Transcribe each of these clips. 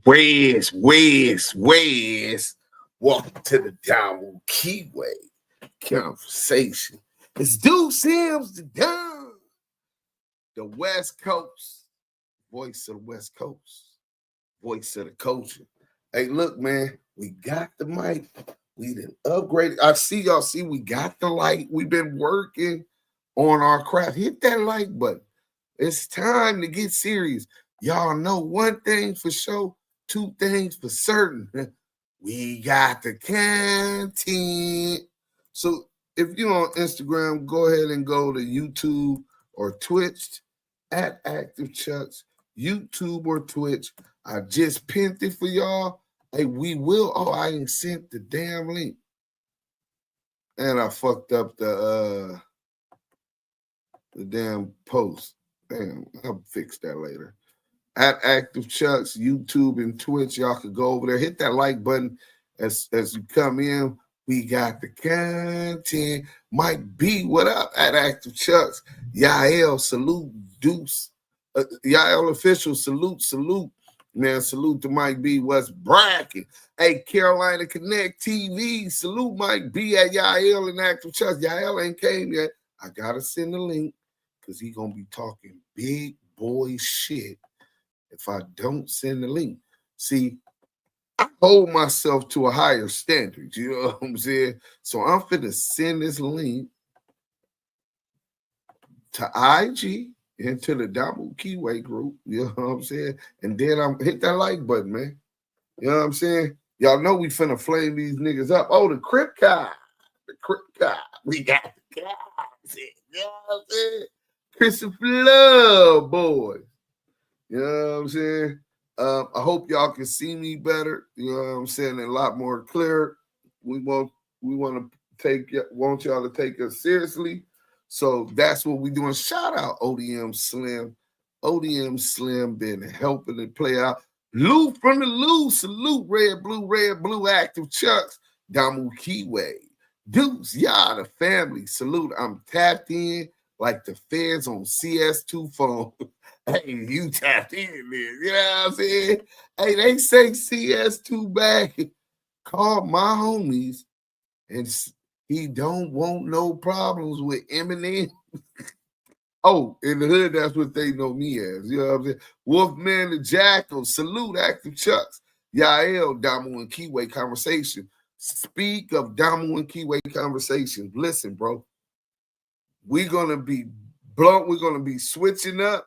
Where's? Welcome to the Damu Kiwe Conversation. It's Duse M, the West Coast, voice of the West Coast, voice of the culture. Hey, look, man, we got the mic. We done upgraded. I see y'all see we got the light. We've been working on our craft. Hit that like button. It's time to get serious. Y'all know one thing for sure, two things for certain. We got the content. So if you're on Instagram, go ahead and go to YouTube or Twitch at Active Chucks, YouTube or Twitch. I just pinned it for y'all. Hey, we will. Oh, I ain't sent the damn link. And I fucked up the damn post. Damn, I'll fix that later. At Active Chucks, YouTube and Twitch, y'all could go over there. Hit that like button as you come in. We got the content. Mike B, what up? At Active Chucks. Yael, salute. Deuce. Yael official, salute. Man, salute to Mike B. What's bracking? Hey, Carolina Connect TV, salute Mike B at Yael and Active Chucks. Yael ain't came yet. I gotta send the link because he gonna be talking big boy shit if I don't send the link. See, I hold myself to a higher standard, you know what I'm saying? So I'm finna send this link to IG and to the Damu Kiwe group, you know what I'm saying? And then I'm hit that like button, man. You know what I'm saying? Y'all know we finna flame these niggas up. Oh, the Crip Guy. We got the guys. You know what I'm saying? Christopher Love, boys. You know what I'm saying? I hope y'all can see me better. You know what I'm saying? A lot more clear. We want y'all to take us seriously. So that's what we're doing. Shout out ODM Slim. ODM Slim been helping it play out. Lou from the Lou. Salute red, blue, Active Chucks. Damu Kiwe. Deuce, y'all the family. Salute. I'm tapped in like the feds on CS2 phone. Hey, you tapped in there. You know what I'm saying? Hey, they say CS2 back. Call my homies and he don't want no problems with Eminem. Oh, in the hood, that's what they know me as. You know what I'm saying? Wolfman the Jackal. Salute Active Chucks. Yael, Damu and Kiwe Conversation. Speak of Damu and Kiwe Conversations. Listen, bro. We're going to be blunt. We're going to be switching up.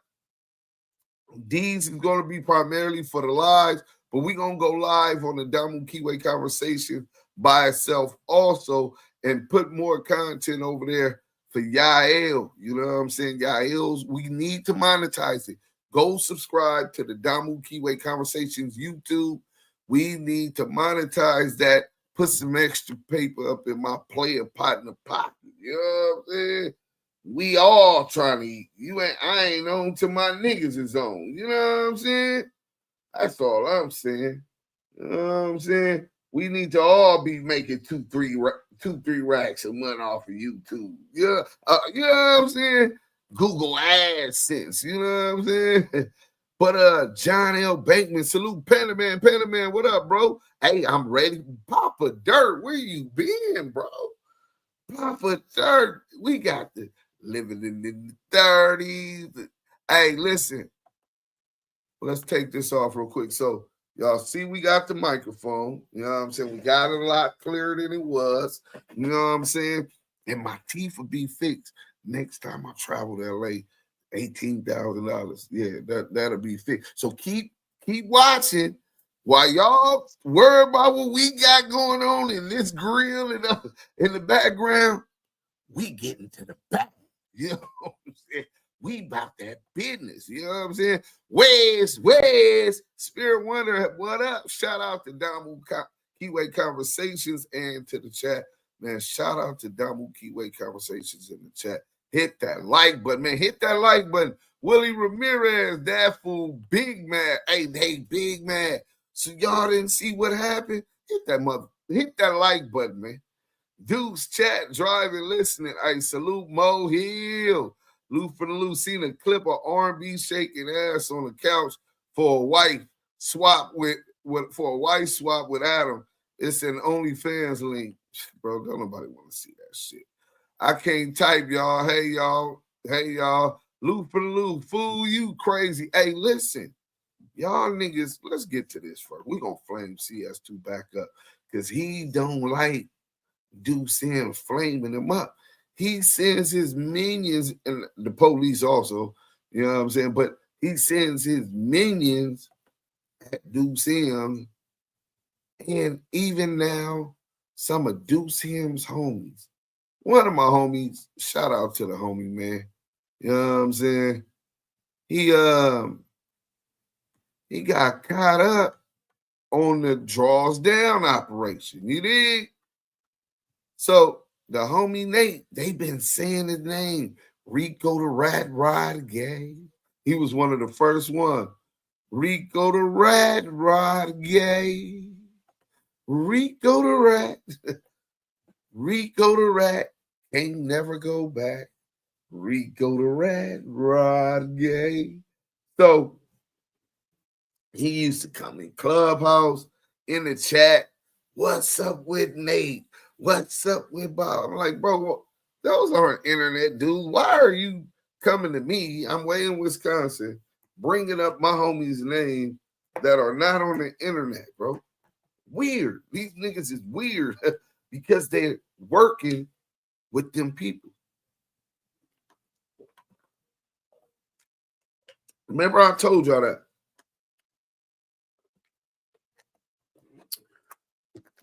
These is going to be primarily for the lives, but we're going to go live on the Damu Kiwe Conversation by itself also and put more content over there for Yael. You know what I'm saying? Yael's, we need to monetize it. Go subscribe to the Damu Kiwe Conversations YouTube. We need to monetize that. Put some extra paper up in my player partner pocket. You know what I'm saying? We all trying to eat. I ain't on till my niggas is on. You know what I'm saying? That's all I'm saying. You know what I'm saying? We need to all be making two, three racks a month off of YouTube. Yeah, you know what I'm saying? Google AdSense. You know what I'm saying? But John L. Bankman, salute Panaman, what up, bro? Hey, I'm ready. Papa Dirt, where you been, bro? Papa Dirt, we got the living in the 30s. Hey, listen. Let's take this off real quick. So, y'all see we got the microphone. You know what I'm saying? We got it a lot clearer than it was. You know what I'm saying? And my teeth will be fixed. Next time I travel to LA, $18,000. Yeah, that'll be fixed. So keep watching while y'all worry about what we got going on in this grill and in the background. We getting to the back. You know what I'm saying? We about that business. You know what I'm saying? Where's Spirit Wonder? What up? Shout out to Damu Kiwe Conversations and to the chat. Man, shout out to Damu Kiwe Conversations in the chat. Hit that like button, man. Hit that like button. Willie Ramirez, that fool, big man. Hey, big man. So y'all didn't see what happened? Hit that like button, man. Dudes, chat, driving, listening. Hey, salute Mo Hill. Lou for the Lou, seen a clip of R&B shaking ass on the couch for a wife. swap with for a wife swap with Adam. It's an OnlyFans link, bro. Don't nobody want to see that shit. I can't type, y'all. Hey, y'all. Hey, y'all. Lou for the Lou. Fool, you crazy. Hey, listen. Y'all niggas, let's get to this first. We're going to flame CS2 back up because he don't like Duse M flaming him up. He sends his minions, and the police also, you know what I'm saying? But he sends his minions at Duse M, and even now, some of Duse M's homies. One of my homies, shout out to the homie, man. You know what I'm saying? He got caught up on the draws down operation. You dig? So the homie Nate, they been saying his name, Rico the Rat Rod Gang. He was one of the first one. Rico the Rat Rod Gang. Rico the Rat. Rico the Rat ain't never go back. Rico the Rat Rod Gang. So he used to come in Clubhouse, in the chat. What's up with Nate? What's up with Bob? I'm like, bro, those aren't internet dudes. Why are you coming to me? I'm way in Wisconsin, bringing up my homie's name that are not on the internet, bro. Weird. These niggas is weird because they're working with them people. Remember I told y'all that.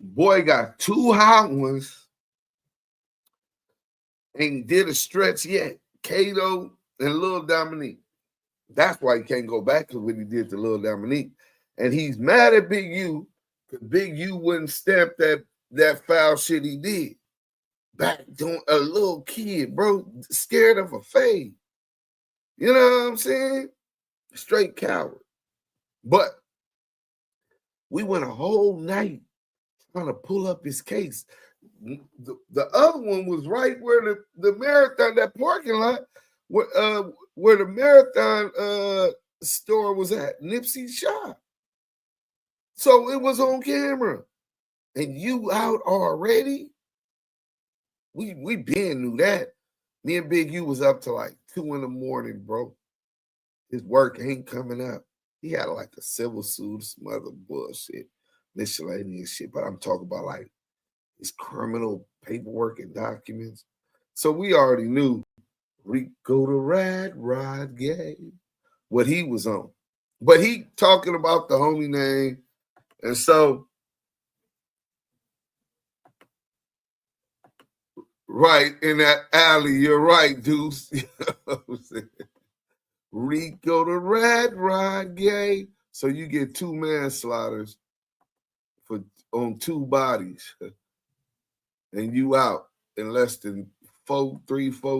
Boy got 2 hot ones. Ain't did a stretch yet. Kato and Lil Dominique. That's why he can't go back to what he did to Lil Dominique. And he's mad at Big U because Big U wouldn't stamp that foul shit he did. Back doing a little kid, bro, scared of a fade. You know what I'm saying? Straight coward. But we went a whole night trying to pull up his case. The other one was right where the marathon, that parking lot, where the marathon store was at, Nipsey's shop. So it was on camera. And you out already? We been knew that. Me and Big U was up to like 2 in the morning, bro. His work ain't coming up. He had like a civil suit, some other bullshit, miscellaneous shit. But I'm talking about like his criminal paperwork and documents. So we already knew Rico the Rat Rod Gang, what he was on. But he talking about the homie name. And so, right in that alley, you're right, Deuce. Rico the Rat Rod Gang. So you get 2 manslaughters on 2 bodies. And you out in less than 4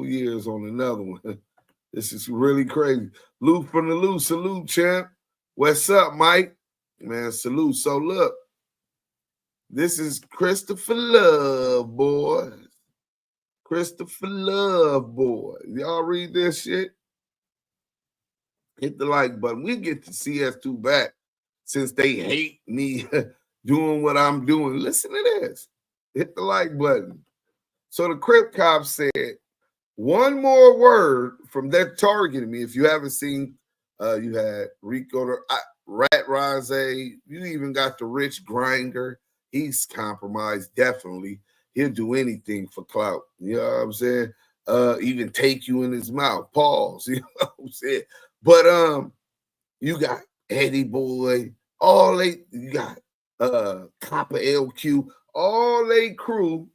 years on another one. This is really crazy. Lou from the Lou, salute, champ. What's up, Mike? Man, salute. So look, this is Christopher Love, boy. Christopher Love, boy. Y'all read this shit? Hit the like button. We get to CS2 back since they hate me doing what I'm doing. Listen to this. Hit the like button. So the Crip Cop said, one more word from that targeting me. If you haven't seen, you had Rico, Rat Rose. You even got the Rich Grinder. He's compromised, definitely. He'll do anything for clout. You know what I'm saying? Even take you in his mouth. Pause. You know what I'm saying? But you got Eddie Boy, you got Copper LQ, all they crew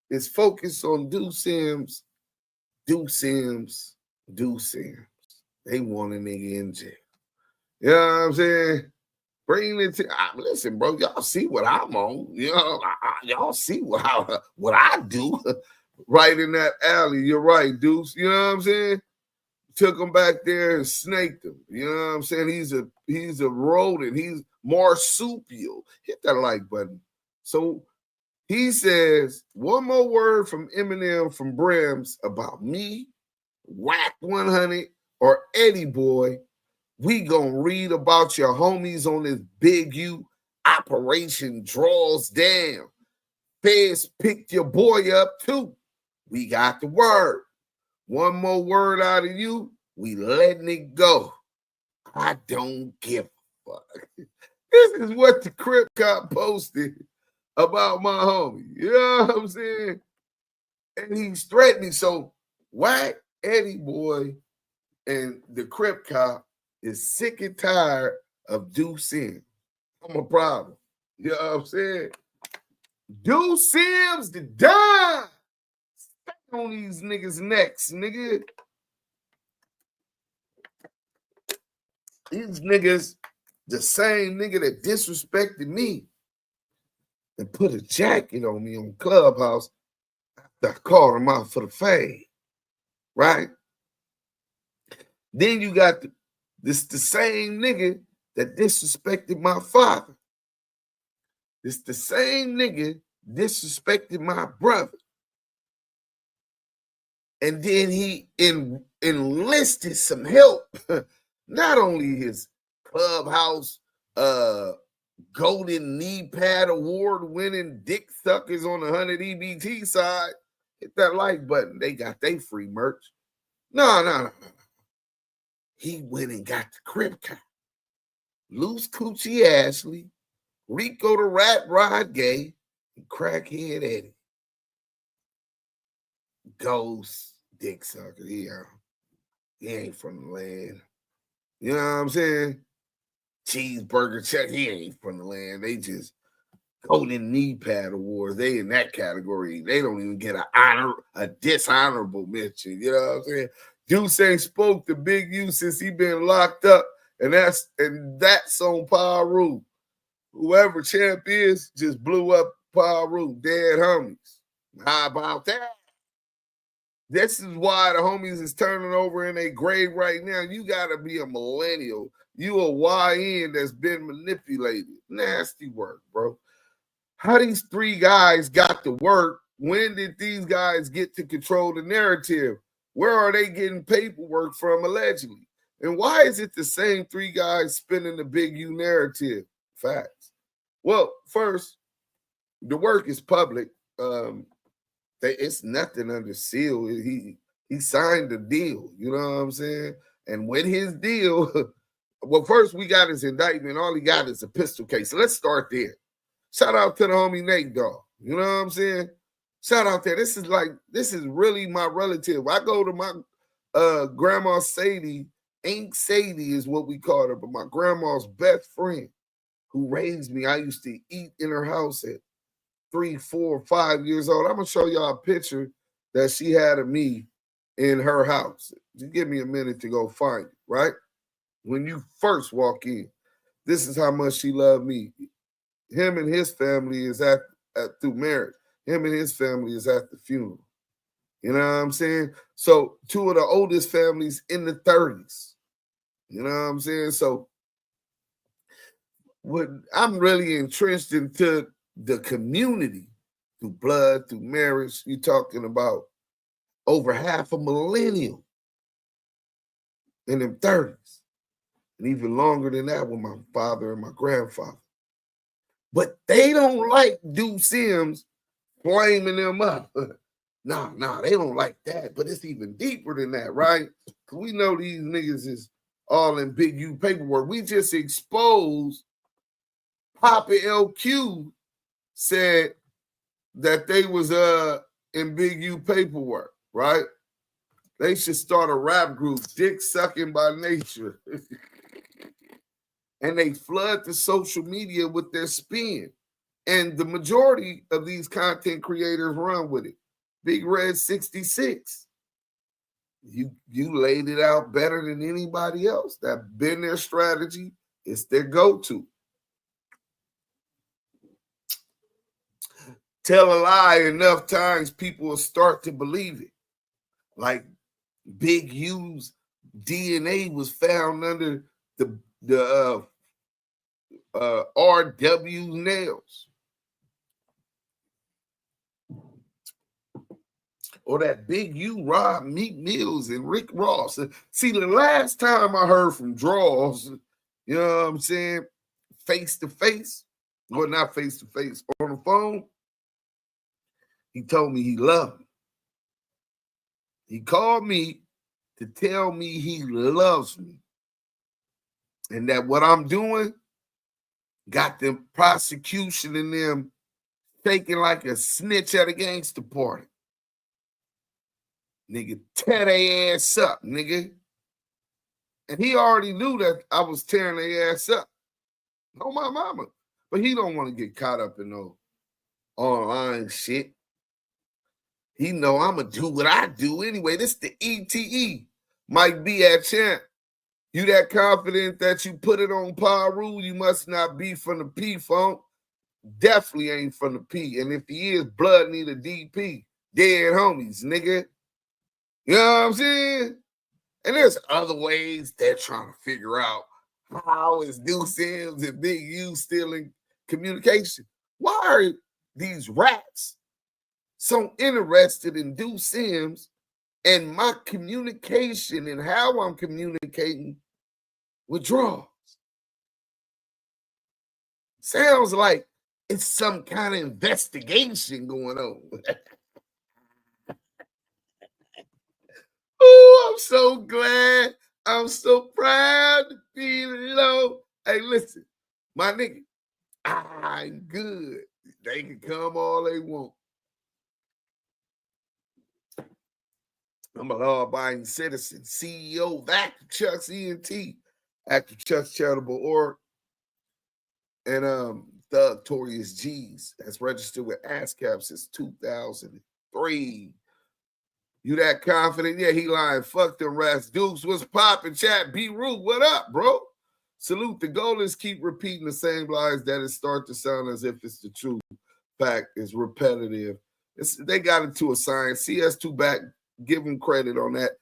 is focused on Duse M's. They want a nigga in jail. You know what I'm saying? Bring it to listen, bro. Y'all see what I'm on. You know, y'all see what I do right in that alley. You're right, Deuce. You know what I'm saying? Took him back there and snaked him. You know what I'm saying? He's a rodent. He's marsupial. Hit that like button. So he says, one more word from Eminem from Brims about me, Wack100, or Eddie Boy. We gonna read about your homies on this Big U operation draws down. Feds picked your boy up too. We got the word. One more word out of you, we letting it go. I don't give a fuck. This is what the Crip Cop posted about my homie. You know what I'm saying? And he's threatening. So Wack Eddie boy and the Crip Cop is sick and tired of Duse M. I'm a problem. You know what I'm saying? Duse M's the dime. Stay on these niggas' necks, nigga. These niggas, the same nigga that disrespected me and put a jacket on me on Clubhouse, I called him out for the fade, right? Then you got the same nigga that disrespected my father. This the same nigga disrespected my brother. And then he enlisted some help. Not only his Clubhouse Golden Knee Pad Award winning dick suckers on the 100 EBT side. Hit that like button. They got their free merch. No. He went and got the Crip Cop. Loose Coochie Ashley, Rico the Rat Rod Gay, and Crackhead Eddie. Ghost dick sucker. He ain't from the land. You know what I'm saying? Cheeseburger check. He ain't from the land. They just Golden Knee Pad Awards. They in that category. They don't even get a dishonorable mention. You know what I'm saying? Deuce ain't spoke to Big U since he been locked up, and that's on Paru. Whoever champ is just blew up Paru. Dead homies. How about that? This is why the homies is turning over in their grave right now. You gotta be a millennial. You a YN that's been manipulated. Nasty work, bro. How these three guys got to work? When did these guys get to control the narrative? Where are they getting paperwork from allegedly? And why is it the same three guys spinning the Big U narrative? Facts. Well, first, the work is public. It's nothing under seal. He signed the deal. You know what I'm saying? And with his deal, well, first we got his indictment. All he got is a pistol case. So let's start there. Shout out to the homie Nate Dogg. You know what I'm saying? Shout out there. This is really my relative. I go to my grandma Sadie. Aunt Sadie is what we call her, but my grandma's best friend who raised me. I used to eat in her house at 3, 4, 5 years old. I'm gonna show y'all a picture that she had of me in her house. Just give me a minute to go find it, right? When you first walk in, this is how much she loved me. Him and his family is at through marriage. Him and his family is at the funeral. You know what I'm saying? So 2 of the oldest families in the 30s. You know what I'm saying? So what I'm really entrenched into the community through blood, through marriage. You're talking about over half a millennium in them 30s. And even longer than that with my father and my grandfather. But they don't like Duse M's flaming them up. Nah, they don't like that. But it's even deeper than that, right? Because we know these niggas is all in Big U paperwork. We just exposed Papa LQ said that they was in Big U paperwork, right? They should start a rap group, Dick Sucking by Nature. And they flood the social media with their spin. And the majority of these content creators run with it. Big Red 66. You laid it out better than anybody else. That's been their strategy. It's their go-to. Tell a lie enough times, people will start to believe it. Like Big U's DNA was found under the RW's nails. or that Big U, Rob, Meek Mills, and Rick Ross. See, the last time I heard from Draws, you know what I'm saying, face to face, or not face to face, on the phone, he told me he loved me. He called me to tell me he loves me and that what I'm doing got them prosecution in them shaking like a snitch at a gangster party. Nigga, tear their ass up, nigga. And he already knew that I was tearing their ass up. Oh, my mama. But he don't want to get caught up in no online shit. He know I'm going to do what I do anyway. This the ETE. Mike B at champ. You that confident that you put it on Paru, you must not be from the P-Funk. Definitely ain't from the P. And if he is, blood need a DP. Dead homies, nigga. You know what I'm saying? And there's other ways they're trying to figure out how is Duse M and Big U still in communication. Why are these rats so interested in Duse M and my communication and how I'm communicating with Draws? Sounds like it's some kind of investigation going on. Oh, I'm so glad. I'm so proud to be low. Hey, listen, my nigga, I'm good. They can come all they want. I'm a law-abiding citizen, CEO of Wack100 ENT, Active Chuck's Charitable Org, and Thug Torius G's that's registered with ASCAP since 2003. You that confident? Yeah, he lying. Fuck them rats. Dukes, what's popping? Chat, B-Root, what up, bro? Salute. The goal is keep repeating the same lies that it start to sound as if it's the truth. Fact is repetitive. They got into a science. CS2 back, give him credit on that.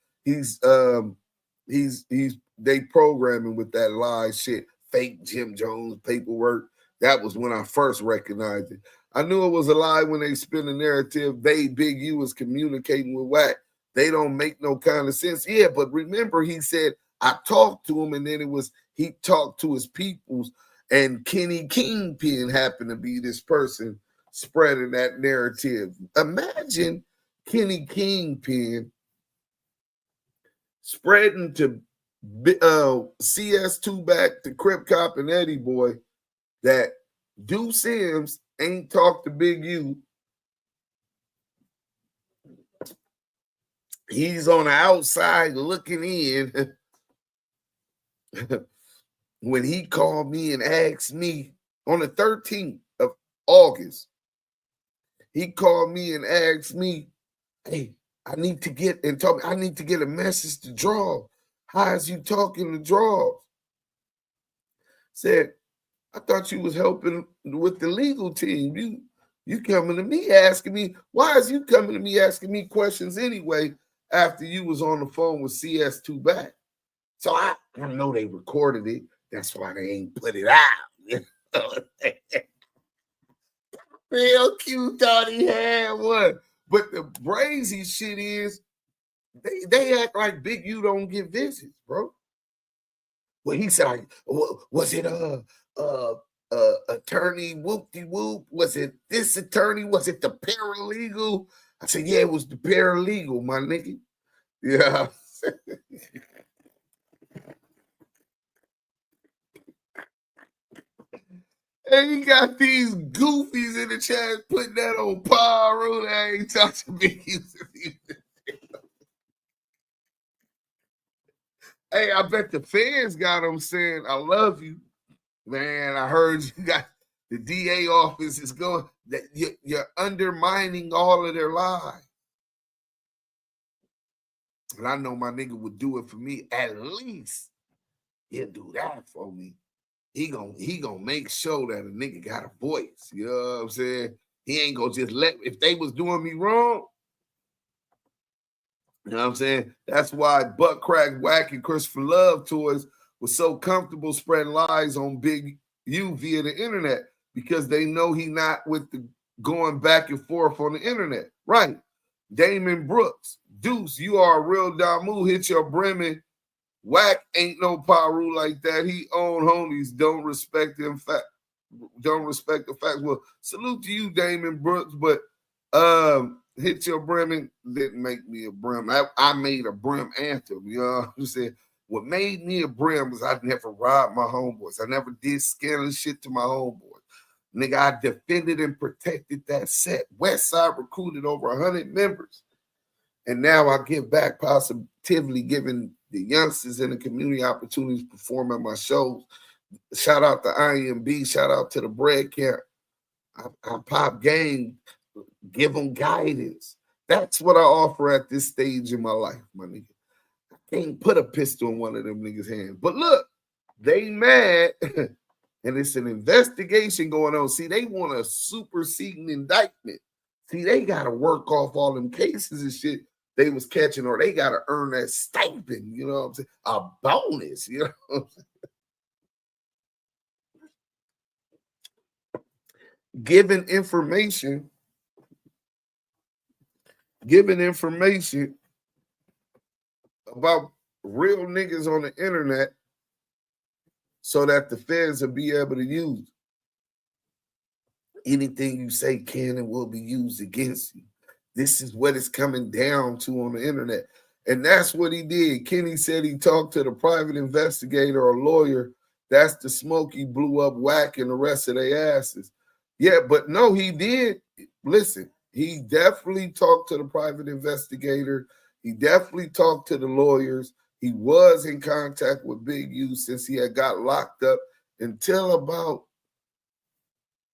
They programming with that lie shit. Fake Jim Jones paperwork. That was when I first recognized it. I knew it was a lie when they spin the narrative. Big U was communicating with Wack. They don't make no kind of sense. Yeah, but remember he said, I talked to him, and then it was he talked to his peoples, and Kenny Kingpin happened to be this person spreading that narrative. Imagine Kenny Kingpin spreading to CS2 back to Crip Cop and Eddie Boy that Duse M ain't talked to Big U. He's on the outside looking in. When he called me and asked me on the 13th of August, he called me and asked me, hey, I need to get a message to Draw. How is you talking to Draw? Said, I thought you was helping with the legal team. You coming to me asking me, why is you coming to me asking me questions anyway after you was on the phone with CS2 back? So I know they recorded it. That's why they ain't put it out. Real cute thought he had one. But the crazy shit is they act like Big U don't get visits, bro. Well, he said, was it attorney whoop-de-whoop? Was it this attorney? Was it the paralegal? I said, yeah, it was the paralegal, my nigga. Yeah. And you got these goofies in the chat putting that on Paru. They ain't talking Big U. Hey, I bet the fans got them saying, I love you. Man, I heard you got the DA office is going, that you're undermining all of their lives. And I know my nigga would do it for me. At least he'll do that for me. He gonna make sure that a nigga got a voice. You know what I'm saying? He ain't gonna just if they was doing me wrong. You know what I'm saying? That's why Butt Crack, Wack, and Christopher Love Toys was so comfortable spreading lies on Big U via the internet because they know he not with the going back and forth on the internet. Right. Damon Brooks, Duse, you are a real Damu. Hit your brimming. Wack ain't no Paru like that. He own homies. Don't respect him. Don't respect the facts. Well, salute to you, Damon Brooks, but hit your brimming didn't make me a brim. I made a brim anthem. You know what I'm saying? What made me a brim was I never robbed my homeboys. I never did scandalous shit to my homeboys. Nigga, I defended and protected that set. Westside recruited over 100 members. And now I give back positively, giving the youngsters in the community opportunities to perform at my shows. Shout out to IMB. Shout out to the Bread Camp. I pop game, give them guidance. That's what I offer at this stage in my life, my nigga. I can't put a pistol in one of them niggas' hands. But look, they mad, and it's an investigation going on. See, they want a superseding indictment. See, they got to work off all them cases and shit they was catching, or they got to earn that stipend, you know what I'm saying? A bonus, you know what I'm saying? Giving information about real niggas on the internet so that the feds will be able to use anything you say can and will be used against you. This is what it's coming down to on the internet. And that's what he did. Kenny said he talked to the private investigator or lawyer. That's the smoke he blew up Wack and the rest of their asses. Yeah, but no, he did. Listen, he definitely talked to the private investigator. He definitely talked to the lawyers. He was in contact with Big U since he had got locked up until about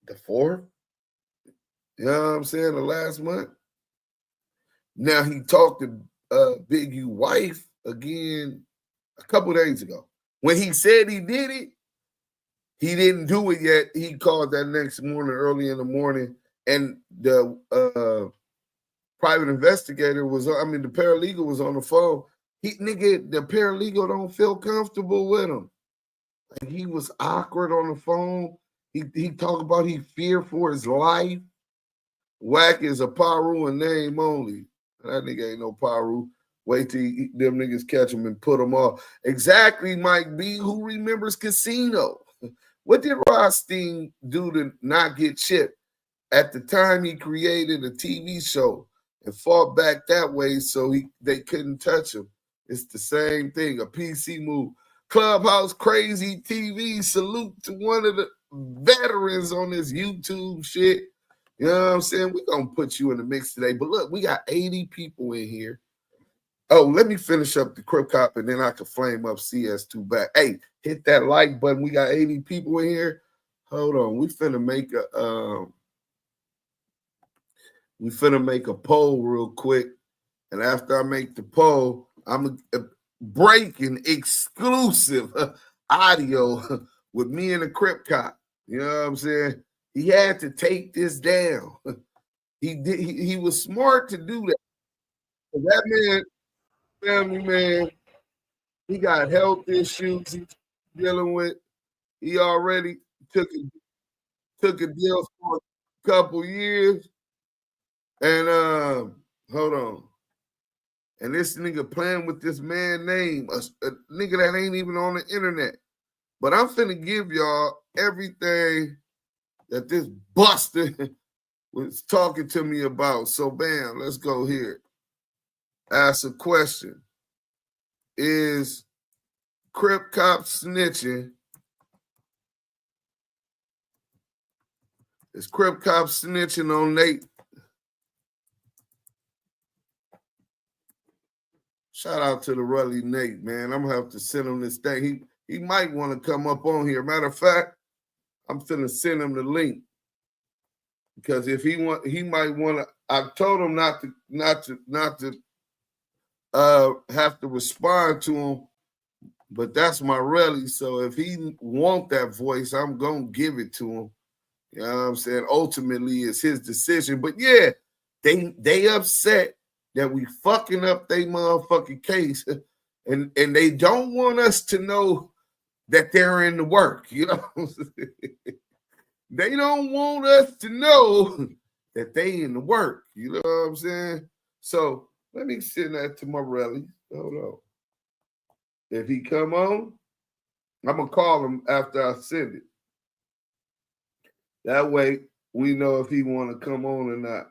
the 4th. You know what I'm saying? The last month. Now he talked to Big U wife again a couple days ago. When he said he did it, he didn't do it yet. He called that next morning, early in the morning, and the private investigator was, the paralegal was on the phone. The paralegal don't feel comfortable with him. Like, he was awkward on the phone. He talked about he feared for his life. Wack is a Paru in name only. That nigga ain't no Paru. Wait till them niggas catch him and put him off. Exactly, Mike B. Who remembers Casino? What did Rothstein do to not get chipped? At the time, he created a TV show and fought back that way so they couldn't touch him. It's the same thing, a PC move. Clubhouse Crazy TV, salute to one of the veterans on this YouTube shit. You know what I'm saying? We're going to put you in the mix today. But look, we got 80 people in here. Oh, let me finish up the Crip Cop and then I can flame up CS2 back. Hey, hit that like button. We got 80 people in here. Hold on. We finna make a poll real quick. And after I make the poll, I'm breaking exclusive audio with me and the Crip Cop. You know what I'm saying? He had to take this down. He was smart to do that. That man, family man, he got health issues he's dealing with. He already took a deal for a couple years. And hold on. And this nigga playing with this man name, a nigga that ain't even on the internet. But I'm finna give y'all everything that this buster was talking to me about. So bam, let's go here. Ask a question. Is Crip Cop snitching? Is Crip Cop snitching on Nate? Shout out to the Ruddy Nate, man. I'm gonna have to send him this thing. He might want to come up on here. Matter of fact, I'm finna send him the link. Because if he might want to. I told him not to have to respond to him, but that's my rally. So if he want that voice, I'm gonna give it to him. You know what I'm saying? Ultimately, it's his decision. But yeah, they upset that we fucking up their motherfucking case, and they don't want us to know that they're in the work. You know what I'm saying? They don't want us to know that they in the work. You know what I'm saying? So let me send that to my rally. Hold on. If he come on, I'm gonna call him after I send it. That way we know if he want to come on or not.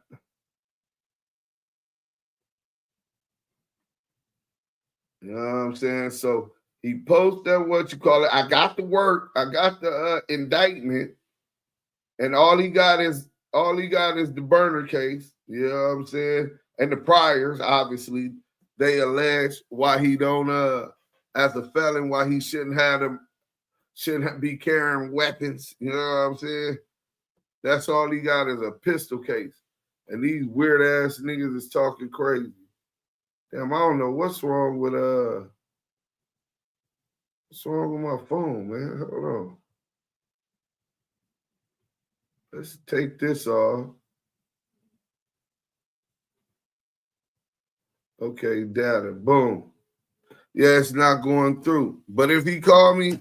You know what I'm saying? So he posted what you call it. I got the work. I got the indictment, and all he got is the burner case. You know what I'm saying? And the priors, obviously, they allege why he don't as a felon, why he shouldn't be carrying weapons. You know what I'm saying? That's all he got is a pistol case. And these weird ass niggas is talking crazy. Damn, I don't know what's wrong with my phone, man. Hold on. Let's take this off. Okay, data. Boom. Yeah, it's not going through. But if he call me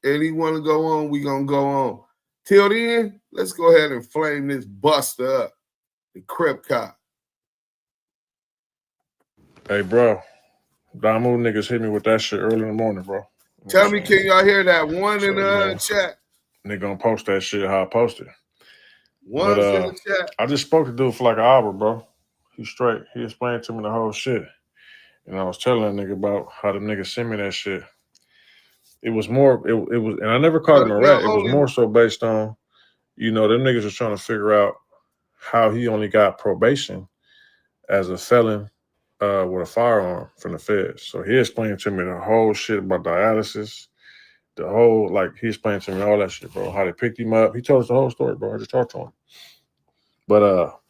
and he want to go on, we gonna go on. Till then, let's go ahead and flame this buster up. The Crip Cop. Hey, bro. Damu niggas hit me with that shit early in the morning, bro. Tell me, can y'all hear that? One in the chat. Nigga gonna post that shit how I posted. One's in the chat. I just spoke to dude for like an hour, bro. He's straight. He explained to me the whole shit. And I was telling that nigga about how the nigga sent me that shit. It was more, it was, and I never called him a rat. It was more so based on, them niggas was trying to figure out how he only got probation as a felon with a firearm from the feds. So he explained to me the whole shit about dialysis, the whole, he explained to me all that shit, bro, how they picked him up. He told us the whole story, bro. I just talked to him. But,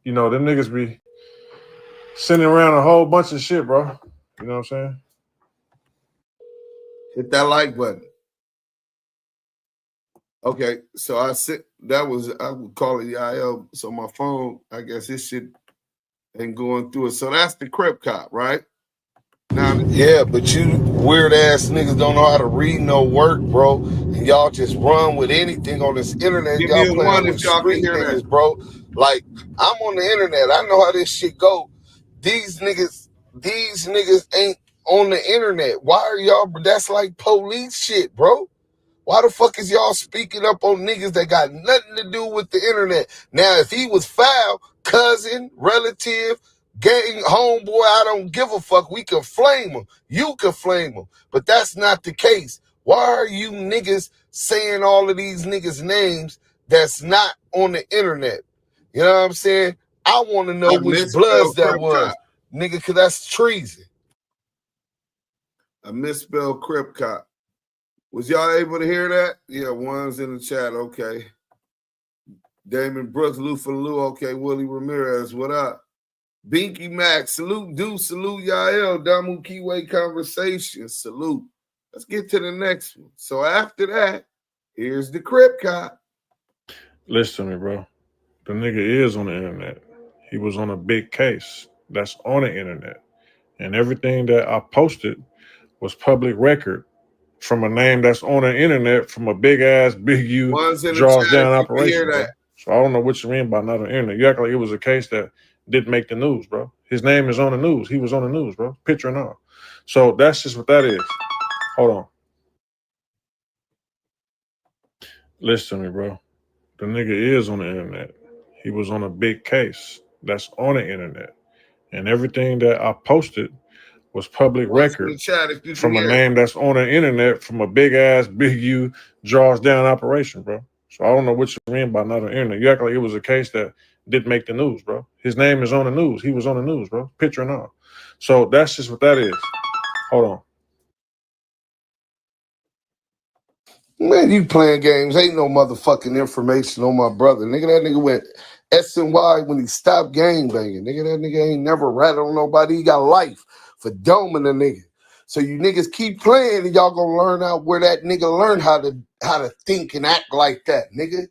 them niggas be sending around a whole bunch of shit, bro. You know what I'm saying? Hit that like button. Okay, so I would call it IL. So my phone, I guess this shit ain't going through it. So that's the Crip Cop, right? Now, yeah, but you weird ass niggas don't know how to read no work, bro. And y'all just run with anything on this internet. Y'all playing with street niggas, bro. Like, I'm on the internet. I know how this shit go. These niggas ain't on the internet. Why are y'all? That's like police shit, bro. Why the fuck is y'all speaking up on niggas that got nothing to do with the internet? Now, if he was foul, cousin, relative, gang, homeboy, I don't give a fuck. We can flame him. You can flame him. But that's not the case. Why are you niggas saying all of these niggas' names that's not on the internet? You know what I'm saying? I want to know which bloods that was. Nigga, because that's treason. I misspelled Crip Cop. Was y'all able to hear that? Yeah, one's in the chat. Okay. Damon Brooks, Lou for Lou. Okay. Willie Ramirez, what up? Binky Mac, salute, Duse, salute, Yael. Damu Kiwe Conversations, salute. Let's get to the next one. So after that, here's the Crip Cop. Listen to me, bro. The nigga is on the internet. He was on a big case that's on the internet. And everything that I posted was public record from a name that's on the internet from a big ass, big U, draws down operation, bro. So I don't know what you mean by not on the internet. You act like it was a case that didn't make the news, bro. His name is on the news. He was on the news, bro. Picture and all. So that's just what that is. Hold on. Listen to me, bro. The nigga is on the internet. He was on a big case that's on the internet. And everything that I posted was public record from a name that's on the internet from a big ass, big U, draws down operation, bro. So I don't know what you mean by not on the internet. You act like it was a case that didn't make the news, bro. His name is on the news. He was on the news, bro. Picture and all. So that's just what that is. Hold on. Man, you playing games. Ain't no motherfucking information on my brother. Nigga, that nigga went S&Y when he stopped gang banging. Nigga, that nigga ain't never rattled on nobody. He got life for doming a nigga. So you niggas keep playing and y'all gonna learn out where that nigga learned how to think and act like that, nigga.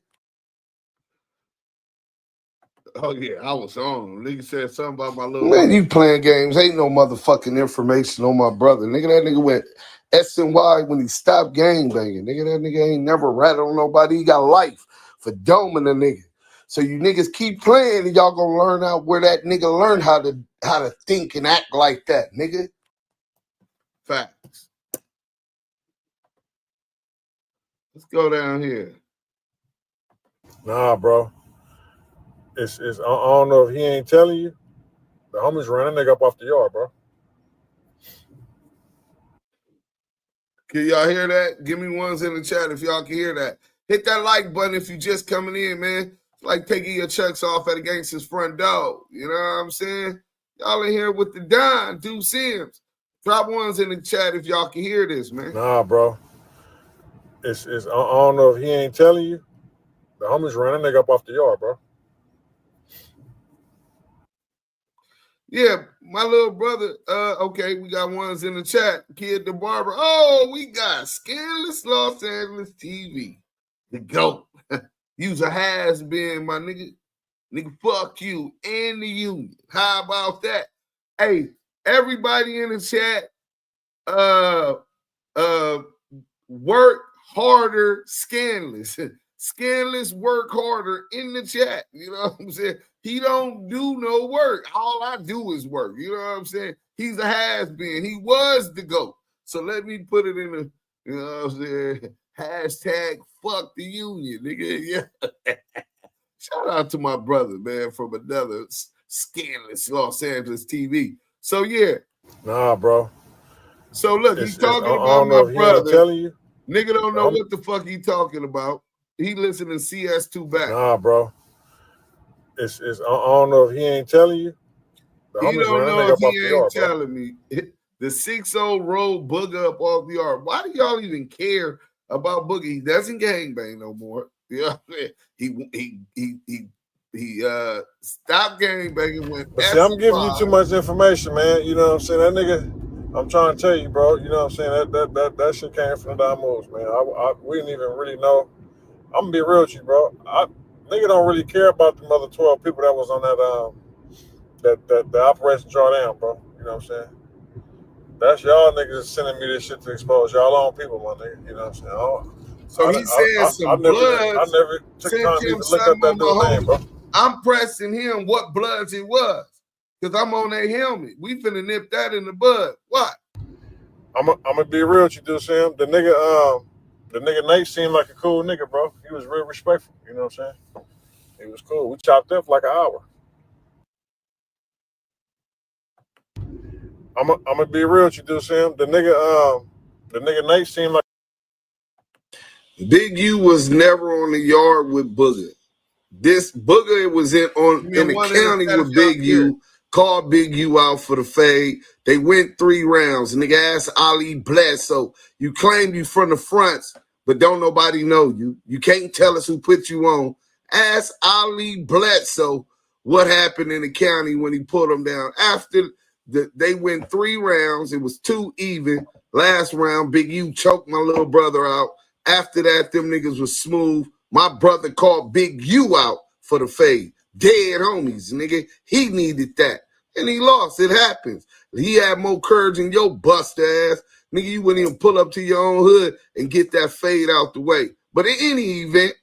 Oh, yeah, I was on. Nigga said something about my little... Man, you playing games. Ain't no motherfucking information on my brother. Nigga, that nigga went S&Y when he stopped gang banging. Nigga, that nigga ain't never rattled on nobody. He got life for doming a nigga. So you niggas keep playing and y'all gonna learn out where that nigga learned how to think and act like that, nigga. Facts. Let's go down here. Nah, bro. It's I don't know if he ain't telling you. The homies ran that nigga up off the yard, bro. Can y'all hear that? Give me ones in the chat if y'all can hear that. Hit that like button if you just coming in, man. It's like taking your checks off at a gangster's front door. You know what I'm saying? Y'all in here with the Don, Duse M. Drop ones in the chat if y'all can hear this, man. Nah, bro. It's I don't know if he ain't telling you. The homies ran that nigga up off the yard, bro. Yeah, my little brother. Okay, we got ones in the chat. Kid the barber. Oh, we got Scandalous Los Angeles TV. The GOAT. You's a has-been, my nigga. Nigga, fuck you and the union. How about that? Hey, everybody in the chat, work harder, Scandalous. Scandalous work harder in the chat. You know what I'm saying? He don't do no work. All I do is work. You know what I'm saying? He's a has-been. He was the GOAT. So let me put it in the, you know what I'm saying? Hashtag fuck the union, nigga. Yeah. Shout out to my brother, man, from another Scandalous Los Angeles TV. So yeah. Nah, bro. So look, he's talking I about don't know my if brother. He ain't telling you. Nigga don't know what the fuck he talking about. He listening to CS2 back. Nah, bro. I don't know if he ain't telling you. He don't know if he ain't telling me. The 6-0 roll Booger up off the yard. Why do y'all even care about Booger? He doesn't gangbang no more. You know what I'm saying? He stopped gangbanging when. But see, I'm giving you too much information, man. You know what I'm saying? That nigga, I'm trying to tell you, bro. You know what I'm saying? That shit came from the Damus, man. We didn't even really know. I'm gonna be real with you, bro. Nigga don't really care about the other 12 people that was on that the Operation Drawdown, bro. You know what I'm saying? That's y'all niggas sending me this shit to expose y'all own people, my nigga. You know what I'm saying? So he said some bloods. I never took time to even look up that dude's name, bro. I'm pressing him what bloods it was. Because I'm on that helmet. We finna nip that in the bud. What? I'm gonna be real with you, dude, Sam. The nigga Nate seemed like a cool nigga, bro. He was real respectful. You know what I'm saying? He was cool. We chopped up for like an hour. I'm gonna be real with you, dude, Sam. The nigga Nate seemed like Big U was never on the yard with Booger. This Booger was in the county with Big U. Called Big U out for the fade. They went 3 rounds. Nigga asked Ali Bless. So you claim you from the fronts, but don't nobody know you. You can't tell us who put you on. Ask Ali Bledsoe what happened in the county when he put them down. After they went 3 rounds, it was 2 even. Last round, Big U choked my little brother out. After that, them niggas was smooth. My brother called Big U out for the fade. Dead homies, nigga. He needed that. And he lost. It happens. He had more courage than your bust ass. Nigga, you wouldn't even pull up to your own hood and get that fade out the way. But in any event,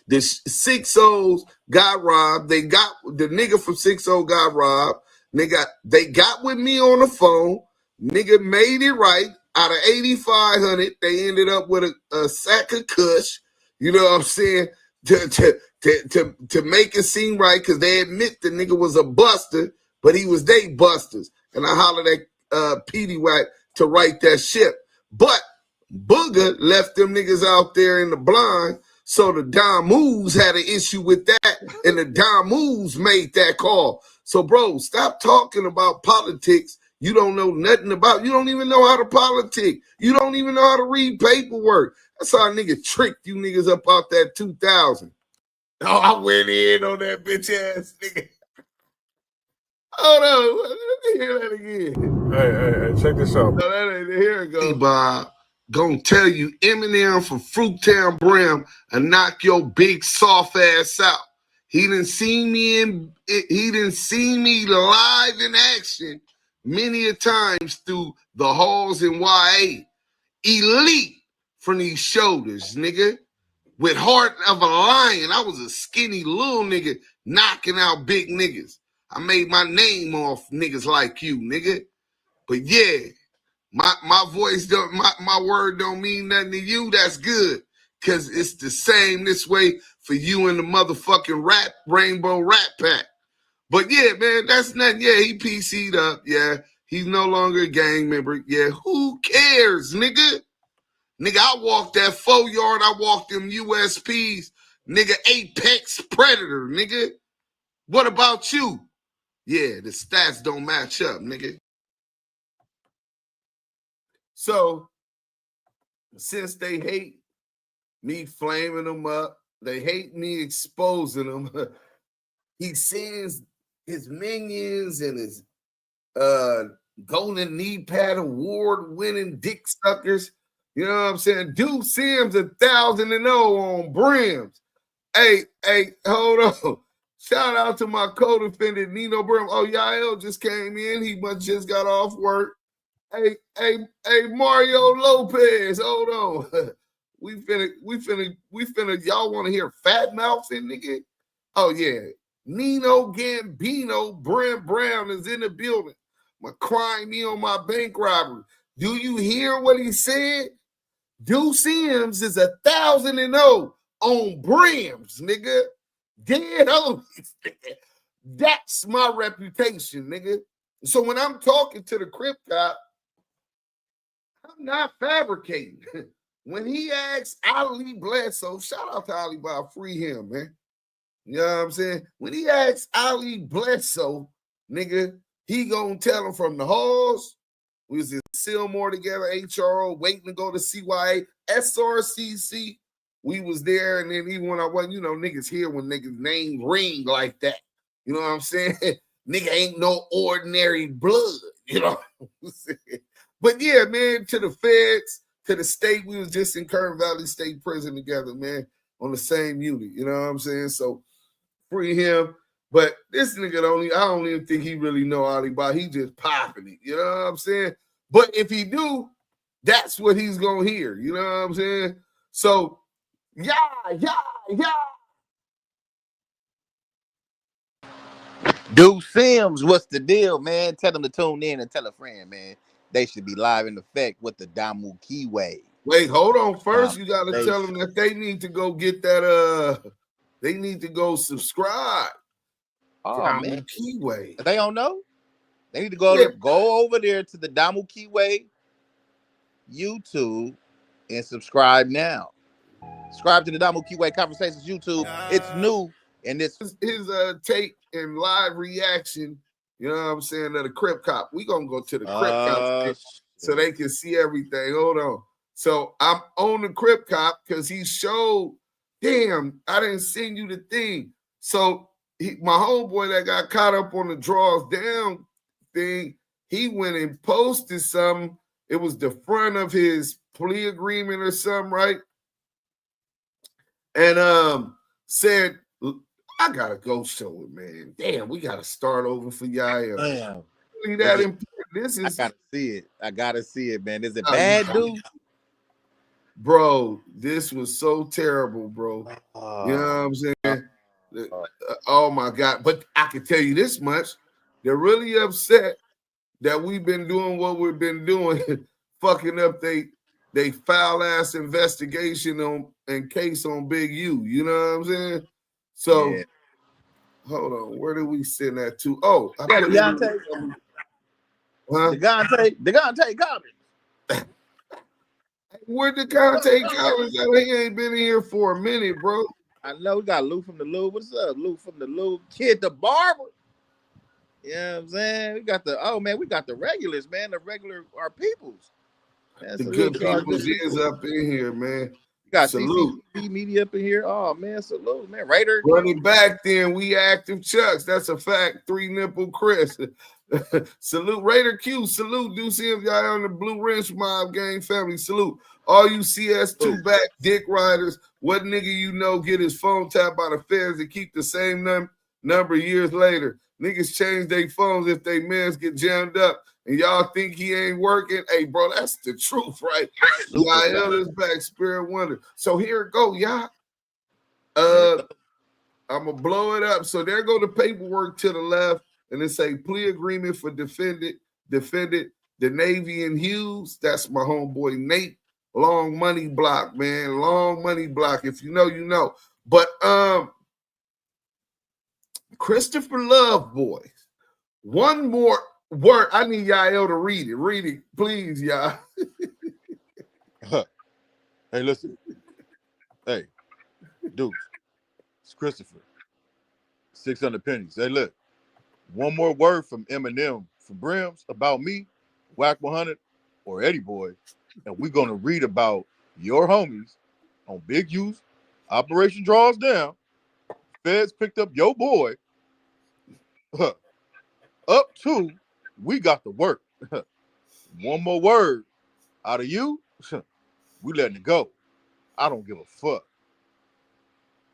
the 6-0s got robbed. They got the nigga from 6-0 got robbed. Nigga, they got with me on the phone. Nigga made it right. Out of 8,500, they ended up with a sack of kush. You know what I'm saying? To make it seem right, because they admit the nigga was a buster, but he was they busters. And I hollered at Petey Wack to write that shit. But Booger left them niggas out there in the blind. So the Damus had an issue with that, and the Damus made that call. So, bro, stop talking about politics. You don't know nothing about. You don't even know how to politic. You don't even know how to read paperwork. That's how a nigga tricked you niggas up out that 2000. Oh, I went in on that bitch ass nigga. Hold on, let me hear that again. Hey, check this out. No, that ain't. Here it goes. Bob, gonna tell you Eminem from Fruittown Brim and knock your big soft ass out. He didn't see me live in action many a times through the halls in YA. Elite from these shoulders, nigga. with heart of a lion. I was a skinny little nigga knocking out big niggas. I made my name off niggas like you, nigga. But yeah, my voice don't, my word don't mean nothing to you. That's good. Cause it's the same this way for you and the motherfucking Rainbow Rat Pack. But yeah, man, that's nothing. Yeah, he PC'd up. Yeah, he's no longer a gang member. Yeah, who cares, nigga? Nigga, I walked that 4 yard. I walked them USPs. Nigga, Apex Predator, nigga. What about you? Yeah, the stats don't match up, nigga. So, since they hate me flaming them up, they hate me exposing them, he sends his minions and his Golden Knee Pad Award winning dick suckers. You know what I'm saying? Duse M's 1,000-0 on brims. Hey, hold on. Shout out to my co-defendant Nino Brim. Oh, Yael just came in. He must just got off work. Hey, Mario Lopez. Hold on. We finna. Y'all want to hear fat mouthing, nigga? Oh yeah. Nino Gambino, Brent Brown is in the building. Crying me on my bank robbery. Do you hear what he said? Duse M's is 1,000-0 on brims, nigga. Dead homies. That's my reputation, nigga. So when I'm talking to the Crip Cop, I'm not fabricating. When he asks Ali Bledsoe, shout out to Ali Bob, free him, man. You know what I'm saying? When he asks Ali Bledsoe, nigga, he gonna tell him from the halls. We was in Sillmore together, HRO, waiting to go to CYA, SRCC. We was there, and then even when I wasn't, niggas here when niggas name ring like that. You know what I'm saying? Nigga ain't no ordinary blood, you know what I'm saying? But yeah, man, to the feds, to the state, we was just in Kern Valley State Prison together, man, on the same unit. You know what I'm saying? So free him. But this nigga I don't even think he really know Alibaba. He just popping it. You know what I'm saying? But if he do, that's what he's gonna hear. You know what I'm saying? So yeah. Duse Sims, what's the deal, man? Tell them to tune in and tell a friend, man. They should be live in effect with the Damu Kiwe. Wait, hold on. First, you got to tell them that they need to go get that. They need to go subscribe. Oh, Damu man. Kiwe. They don't know. They need to go over there to the Damu Kiwe YouTube and subscribe now. Subscribe to the Damu Kiwe Conversations YouTube. It's new. And this his take and live reaction, you know what I'm saying, to the Crip Cop. We gonna go to the Crip Cop so they can see everything. Hold on. So I'm on the Crip Cop because he showed, damn, I didn't send you the thing. So my homeboy that got caught up on the draws down thing, he went and posted something. It was the front of his plea agreement or something, right? And said, I gotta go show it, man. Damn, we gotta start over for y'all. Damn. Really that important. This is I gotta see it, man. Is it bad, dude? Bro, this was so terrible, bro. You know what I'm saying? Oh my God. But I can tell you this much. They're really upset that we've been doing what we've been doing, fucking up they foul ass investigation and case on Big U. You know what I'm saying? So hold on, where did we send that to? Oh, I put Deontay. Deontay Collins. Where did Deontay Collins? He ain't been here for a minute, bro. I know we got Lou from the Lou. What's up, Lou from the Lou? Kid the barber. You know what I'm saying? We got the regulars, man. Our peoples. The good peoples is up in here, man. You got CCTV media up in here. Oh man, salute, man. Raider running back. Then we active Chucks. That's a fact. 3 nipple Chris. Salute Raider Q. Salute Duse M. Y'all on the Blue Wrench Mob Gang family. Salute all you CS2 back dick riders. What nigga you know get his phone tapped by the feds and keep the same number years later? Niggas change their phones if they mans get jammed up. And y'all think he ain't working? Hey, bro, that's the truth, right? Y'all is back, Spirit Wonder. So here it go, y'all. I'm gonna blow it up. So there go the paperwork to the left, and it say plea agreement for defendant, the Navy and Hughes. That's my homeboy Nate. Long money block, man. Long money block. If you know, you know. But Christopher Love Boys. One more word. I need y'all to read it. Read it, please, y'all. Hey, listen. Hey, Deuce. It's Christopher. 600 pennies. Hey, look. One more word from Eminem for Brims about me, Wack100, or Eddie Boy, and we're gonna read about your homies on Big Use, Operation Draws Down. Feds picked up your boy. Up to we got the work. One more word out of you, we letting it go. I don't give a fuck.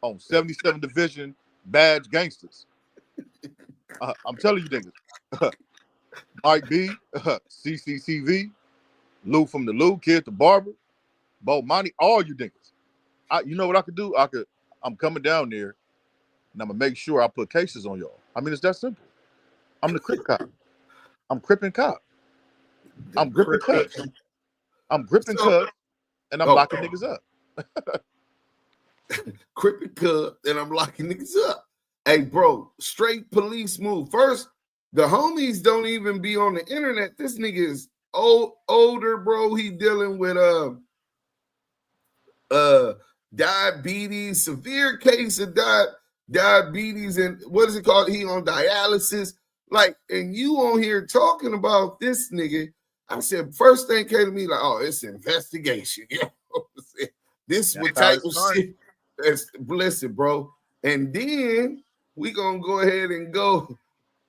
On 77 Division badge gangsters. I'm telling you niggas. Mike B, CCCV, Lou from the Lou, Kid the Barber, Bo Monty, all you niggas. You know what I could do? I'm coming down there and I'm gonna make sure I put cases on y'all. I mean, it's that simple. I'm the Crip cop. I'm cripping cop. I'm gripping cuts. I'm gripping cuts and I'm locking niggas up. Crippin' cut and I'm locking niggas up. Hey, bro, straight police move. First, the homies don't even be on the internet. This nigga is older, bro. He dealing with diabetes, severe case of diabetes, and what is it called? He on dialysis. Like, and you on here talking about this nigga. I said, first thing came to me like, oh, it's an investigation. You know what I'm saying? This is what type of shit. Listen, bro. And then we gonna go ahead and go.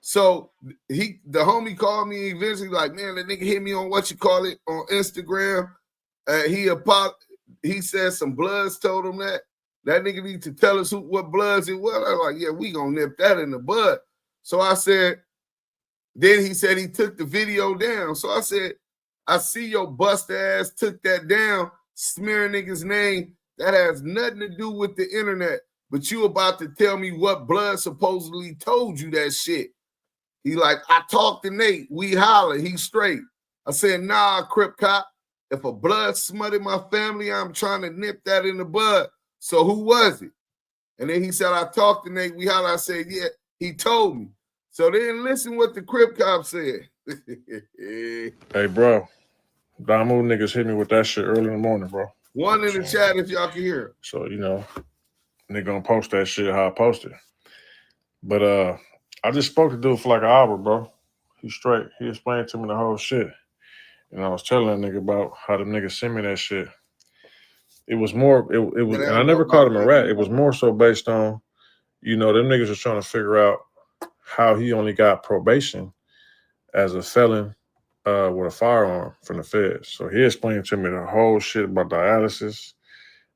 So the homie called me eventually, like, man, that nigga hit me on what you call it on Instagram. He said some Bloods told him that nigga need to tell us what Bloods it was. I was like, yeah, we gonna nip that in the bud. So I said, then he said he took the video down. So I said, I see your bust ass took that down, smearing niggas' name. That has nothing to do with the internet. But you about to tell me what Blood supposedly told you that shit. He like, I talked to Nate. We holler. He straight. I said, nah, Crip Cop. If a Blood smutted my family, I'm trying to nip that in the bud. So who was it? And then he said, I talked to Nate. We holler. I said, yeah, he told me. So then listen what the Crip Cop said. Hey, bro. Damu niggas hit me with that shit early in the morning, bro. One in the chat if y'all can hear. So, you know, nigga gonna post that shit how I post it. But I just spoke to dude for like an hour, bro. He straight. He explained to me the whole shit. And I was telling that nigga about how the nigga sent me that shit. It was more, it was, and I never called him a rat. It was more so based on, you know, them niggas was trying to figure out how he only got probation as a felon with a firearm from the feds. So he explained to me the whole shit about dialysis,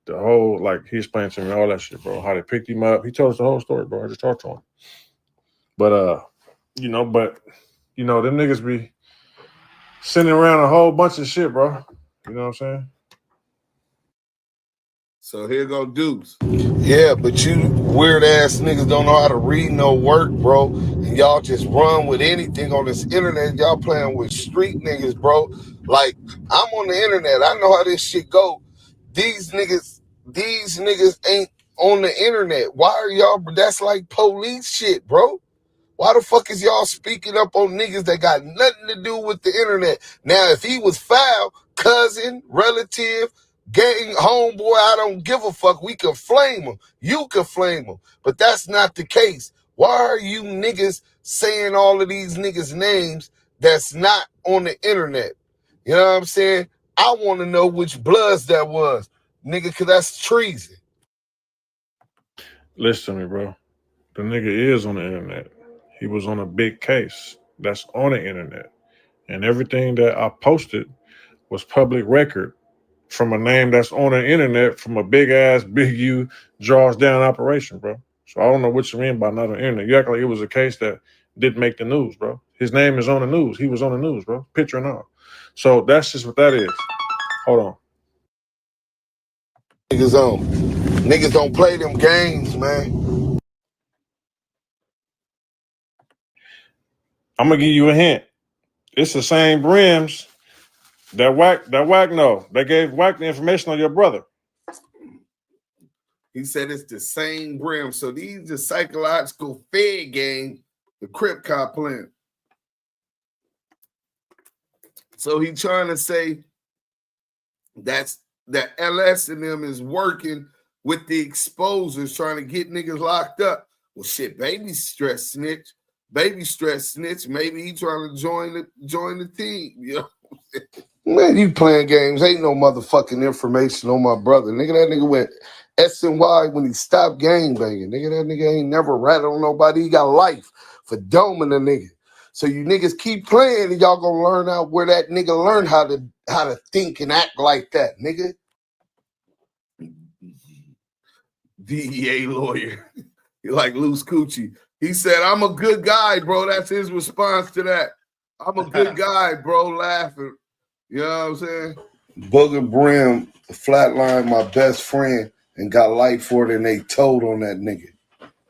the whole, like, he explained to me all that shit, bro, how they picked him up. He told us the whole story, bro. I just talked to him. But, you know, them niggas be sending around a whole bunch of shit, bro. You know what I'm saying? So here go Dukes. Yeah, but you weird ass niggas don't know how to read no work, bro. And y'all just run with anything on this internet. Y'all playing with street niggas, bro. Like, I'm on the internet. I know how this shit go. These niggas ain't on the internet. Why are y'all? That's like police shit, bro. Why the fuck is y'all speaking up on niggas that got nothing to do with the internet? Now, if he was foul, cousin, relative, gang, homeboy, I don't give a fuck. We can flame him. You can flame him. But that's not the case. Why are you niggas saying all of these niggas' names that's not on the internet? You know what I'm saying? I want to know which Bloods that was, nigga, because that's treason. Listen to me, bro. The nigga is on the internet. He was on a big case that's on the internet. And everything that I posted was public record from a name that's on the internet from a big U draws down operation, bro. So I don't know what you mean by not on the internet. You act like it was a case that didn't make the news, bro. His name is on the news. He was on the news, bro. Picture and all. So that's just what that is. Hold on. Niggas on. Niggas don't play them games, man. I'm gonna give you a hint. It's the same brims that Wack know. They gave Wack the information on your brother. He said it's the same brim. So these are psychological fed game the Crip cop playing. So he trying to say that LS and them is working with the exposers trying to get niggas locked up. Well, shit, baby stress snitch. Maybe he trying to join the team. You know? Man, you playing games. Ain't no motherfucking information on my brother. Nigga, that nigga went SNY when he stopped gang banging. Nigga, that nigga ain't never ratted on nobody. He got life for doming a nigga. So you niggas keep playing and y'all gonna learn out where that nigga learned how to think and act like that, nigga. DEA lawyer. You like loose coochie. He said, I'm a good guy, bro. That's his response to that. I'm a good guy, bro, laughing. You know what I'm saying? Booger Brim flatlined my best friend and got life for it, and they told on that nigga.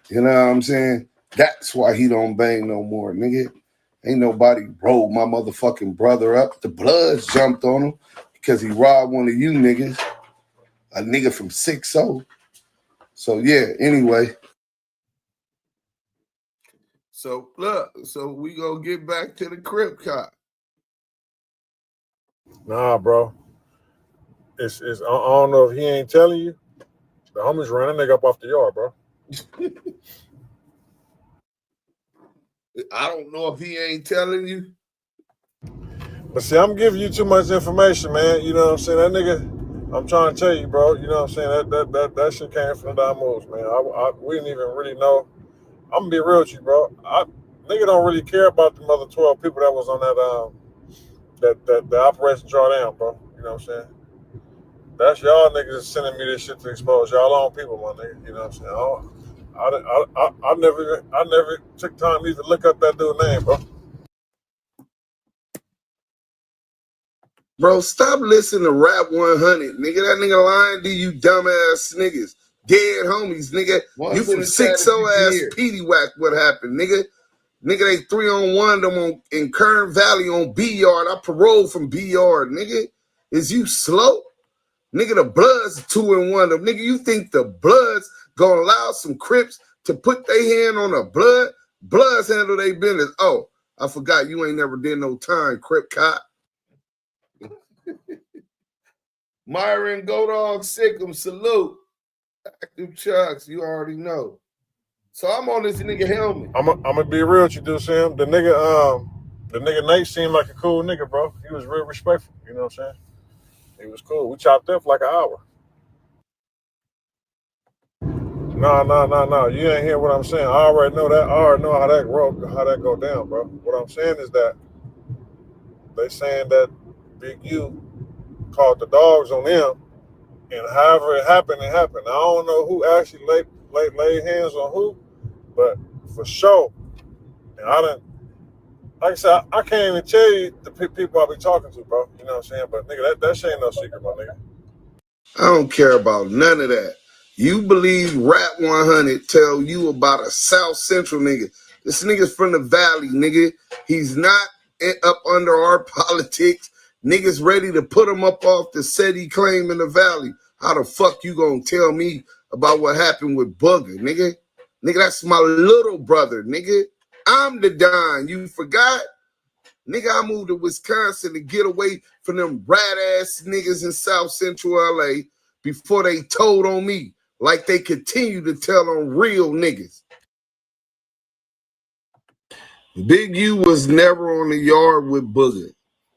You know what I'm saying? That's why he don't bang no more, nigga. Ain't nobody rolled my motherfucking brother up. The Bloods jumped on him because he robbed one of you niggas, a nigga from 6-0. So, yeah, anyway. So, look, we gonna get back to the Crip cop. Nah, bro. It's I don't know if he ain't telling you. The homies ran that nigga up off the yard, bro. I don't know if he ain't telling you. But see, I'm giving you too much information, man. You know what I'm saying? That nigga, I'm trying to tell you, bro. You know what I'm saying? That shit came from the Damus, man. We didn't even really know. I'm gonna be real with you, bro. Nigga don't really care about the other 12 people that was on that the Operation Drawdown, bro. You know what I'm saying? That's y'all niggas sending me this shit to expose y'all own people, my nigga. You know what I'm saying? I never took time to even look up that dude's name, bro. Bro, stop listening to Wack100, nigga. That nigga lying to you dumbass niggas. Dead homies, nigga. You from 6-0 ass Petey Wack, what happened, nigga? Nigga, they 3-on-1 them in Kern Valley on B Yard. I paroled from B Yard, nigga. Is you slow? Nigga, the Bloods 2-1 them. Nigga, you think the Bloods gonna allow some Crips to put their hand on a Blood? Bloods handle their business. Oh, I forgot you ain't never did no time, Crip cop. Myron Godog Sick'em, salute. Active Chucks, you already know. So I'm on this nigga helmet. I'm gonna be real with you, Duse M. The nigga Nate seemed like a cool nigga, bro. He was real respectful. You know what I'm saying? He was cool. We chopped up for like an hour. No. You ain't hear what I'm saying. I already know that. I already know how that go down, bro. What I'm saying is that they saying that Big U called the dogs on them, and however it happened, it happened. I don't know who actually laid hands on who, but for sure. And I didn't. Like I said, I can't even tell you the people I be talking to, bro. You know what I'm saying? But nigga, that shit ain't no secret, my nigga. I don't care about none of that. You believe Wack100 tell you about a South Central nigga. This nigga's from the Valley, nigga. He's not up under our politics. Niggas ready to put him up off the city claim in the Valley. How the fuck you gonna tell me about what happened with Booger, nigga? Nigga, that's my little brother, nigga. I'm the Don. You forgot? Nigga, I moved to Wisconsin to get away from them rat-ass niggas in South Central LA before they told on me like they continue to tell on real niggas. Big U was never on the yard with Booger.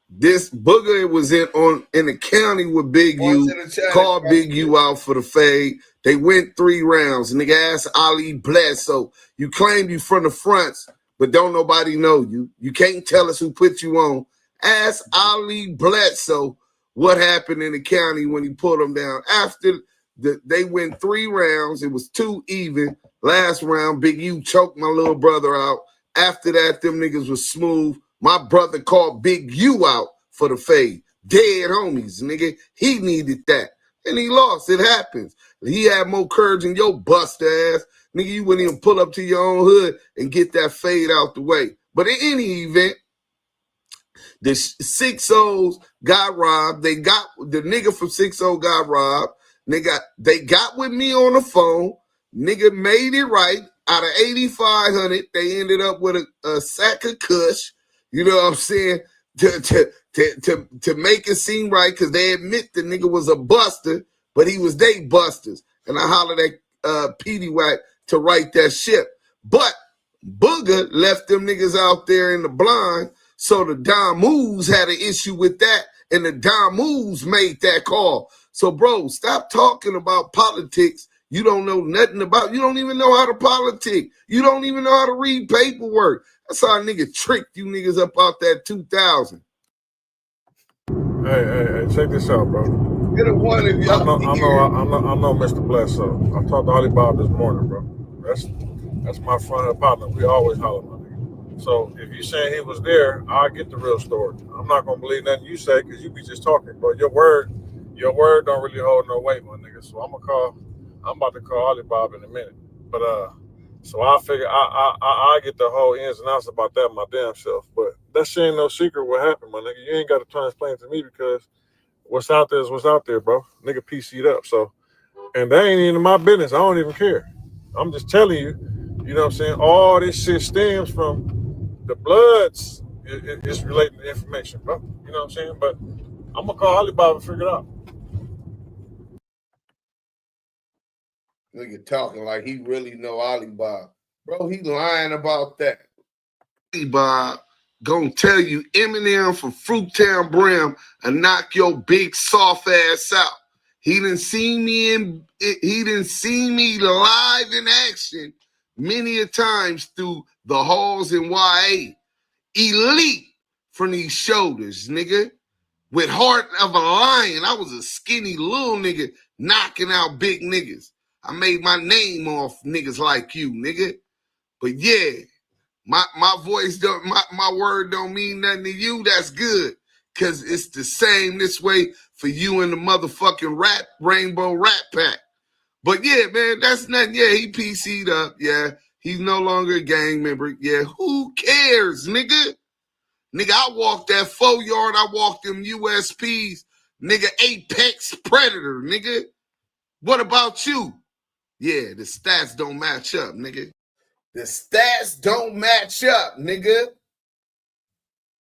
This Booger was in the county with Big U, called Big U out for the fade. They went 3 rounds. Nigga asked Ali Bledsoe, you claim you from the fronts, but don't nobody know you. You can't tell us who put you on. Ask Ali Bledsoe what happened in the county when he pulled them down. After they went 3 rounds, it was 2 even. Last round, Big U choked my little brother out. After that, them niggas was smooth. My brother called Big U out for the fade. Dead homies, nigga. He needed that. And he lost. It happens. He had more courage than your bust ass. Nigga, you wouldn't even pull up to your own hood and get that fade out the way. But in any event, the 6 got robbed. They got the nigga from 6-0 got robbed. They got with me on the phone. Nigga made it right. Out of 8,500, they ended up with a sack of kush. You know what I'm saying? To make it seem right, because they admit the nigga was a buster, but he was they busters. And I hollered at Petey Wack to write that shit. But Booger left them niggas out there in the blind. So the Damus had an issue with that, and the Damus made that call. So, bro, stop talking about politics. You don't know nothing about. You don't even know how to politic. You don't even know how to read paperwork. That's how a nigga tricked you niggas up out that 2000. Hey, check this out, bro. Get a one if y'all. I know Mr. Bless. So I talked to Holly Bob this morning, bro. That's my front partner. We always holler, my nigga. So if you saying he was there, I'll get the real story. I'm not gonna believe nothing you say because you be just talking, bro. Your word don't really hold no weight, my nigga. So I'm about to call Holly Bob in a minute. But so I figure I get the whole ins and outs about that my damn self. But that shit ain't no secret what happened, my nigga. You ain't got to try and explain to me because what's out there is what's out there, bro. Nigga PC'd up. So, and that ain't even my business. I don't even care. I'm just telling you, you know what I'm saying? All this shit stems from the Bloods. It's relating to information, bro. You know what I'm saying? But I'm going to call Alibaba and figure it out. Nigga talking like he really know Alibaba. Bro, he lying about that. Alibaba gonna tell you Eminem from Fruittown Brim and knock your big soft ass out. He didn't see me live in action many a times through the halls in YA. Elite from these shoulders, nigga. With heart of a lion. I was a skinny little nigga knocking out big niggas. I made my name off niggas like you, nigga. But yeah, my voice don't, my word don't mean nothing to you. That's good. Cause it's the same this way for you and the motherfucking Rainbow Rat Pack. But yeah, man, that's nothing. Yeah, he PC'd up. Yeah, he's no longer a gang member. Yeah, who cares, nigga? Nigga, I walked that 4 yard. I walked them USPs. Nigga, Apex Predator, nigga. What about you? Yeah, the stats don't match up, nigga. The stats don't match up, nigga.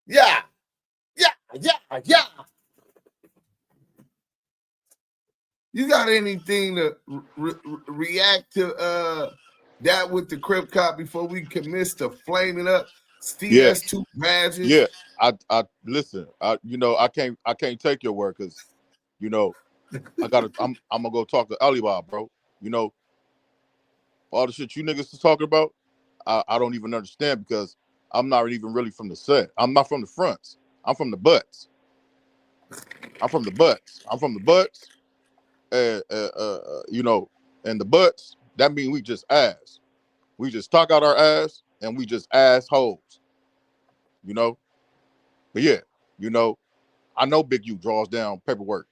Yeah. You got anything to react to that with the Crip Cop before we commit to flaming up CS2 badges? Yeah. I listen. I can't take your word because I'm gonna go talk to Alibaba, bro. All the shit you niggas is talking about, I don't even understand because I'm not even really from the set. I'm not from the fronts. I'm from the butts. And the butts, that means we just ass. We just talk out our ass and we just assholes. But yeah, I know Big U draws down paperwork.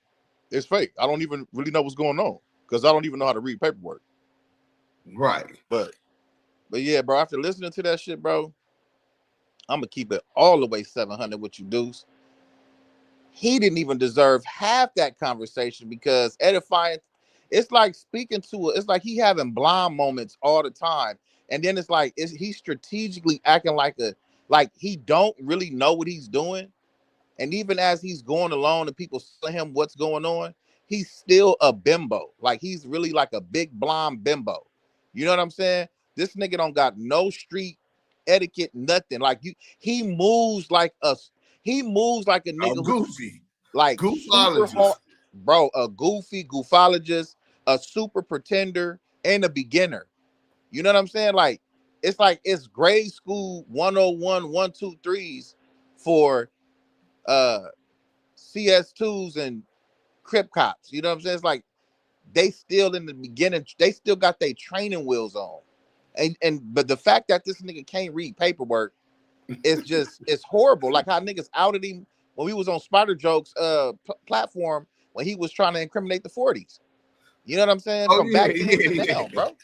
It's fake. I don't even really know what's going on because I don't even know how to read paperwork. Right. But yeah, bro, after listening to that shit, bro, I'm going to keep it all the way 700 with you, Deuce. He didn't even deserve half that conversation because edifying, it's like speaking to it's like he having blind moments all the time. And then it's like, he's strategically acting like he don't really know what he's doing. And even as he's going along and people tell him what's going on, he's still a bimbo. Like he's really like a big blonde bimbo. You know what I'm saying? This nigga don't got no street etiquette, nothing. Like he moves like a nigga goofy. Like super hard, bro, a goofologist, a super pretender, and a beginner. You know what I'm saying? Like it's grade school 101, 1, 2, 3s for CS2s and Crip Cops. You know what I'm saying? It's like they still in the beginning, they still got their training wheels on. But the fact that this nigga can't read paperwork is just it's horrible. Like how niggas outed him when we was on Spider Jokes platform when he was trying to incriminate the 40s. You know what I'm saying? Oh From yeah, back then to now, bro.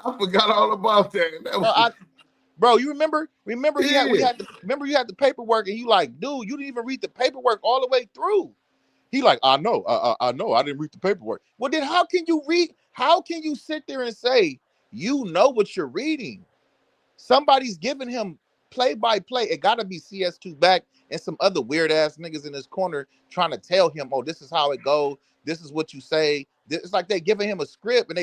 I forgot all about that. Bro, you remember Yeah. you had the paperwork, and you like, dude, you didn't even read the paperwork all the way through. He like, I know, I know, I didn't read the paperwork. Well, then how can you sit there and say you know what you're reading? Somebody's giving him play-by-play. It gotta be CS2 back and some other weird ass niggas in this corner trying to tell him, oh, this is how it goes. This is what you say. It's like they giving him a script, and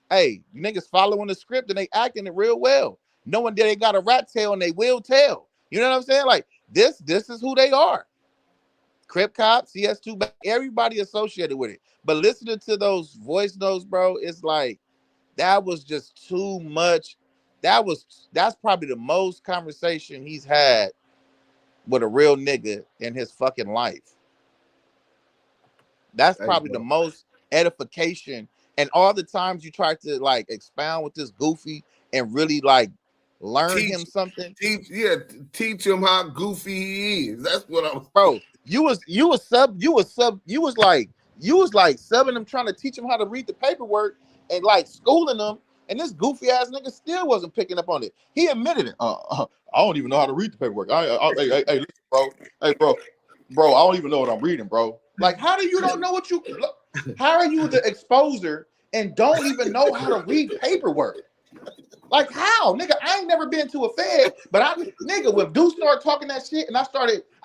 hey, niggas following the script and they acting it real well, knowing that they got a rat tail and they will tell. You know what I'm saying? Like this is who they are. Crip Cop, CS2, everybody associated with it. But listening to those voice notes, bro, it's like that was just too much. That's probably the most conversation he's had with a real nigga in his fucking life. That's probably the most edification. And all the times you try to like expound with this goofy and really like learn him something. Teach him how goofy he is. That's what I'm. Bro, you was like subbing him, trying to teach him how to read the paperwork and like schooling them. And this goofy ass nigga still wasn't picking up on it. He admitted it. I don't even know how to read the paperwork. Hey, listen, bro. Hey, bro, I don't even know what I'm reading, bro. Like, how do you don't know what you? How are you the exposer and don't even know how to read paperwork? Like, how, nigga? I ain't never been to a Fed, but nigga, when Deuce started talking that shit, and I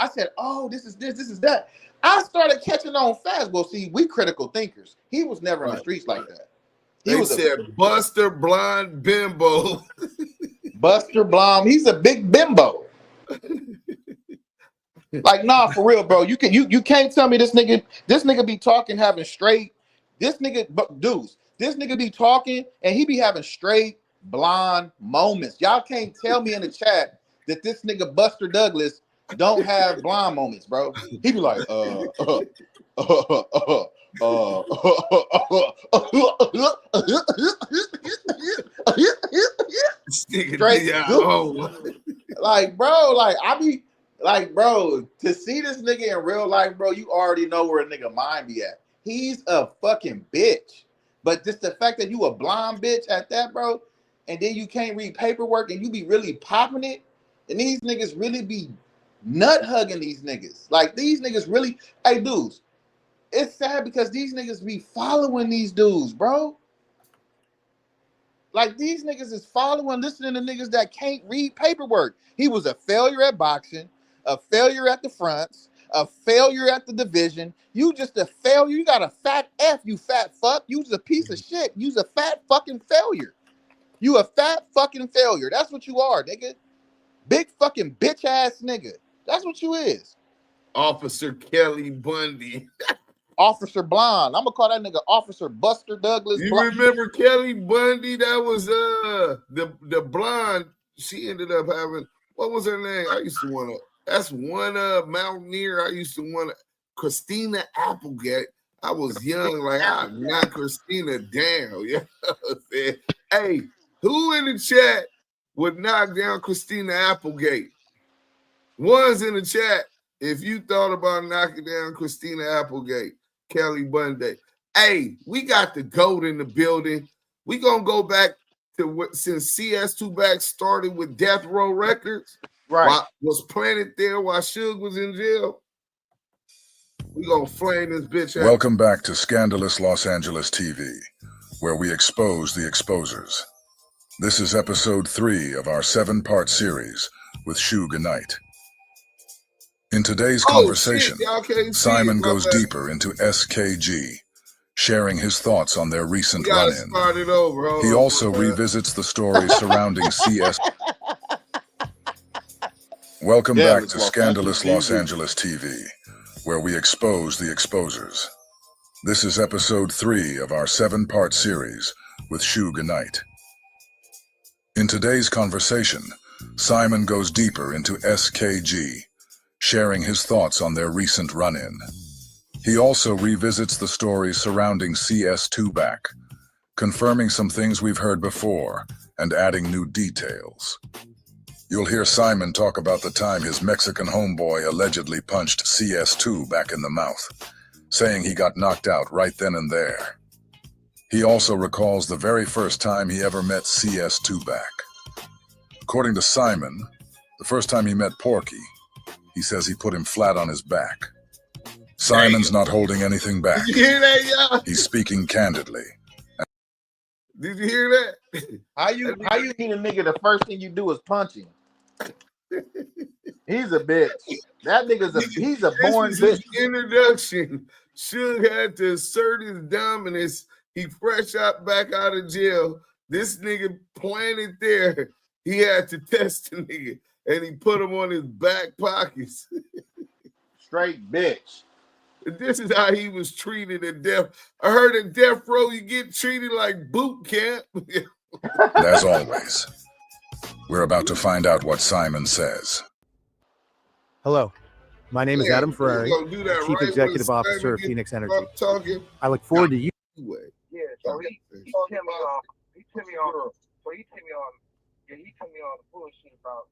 said, oh, this is that. I started catching on fast. Well, see, we critical thinkers. He was never in the streets like that. He said Buster Blind Bimbo. Buster Blom, he's a big bimbo. Like, nah, for real, bro. You can't tell me this nigga be talking, having straight. This nigga be talking and he be having straight blonde moments. Y'all can't tell me in the chat that this nigga Buster Douglas don't have blonde moments, bro. He be like, straight like, bro, like I be like, bro, to see this nigga in real life, bro, you already know where a nigga mind be at. He's a fucking bitch. But just the fact that you a blonde bitch at that, bro, and then you can't read paperwork and you be really popping it, and these niggas really be nut hugging these niggas. Like these niggas really, hey dudes, it's sad because these niggas be following these dudes, bro. Like these niggas is following, listening to niggas that can't read paperwork. He was a failure at boxing, a failure at the fronts, a failure at the division. You just a failure. You got a fat F, you fat fuck. You's a piece of shit. You's a fat fucking failure. You a fat fucking failure. That's what you are, nigga. Big fucking bitch ass nigga. That's what you is. Officer Kelly Bundy. Officer Blonde. I'm gonna call that nigga Officer Buster Douglas. You remember Kelly Bundy? That was the blonde. She ended up having, what was her name? I used to want to. That's one mountaineer. I used to want to. Christina Applegate. I was young, like I knocked Christina down. Yeah. Hey, who in the chat would knock down Christina Applegate? One's in the chat. If you thought about knocking down Christina Applegate, Kelly Bundy. Hey, we got the GOAT in the building. We gonna go back to what since CS2 back started with Death Row Records. Right. Was planted there while Suge was in jail. We gonna flame this bitch out. Welcome back to Scandalous Los Angeles TV, where we expose the exposers. This is episode 3 of our 7-part series with Suge Knight. In today's conversation, Simon goes deeper into SKG, sharing his thoughts on their recent run-in. He also revisits the story surrounding CS. Welcome back to Scandalous Los Angeles TV, where we expose the exposers. This is episode 3 of our 7-part series with Suge Knight. In today's conversation, Simon goes deeper into SKG, sharing his thoughts on their recent run-in. He also revisits the story surrounding CS2 back, confirming some things we've heard before and adding new details. You'll hear Simon talk about the time his Mexican homeboy allegedly punched CS2 back in the mouth, saying he got knocked out right then and there. He also recalls the very first time he ever met CS2 back. According to Simon, the first time he met Porky, he says he put him flat on his back. Simon's not holding anything back. Did you hear that, y'all? He's speaking candidly. Did you hear that? How you meet a nigga the first thing you do is punch him? He's a bitch. That he's a born This was bitch. his introduction. Suge had to assert his dominance. He fresh back out of jail. This nigga planted there. He had to test the nigga, and he put him on his back pockets. Straight bitch. This is how he was treated at death. I heard at death row you get treated like boot camp. As always, we're about to find out what Simon says. Hello, my name is Adam Ferrari, Chief Executive Officer of Phoenix Energy. I look forward to you. Yeah, so he tell me all the bullshit about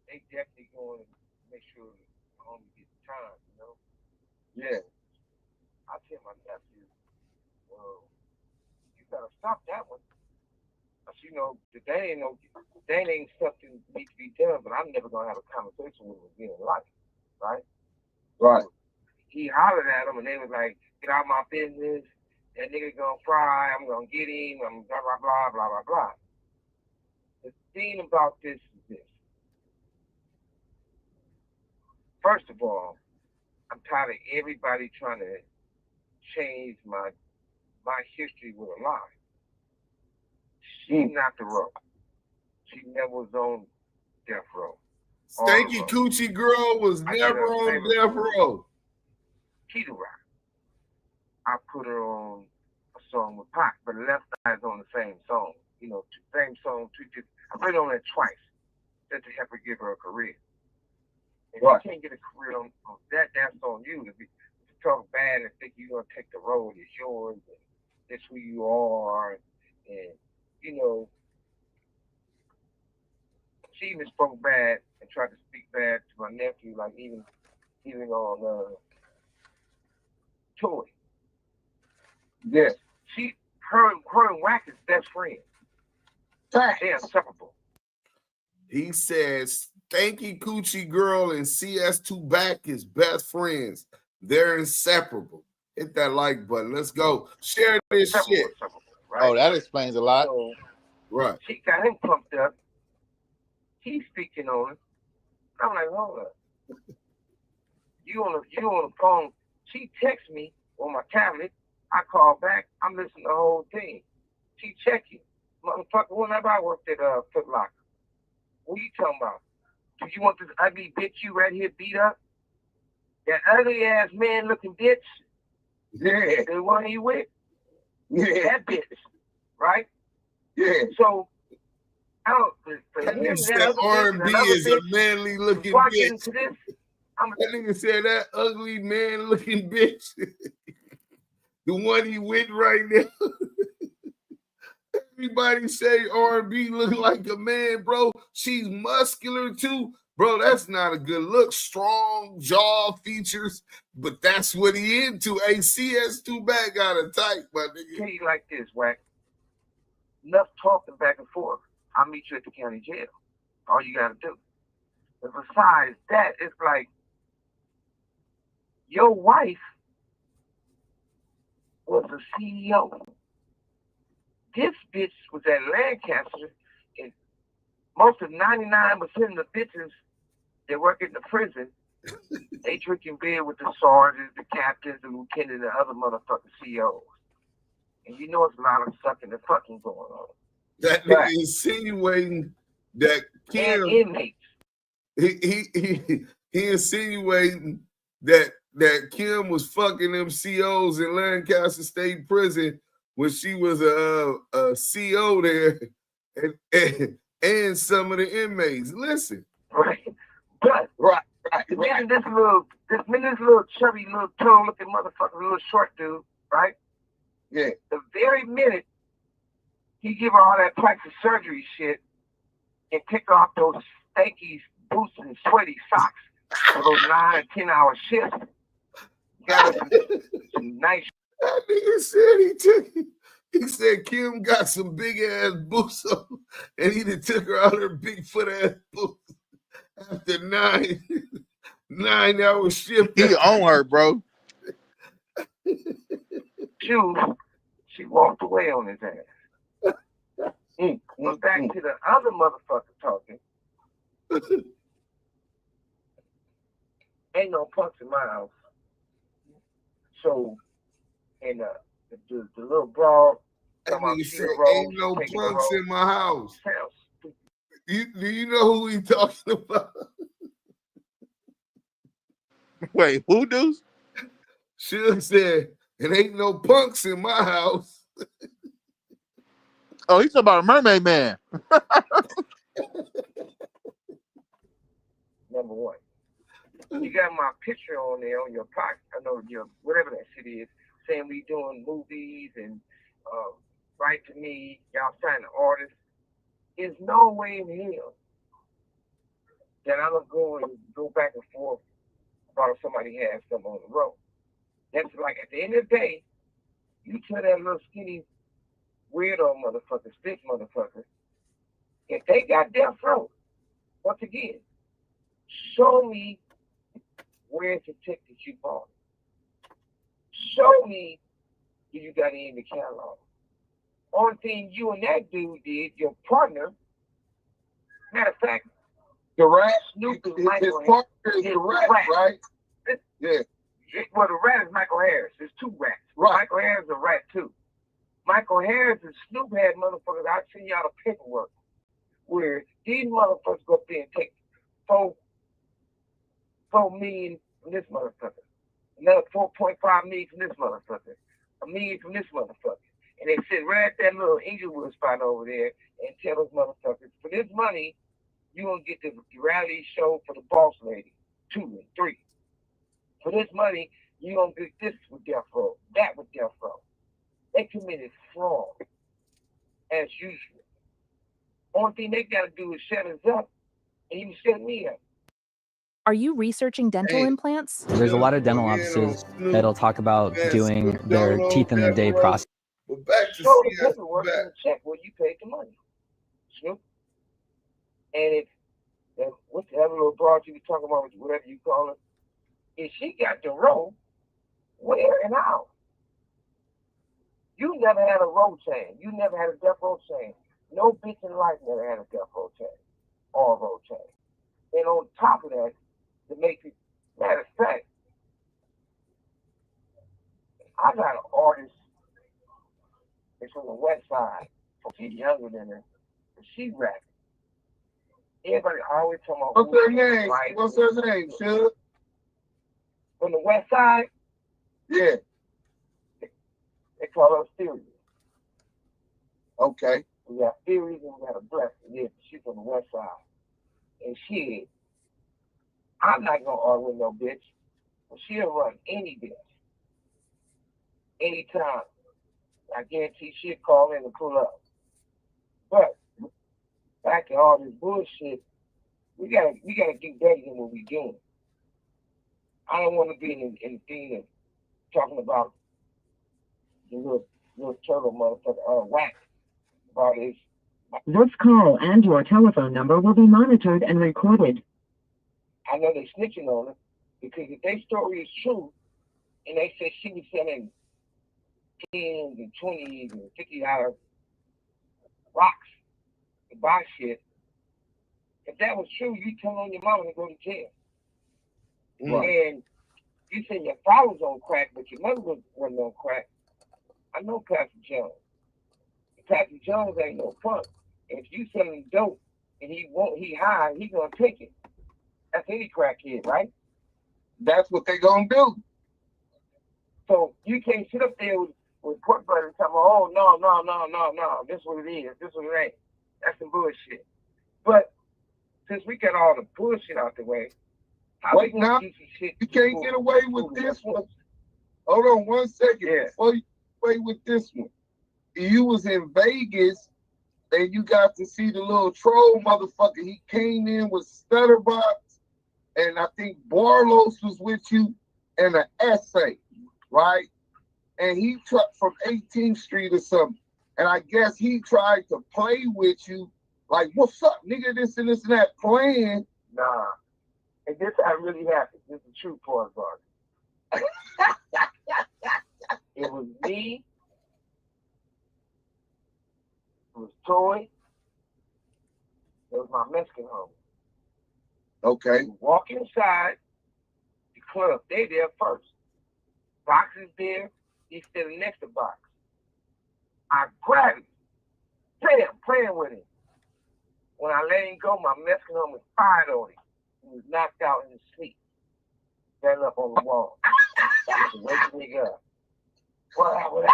they definitely going to make sure the homie gets time, you know? Yeah. I tell my nephew, well, you gotta stop that one. But you know, that ain't something that needs to be done, but I'm never gonna have a conversation with him again in life, right? Right. So he hollered at him and they was like, get out my business, that nigga gonna fry, I'm gonna get him, I'm blah blah blah blah blah blah. The thing about this is this. First of all, I'm tired of everybody trying to change my history with a lie. She's not the row. She never was on death row. Stanky Coochie Girl was never on death row. Keto Rock. I put her on a song with Pac, but Left Eye is on the same song. You know, same song, two different. I put it on that twice. Just to help her give her a career. If you can't get a career on that, that's on you. If you talk bad and think you're going to take the road, it's yours, and it's who you are. And, you know, she even spoke bad and tried to speak bad to my nephew, like even on Toy. Yes. Her and Wack is best friends. They're inseparable. He says Stanky Coochie Girl and CS2 Back is best friends. They're inseparable. Hit that like button. Let's go. Share this shit. Right? Oh, that explains a lot. So, right. She got him pumped up. He's speaking on it. I'm like, hold up. You on the phone. She texts me on my tablet. I call back. I'm listening to the whole thing. She checking. Motherfucker, whenever I worked at Foot Locker. What are you talking about? Do you want this ugly bitch you right here beat up? That ugly ass man looking bitch? Yeah. The one you with? Yeah. That bitch. Right? Yeah. So, I don't. That nigga said R&B is a manly looking bitch. That nigga said that ugly man looking bitch. The one he with right now. Everybody say R&B look like a man, bro. She's muscular too. Bro, that's not a good look. Strong jaw features, but that's what he into. Hey, CS2 Back got a type, my nigga. Tell you like this, Wack. Enough talking back and forth. I'll meet you at the county jail. All you gotta do. But besides that, it's like your wife was a CEO. This bitch was at Lancaster, and most of 99% of the bitches that work in the prison, they drinking beer with the sergeants, the captains, the lieutenants, and the other motherfucking CEOs. And you know it's a lot of sucking and fucking going on. That nigga insinuating that Kim, and inmates. He insinuating that Kim was fucking them COs in Lancaster State Prison when she was a CO there, and some of the inmates. Listen, right, but right. This little chubby, little tall looking motherfucker, little short dude, right? Yeah. The very minute he give her all that plastic surgery shit and take off those stanky boots and sweaty socks for those 9 or 10 hour shifts, got some nice. That nigga said he He said Kim got some big ass boots on, and he done took her out her Bigfoot ass boots after 9-hour shift. He on her, bro. She walked away on his ass. Went back to the other motherfucker talking. Ain't no punks in my house. So, and the little broad. That nigga said, ain't no punks in my house. Do you know who he talking about? Wait, who Deuce? Suge said, it ain't no punks in my house. Oh, he's talking about a mermaid man. Number one. You got my picture on there on your pocket. I know your whatever that shit is, saying we doing movies and write to me, y'all signing artists. There's no way in hell that I'm gonna go and go back and forth about if somebody has something on the road. That's like at the end of the day, you tell that little skinny weirdo motherfucker, stick motherfucker, if they got death row, once again, show me where it's a ticket you bought. Show me do you got it in the catalog. Only thing you and that dude did, your partner, matter of fact, the rat, Snoop is his Michael partner Harris. is the rat, right? Yeah. Well, the rat is Michael Harris. There's two rats. Right. Michael Harris is a rat too. Michael Harris and Snoop had motherfuckers. I'll send y'all the paperwork where these motherfuckers go up there and take $4 million from this motherfucker, another 4.5 million from this motherfucker, $1 million from this motherfucker. And they sit right at that little Inglewood spot over there and tell those motherfuckers, for this money, you're going to get the reality show for the boss lady, 2 and 3. For this money, you're going to get this with Death Row, that with Death Row. They committed fraud, as usual. Only thing they got to do is shut us up, and you shut me up. Are you researching dental implants? There's a lot of dental offices that'll talk about doing their teeth in a day process. But back to show the paperwork and the check where you paid the money. Snoop. And if what the other little broad you be talking about, whatever you call it, if she got the roll, where and how? You never had a roll chain. You never had a death row chain. No bitch in life never had a death row chain or a roll chain. And on top of that, to make it, matter of fact, I got an artist that's from the west side. She's younger than her. But she rapping. Everybody always talking about what's her name? What's her name, Suge? From the west side? Yeah. They call her Theory. Okay. We got Theories and we got a Blessing. Yeah, she's from the west side. And she, I'm not gonna argue with no bitch, but she'll run any bitch. Anytime. I guarantee she'll call in and pull up. But back to all this bullshit, we gotta do better than what we doing. I don't want to be in the thing of talking about the little turtle motherfucker, Wack, about his. This call and your telephone number will be monitored and recorded. I know they snitching on her because if their story is true, and they said she was selling 10s and 20s and $50 rocks to buy shit, if that was true, you tell on your mama to go to jail. Right. And you said your father was on crack, but your mother wasn't on crack. I know Pastor Jones. Pastor Jones ain't no punk. If you selling dope and he high, he gonna take it. That's any crackhead, right? That's what they gonna do. So you can't sit up there with pork butter and tell me, oh no, this is what it is, this is what it ain't. That's some bullshit. But since we got all the bullshit out the way, wait now, you can't get away with this one. Hold on 1 second. Yeah. Before you get away with this one, you was in Vegas and you got to see the little troll motherfucker. He came in with Stutterbox, and I think Barlos was with you, and an essay, right? And he trucked from 18th Street or something. And I guess he tried to play with you, like, what's up, nigga, this and that, playing. Nah. And this how it really happened. This is the true part about it. It was me. It was Toy. It was my Mexican homie. Okay. We walk inside the club. They there first. Box is there. He's standing next to Box. I grab him. Playing with him. When I let him go, my Mexican homie fired on him. He was knocked out in his sleep. Standing up on the wall. Wake the nigga up. What happened?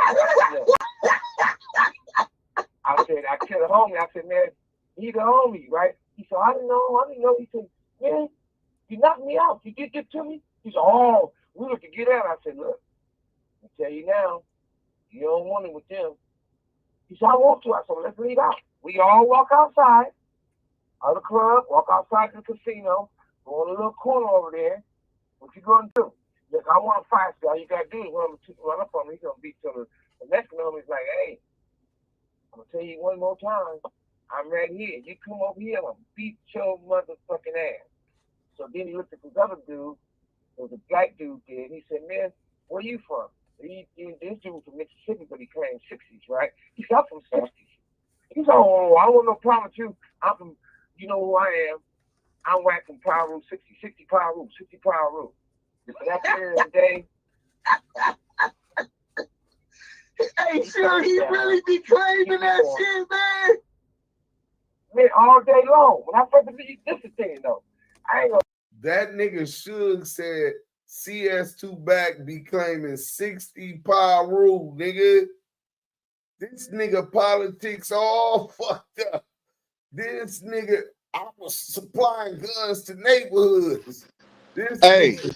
I said, I killed a homie. I said, man, he the homie, right? He said, I didn't know. He said, man, you knocked me out. You did get to me? He said, oh, we look to get out. I said, look, I tell you now, you don't want it with them. He said, I want to. I said, well, let's leave out. We all walk outside of the club, walk outside the casino, go in a little corner over there. What you gonna do? Look, I want to fight you. All you gotta do is run up on me. He's gonna beat till the next one. He's like, hey, I'm gonna tell you one more time. I'm right here. You come over here, I'm gonna beat your motherfucking ass. So then he looked at this other dude. It was a black dude there. He said, man, where you from? This dude was from Mississippi, but he claimed 60s, right? He said, I'm from 60s. He said, oh, I don't want no problem with you. I'm from, you know who I am. I'm whacking Power Rule 60 Power Rule, 60 Power Rule. But at the end of the day, hey, sure, he really be claiming that shit, man. Man, all day long. When I first did this thing, though, I ain't gonna. That nigga Suge said CS2 back be claiming 60 Power Rule, nigga. This nigga politics all fucked up. This nigga, I was supplying guns to neighborhoods. This nigga,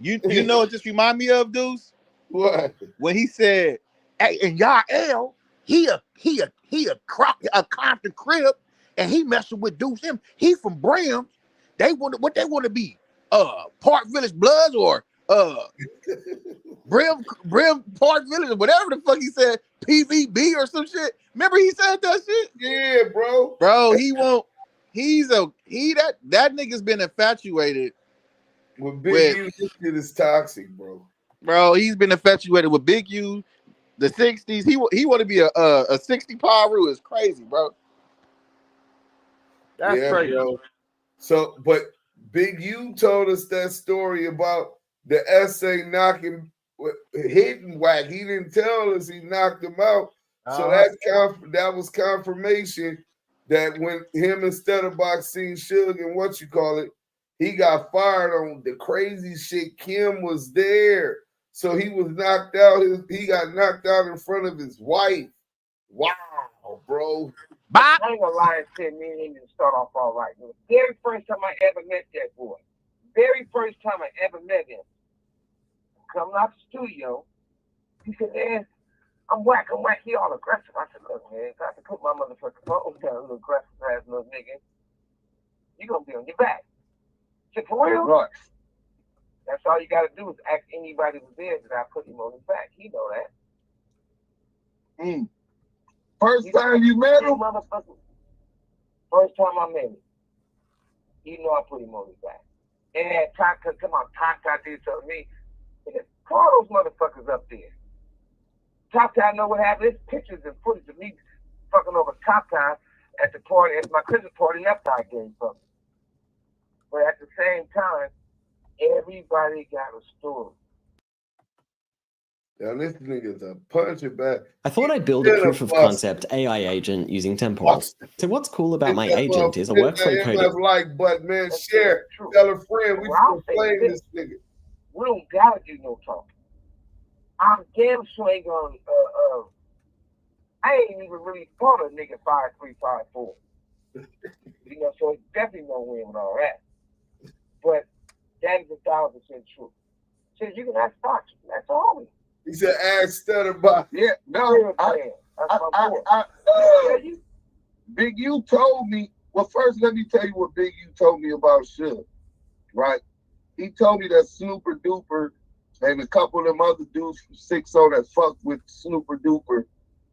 you know what this remind me of, Deuce? What? When he said, hey, and y'all he a Compton crib, and he messing with Duse M. He from Bram. They want to be Park Village Bloods or Brim Park Village or whatever the fuck he said, PVB or some shit. Remember he said that shit? Yeah, bro. Bro, that nigga's been infatuated with Big U. This shit is toxic, bro. Bro, he's been infatuated with Big U, the 60s. He want to be a 60 Power Rule is crazy, bro. That's crazy. Bro. So, but Big U told us that story about the essay hitting Wack. He didn't tell us he knocked him out. So that was confirmation that when him and Stutterbox seen Suge and what you call it, he got fired on the crazy shit. Kim was there. So he was knocked out. He got knocked out in front of his wife. Wow, bro. I ain't gonna lie and say me and him didn't start off all right. The very first time I ever met that boy. Very first time I ever met him. Coming out the studio, he said, man, I'm whack. He all aggressive. I said, look, man, I can put my motherfucking phone down, little aggressive ass little nigga. You gonna be on your back. I said, for real? Right. That's all you gotta do is ask anybody who's there that I put him on his back. He know that. First time you met him? First time I met him. You know I put him on his back. And Taka, come on, Taka did something to me. Call those motherfuckers up there. Taka, I know what happened. There's pictures and footage of me fucking over Taka at the party, at my Christmas party after I gave something. But at the same time, everybody got a story. Now this nigga's a puncher back. I thought I'd build a proof of concept AI agent using temporals. So what's cool about my agent is a workflow code. Like, but man, share, tell a friend, we still playing this nigga. We don't gotta do no talking. I'm damn sure ain't gonna. I ain't even really thought a nigga 5'3", 5'4". You know, so it's definitely no win with all that. But that is 1,000% true. So you can ask Fox. That's all. He said, ask Stutterbox. Yeah, no, Big U told me. Well, first, let me tell you what Big U told me about Suge, right? He told me that Snooper Duper and a couple of them other dudes from 6-0 that fucked with Snooper Duper,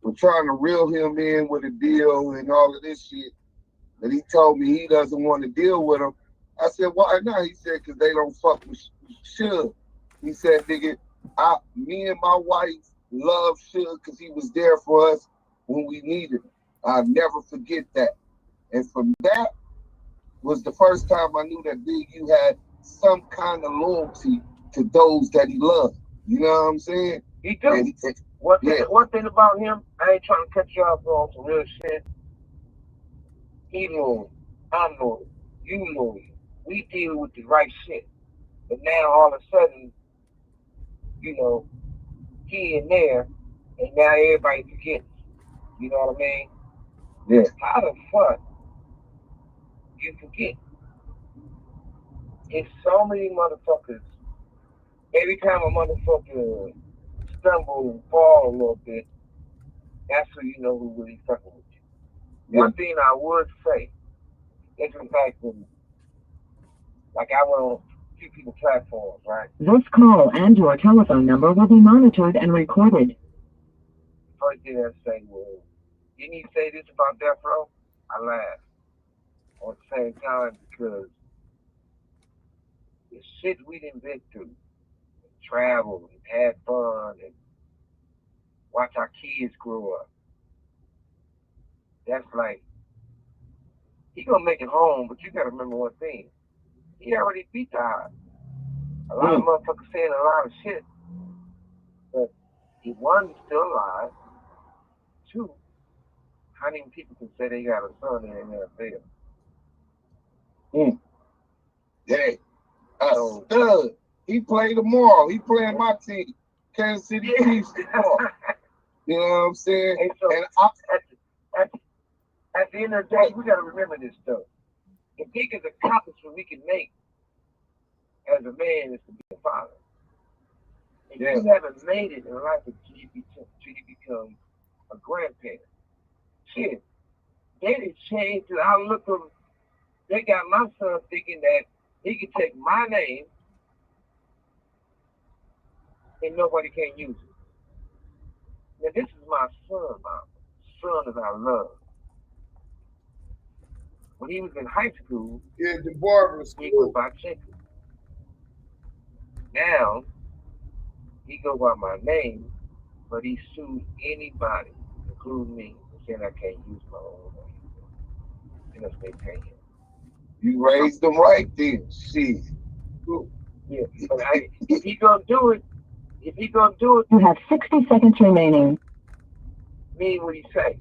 were trying to reel him in with a deal and all of this shit. And he told me he doesn't want to deal with them. I said, why not? He said, because they don't fuck with Suge. He said, nigga, me and my wife love Suge because he was there for us when we needed him. I'll never forget that. And from that was the first time I knew that Big U had some kind of loyalty to those that he loved. You know what I'm saying? He do. One thing about him, I ain't trying to cut you off on some real shit. He loyal. I'm loyal. You loyal. We deal with the right shit. But now all of a sudden, you know, he in there, and now everybody forgets. You know what I mean? Yeah. How the fuck you forget? It's so many motherfuckers. Every time a motherfucker stumble and fall a little bit, that's when you know who really fucking with you. Yeah. One thing I would say is in fact, like I went on a few people's platforms, right? This call and your telephone number will be monitored and recorded. First thing I say was, didn't he say this about Death Row? I laughed. At the same time, because the shit we done been through, travel and had fun and watch our kids grow up. That's like, he gonna make it home, but you gotta remember one thing. He already beat the odds. A lot of motherfuckers saying a lot of shit, but he one, he's still alive. Two, how many people can say they got a son in the NFL? Yeah. Stud. He played tomorrow. He playing my team, Kansas City Chiefs tomorrow. You know what I'm saying? Hey, so and at the end of the day, we gotta remember this stuff. The biggest accomplishment we can make as a man is to be a father. If you haven't made it in life until you become a grandparent, shit, they done changed the outlook of. They got my son thinking that he can take my name and nobody can use it. Now this is my son, son that I love. When he was in high school, the barber he was by Jacob. Now he go by my name, but he sued anybody, including me, saying I can't use my own name unless they pay him. You raised them right then. Shit. Yeah, but if he gonna do it, you have 60 seconds remaining. Mean what he say.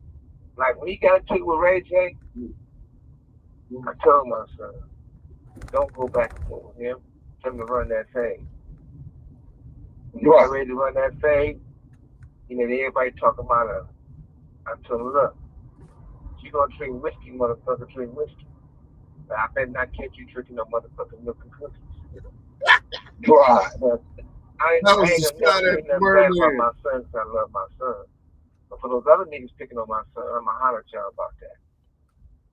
Like when he got into it with Ray J, I told my son, don't go back and forth with him. Tell him to run that fade. When he got ready to run that fade, you know, everybody talking about it. I told him, look, you gonna drink whiskey, motherfucker, drink whiskey. But I better not catch you drinking no motherfucking milk and cookies. Right. I ain't nothing bad about my son because I love my son. But for those other niggas picking on my son, I'm going to holler at y'all about that.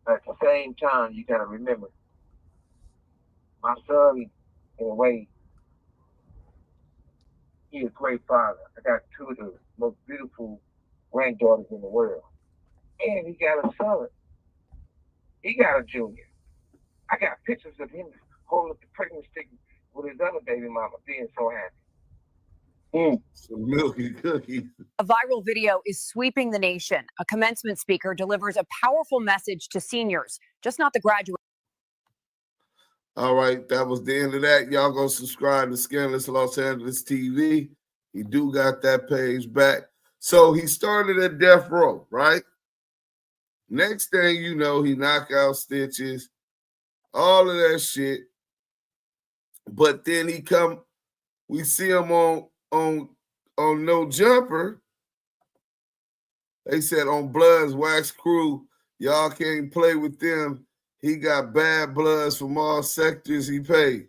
But at the same time, you got to remember, my son, in a way, he's a great father. I got two of the most beautiful granddaughters in the world. And he got a son. He got a junior. I got pictures of him holding up the pregnant stick with his other baby mama, being so happy. Some milky cookies. A viral video is sweeping the nation. A commencement speaker delivers a powerful message to seniors, just not the graduates. All right, that was the end of that. Y'all go subscribe to Scandalous Los Angeles TV. He do got that page back. So he started at Death Row, right? Next thing you know, he knock out Stitches, all of that shit. But then we see him on No Jumper. They said on Blood's Wax Crew, y'all can't play with them. He got bad bloods from all sectors he paid.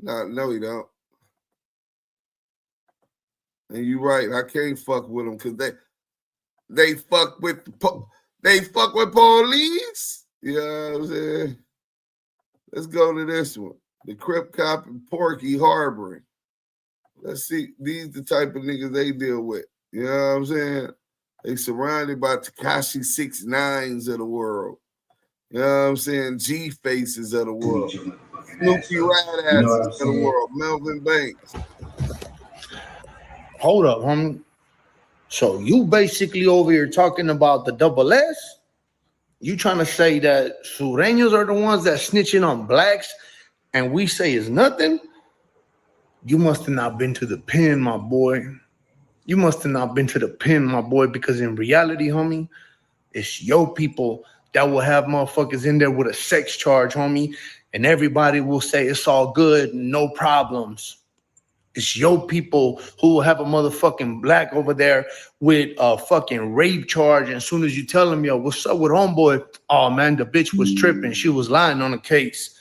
No, he don't. And you right, I can't fuck with them because they fuck with police. You know what I'm saying? Let's go to this one. The Crip Cop and Porky harboring. Let's see. These the type of niggas they deal with. You know what I'm saying? They surrounded by Tekashi 6ix9ines of the world. You know what I'm saying? G faces of the world. Snoopy Rat asses of the world. Melvin Banks. Hold up, homie. So you basically over here talking about the double S? You trying to say that Sureños are the ones that snitching on blacks and we say it's nothing? You must have not been to the pen, my boy. You must have not been to the pen, my boy, because in reality, homie, it's your people that will have motherfuckers in there with a sex charge, homie, and everybody will say it's all good, no problems. It's your people who will have a motherfucking black over there with a fucking rape charge. And as soon as you tell them, yo, what's up with homeboy? Oh, man, the bitch was tripping. She was lying on the case.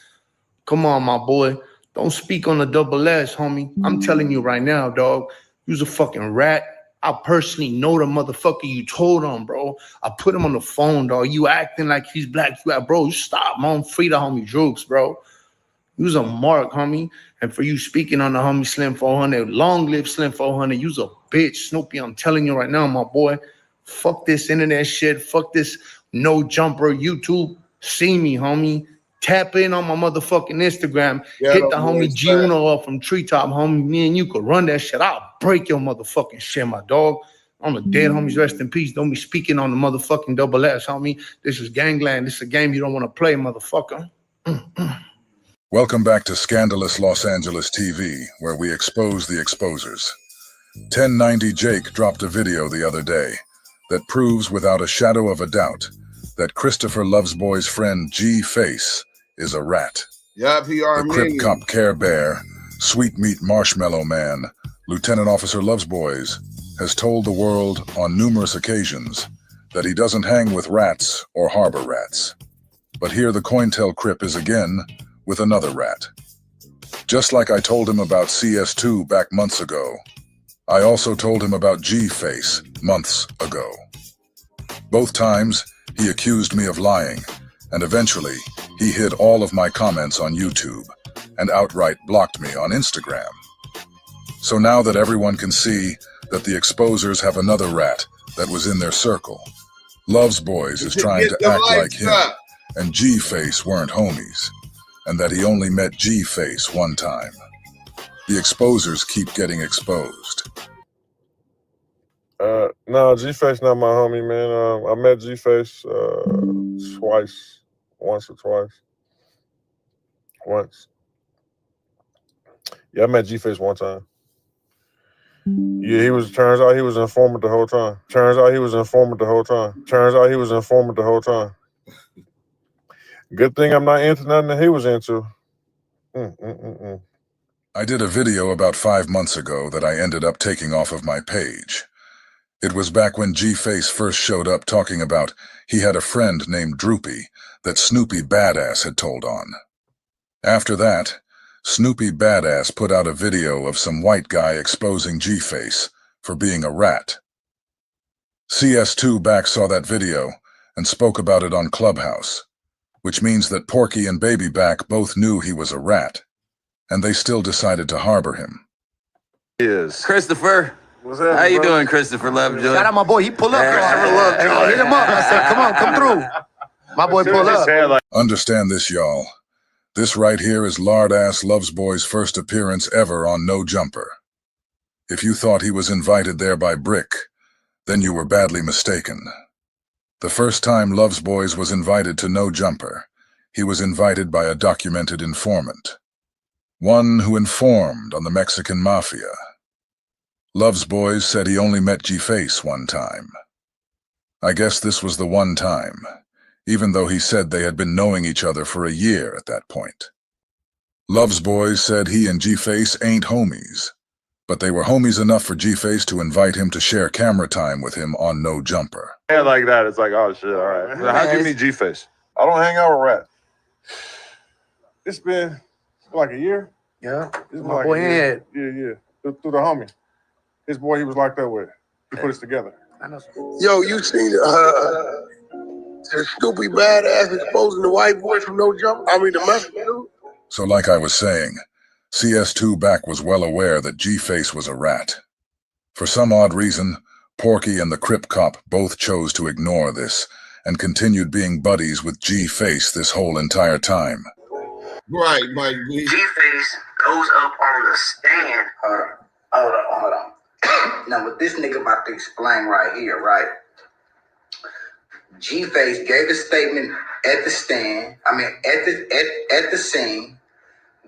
Come on, my boy. Don't speak on the double S, homie. I'm telling you right now, dog. You's a fucking rat. I personally know the motherfucker you told on, bro. I put him on the phone, dog. You acting like he's black. You got, bro, you stop, man. Free the homie Droops, bro. You's a mark, homie. And for you speaking on the homie Slim 400, long live Slim 400, you's a bitch. Snoopy, I'm telling you right now, my boy. Fuck this internet shit. Fuck this no jumper YouTube. See me, homie. Tap in on my motherfucking Instagram. Yeah, hit the homie G Uno up from Treetop, homie. Me and you could run that shit. I'll break your motherfucking shit, my dog. On the dead homies, rest in peace. Don't be speaking on the motherfucking double S, homie. This is gangland. This is a game you don't want to play, motherfucker. Welcome back to Scandalous Los Angeles TV, where we expose the exposers. 1090 Jake dropped a video the other day that proves without a shadow of a doubt that Christopher Lovesboy's friend G-Face is a rat. The Crip Cop Care Bear, Sweet Meat Marshmallow Man, Lieutenant Officer Lovesboys, has told the world on numerous occasions that he doesn't hang with rats or harbor rats. But here the Cointel Crip is again with another rat. Just like I told him about CS2 back months ago, I also told him about G-Face months ago. Both times, he accused me of lying, and eventually, he hid all of my comments on YouTube and outright blocked me on Instagram. So now that everyone can see that the exposers have another rat that was in their circle, Lovesboys is trying to act like him, and G-Face weren't homies, and that he only met G-Face one time. The exposers keep getting exposed. No, G-Face not my homie, man. I met G-Face twice. Once or twice. Once. Yeah, I met G-Face one time. Yeah, turns out he was an informant the whole time. Good thing I'm not into nothing that he was into. I did a video about 5 months ago that I ended up taking off of my page. It was back when G-Face first showed up talking about he had a friend named Droopy that Snoopy Badass had told on. After that, Snoopy Badass put out a video of some white guy exposing G-Face for being a rat. CS2 back saw that video and spoke about it on Clubhouse, which means that Porky and Baby Back both knew he was a rat, and they still decided to harbor him. Christopher. What's happening, How you bro? doing, Christopher Lovejoy? Shout out my boy. He pull up. Christopher Lovejoy. Hit him up. I said, come on, come through. My boy pull up. Understand this, y'all. This right here is Lard-Ass Lovesboy's first appearance ever on No Jumper. If you thought he was invited there by Brick, then you were badly mistaken. The first time Lovesboys was invited to No Jumper, he was invited by a documented informant. One who informed on the Mexican Mafia. Lovesboys said he only met G-Face one time. I guess this was the one time, even though he said they had been knowing each other for a year at that point. Lovesboys said he and G-Face ain't homies, but they were homies enough for G-Face to invite him to share camera time with him on No Jumper. Yeah, like that. It's like, oh shit, all right. How'd you meet G-Face? I don't hang out with rats. It's been like a year. Yeah. It's been My like boy a year. Ed. Yeah. Through the homie. His boy he was locked up with. He put us together. Yo, you seen the Snoopy Badass exposing the white boy from No Jump? I mean, the Mexican dude. So like I was saying, CS2 back was well aware that G-Face was a rat. For some odd reason, Porky and the Crip Cop both chose to ignore this and continued being buddies with G-Face this whole entire time. Right, Mike B. G-Face goes up on the stand. Hold on. Now, what this nigga about to explain right here, right? G-Face gave a statement at the stand, at the scene,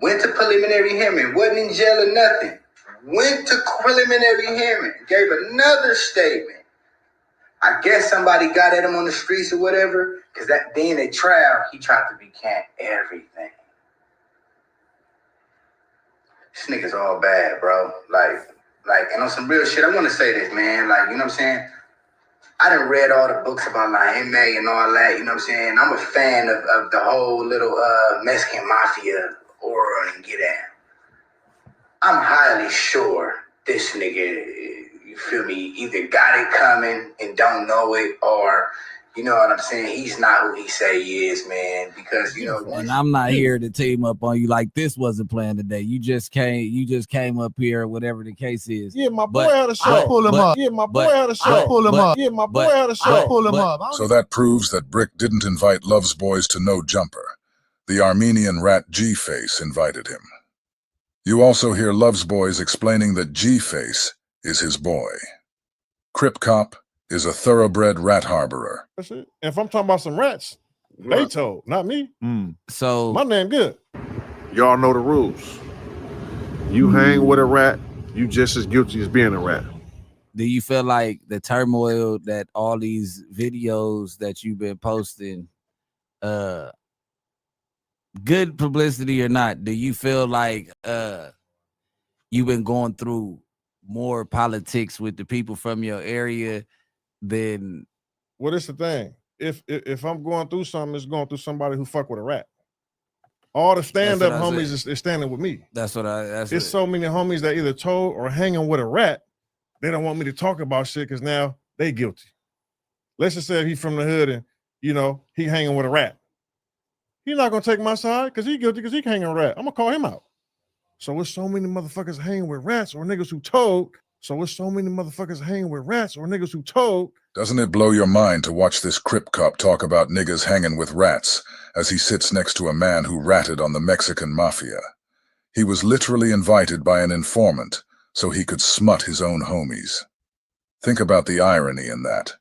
went to preliminary hearing, wasn't in jail or nothing. Went to preliminary hearing, gave another statement. I guess somebody got at him on the streets or whatever, because that being a trial, he tried to recant everything. This nigga's all bad, bro. Like, and on some real shit, I want to say this, man. Like, you know what I'm saying? I done read all the books about like MA and all that, you know what I'm saying? I'm a fan of the whole little Mexican mafia aura and get at. I'm highly sure this nigga, you feel me, either got it coming and don't know it, or, you know what I'm saying, he's not who he say he is, man, because, you know. And I'm not here to team up on you like this wasn't planned today. You just came up here, whatever the case is. Yeah, my boy had a show. Pull him up. Yeah, my boy had a show. Pull him up. Yeah, my boy had a show. Pull him up. So that proves that Brick didn't invite Love's Boys to No Jumper. The Armenian rat G-Face invited him. You also hear Love's Boys explaining that G-Face is his boy. Crip Cop is a thoroughbred rat harborer. That's it. And if I'm talking about some rats, they told, not me. So my name good. Y'all know the rules. You hang with a rat, you just as guilty as being a rat. Do you feel like the turmoil that all these videos that you've been posting, good publicity or not, do you feel like you've been going through more politics with the people from your area than? What is the thing? If I'm going through something, it's going through somebody who fuck with a rat. All the stand-up homies is standing with me. It's so many homies that either told or hanging with a rat. They don't want me to talk about shit because now they guilty. Let's just say if he from the hood and, you know, he hanging with a rat. He's not gonna take my side because he guilty because he hanging with a rat. I'm gonna call him out. So it's so many motherfuckers hanging with rats or niggas who told. Doesn't it blow your mind to watch this Crip Cop talk about niggas hanging with rats as he sits next to a man who ratted on the Mexican mafia? He was literally invited by an informant so he could smut his own homies. Think about the irony in that.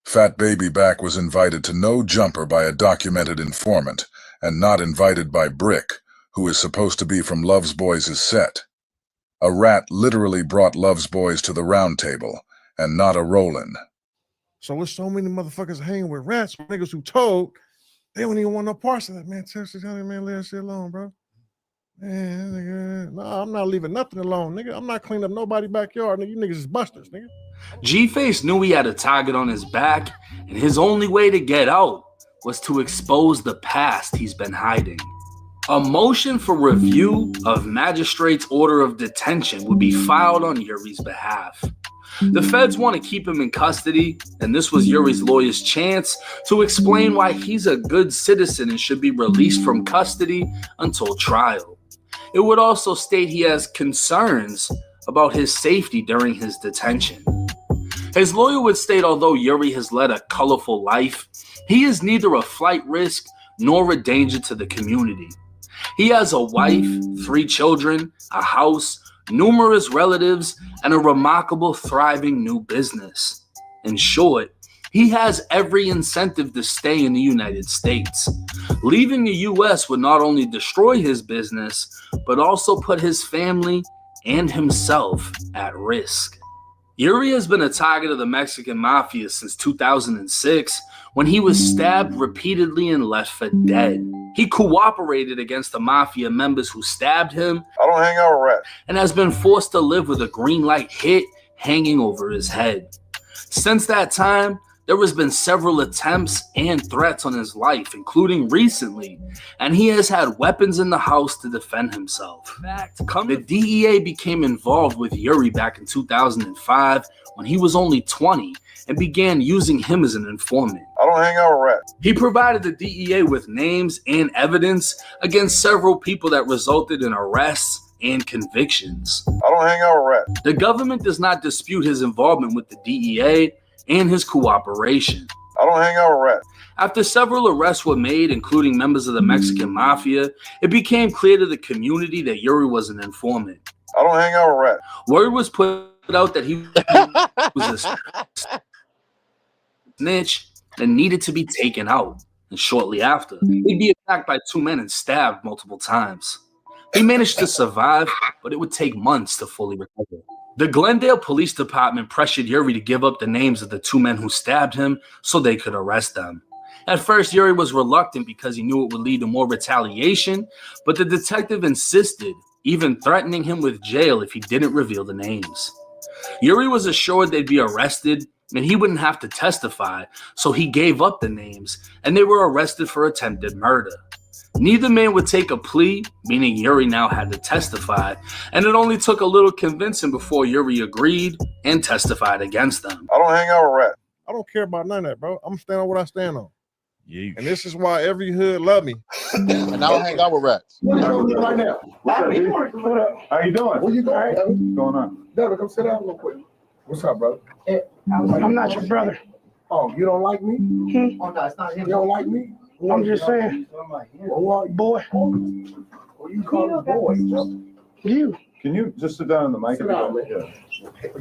Fat Baby Back was invited to No Jumper by a documented informant and not invited by Brick, who is supposed to be from Love's Boys' set. A rat literally brought Love's Boys to the round table, and not a rollin'. So it's so many motherfuckers hanging with rats, niggas who told, they don't even want no parts of that, man. Man, leave that shit alone, bro. Man, nigga, no, I'm not leaving nothing alone, nigga. I'm not cleaning up nobody's backyard, nigga. You niggas is busters, nigga. G-Face knew he had a target on his back, and his only way to get out was to expose the past he's been hiding. A motion for review of magistrate's order of detention would be filed on Yuri's behalf. The feds want to keep him in custody, and this was Yuri's lawyer's chance to explain why he's a good citizen and should be released from custody until trial. It would also state he has concerns about his safety during his detention. His lawyer would state although Yuri has led a colorful life, he is neither a flight risk nor a danger to the community. He has a wife, 3 children, a house, numerous relatives, and a remarkable thriving new business. In short, he has every incentive to stay in the United States. Leaving the U.S. would not only destroy his business, but also put his family and himself at risk. Yuri has been a target of the Mexican mafia since 2006, when he was stabbed repeatedly and left for dead. He cooperated against the mafia members who stabbed him. I don't hang out with rats. And has been forced to live with a green light hit hanging over his head. Since that time, there has been several attempts and threats on his life, including recently, and he has had weapons in the house to defend himself. In fact, the DEA became involved with Yuri back in 2005 when he was only 20 and began using him as an informant. I don't hang out with rats. He provided the DEA with names and evidence against several people that resulted in arrests, and convictions. I don't hang out with rats. The government does not dispute his involvement with the DEA and his cooperation. I don't hang out with rats. After several arrests were made, including members of the Mexican mafia, it became clear to the community that Yuri was an informant. I don't hang out with rats. Word was put out that he was a snitch and needed to be taken out. And shortly after, he'd be attacked by two men and stabbed multiple times. He managed to survive, but it would take months to fully recover. The Glendale Police Department pressured Yuri to give up the names of the two men who stabbed him so they could arrest them. At first, Yuri was reluctant because he knew it would lead to more retaliation, but the detective insisted, even threatening him with jail if he didn't reveal the names. Yuri was assured they'd be arrested and he wouldn't have to testify, so he gave up the names and they were arrested for attempted murder. Neither man would take a plea, meaning Yuri now had to testify, and it only took a little convincing before Yuri agreed and testified against them. I don't hang out with rats. I don't care about none of that, bro. I'm standing on what I stand on. Yeah. And this is why every hood love me. And I don't hang out with rats. What are you doing right now? What up? How you doing? Where you going? What's going on? Devin, come sit down real quick. What's up, brother? I'm not your brother. Oh, you don't like me? Oh, no, it's not him. You don't like me? I'm just saying. Who are you? Boy. What you call a boy, bro? You. Can you just sit down on the mic? Sit down, man. Yeah.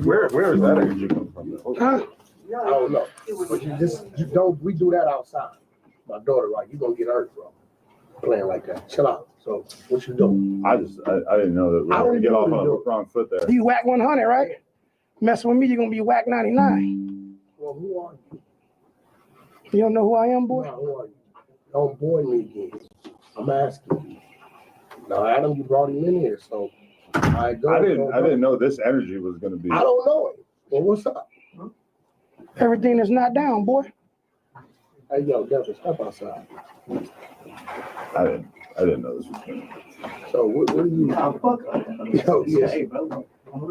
Where is that energy coming from? Huh? I don't know. But you don't, we do that outside. My daughter, right? You gonna get hurt, bro. Playing like that. Chill out. So, what you doing? I didn't know that we were gonna get off on the wrong foot there. You Wack100, right? Messing with me, you're gonna be Wack99. Well, who are you? You don't know who I am, boy? No, who are you? Don't boy me again. I'm asking you. Now, Adam, you brought him in here, so I didn't know this energy was gonna be. I don't know it. Well, what's up? Huh? Everything is not down, boy. Hey, yo, Devin, step outside. I didn't know this was going. So what are you? Yo, yeah.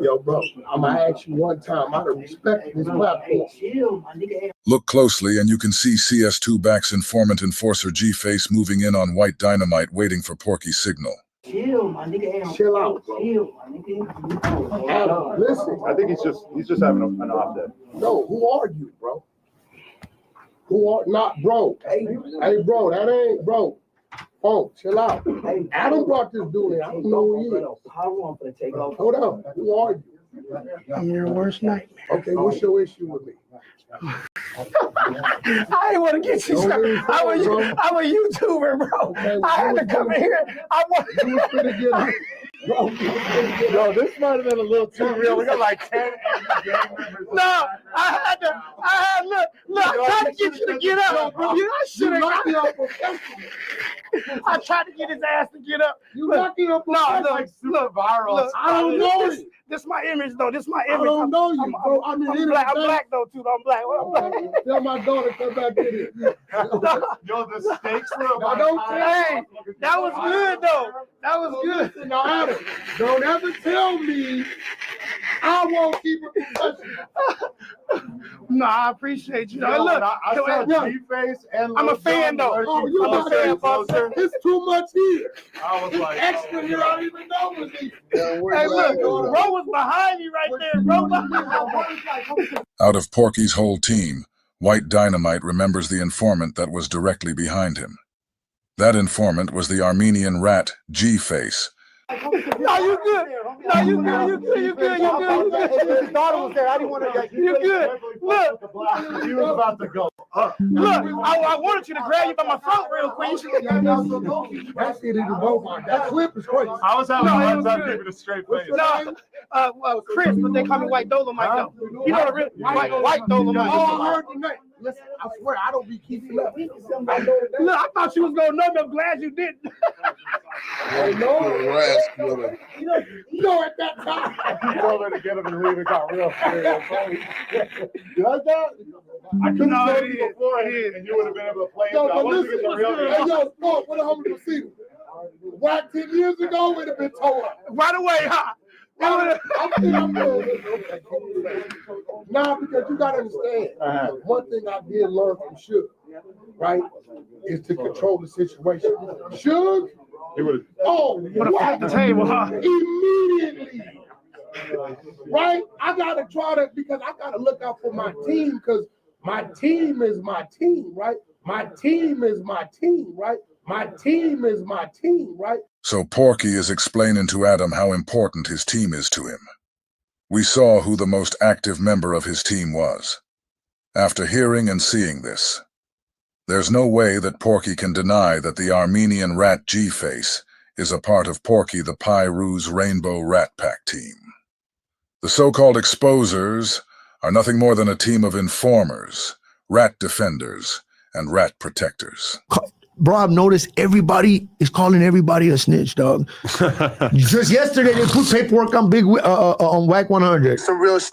Yo, bro, I'm gonna ask you one time out of respect for this platform. Look closely and you can see CS2 informant enforcer G-Face moving in on White Dynamite waiting for Porky's signal. Chill, my nigga. Chill out, bro. Chill, my nigga. Adam, listen. I think he's just having an off day. No, who are you, bro? Who are not, bro? Hey, bro, that ain't, bro. Oh, chill out. Hey, Adam brought this dude in. I don't know who he is. Hold up. Who are you? I'm your worst nightmare. Okay, what's your issue with me? I didn't want to get you started. I'm a YouTuber, bro. Okay, I had to come in here. You was finna get bro, yo, this might have been a little too real. We got like 10 angry gang members. No, I tried to get you to get up. I should have. I tried to get his ass to get up. You lucky up. Like super viral. Look, I don't know it. This my image, though. This my image. I don't know you, bro. I'm black, though, too. I'm black. Tell my daughter come back in here. Yo, the stakes were about. Hey, that was good, though. That was good. No, Adam, don't ever tell me I won't keep it professional. No, I appreciate you. No, Look, I saw G-Face and I'm a fan, though. Oh, you not fan, closer. It's too much here. I was like, extra here. I don't even know what's here. Hey, look, bro was behind me right there, bro. Out of Porky's whole team, White Dynamite remembers the informant that was directly behind him. That informant was the Armenian rat G-Face. No, you good. No, you good. You good. His daughter was there. I didn't want to get you good. Look. He was about to go up. Look, I wanted you to grab you by my throat real quick. That shit is both. That clip is crazy. I was having a hard time keeping a straight face. No, Chris, but they call me White Dolomite, though. You know the real White Dolomite. Oh, I heard the name. Listen, I swear, I don't be keeping up. Look, I thought you was going to know me. I'm glad you didn't. I know. You know, at that time. You told her to get him and leave. It got real serious. You like that? I couldn't tell you before, and you would have been able to play it. I wanted to get the real. Hey, yo, Sport, what a humble procedure. Wack 10 years ago, we'd have been told. Right away, huh? Now, because you gotta understand, one thing I did learn from Suge, right, is to control the situation. Suge Oh, what? the table, huh? Immediately. Right? I gotta try to, because I gotta look out for my team, because my team is my team, right? My team is my team, right? My team is my team, right? So Porky is explaining to Adam how important his team is to him. We saw who the most active member of his team was. After hearing and seeing this, there's no way that Porky can deny that the Armenian rat G-Face is a part of Porky the Pyru's Rainbow Rat Pack team. The so-called exposers are nothing more than a team of informers, rat defenders, and rat protectors. Bro, I've noticed everybody is calling everybody a snitch, dog. Just yesterday, they put paperwork on on Wack100. Some real shit.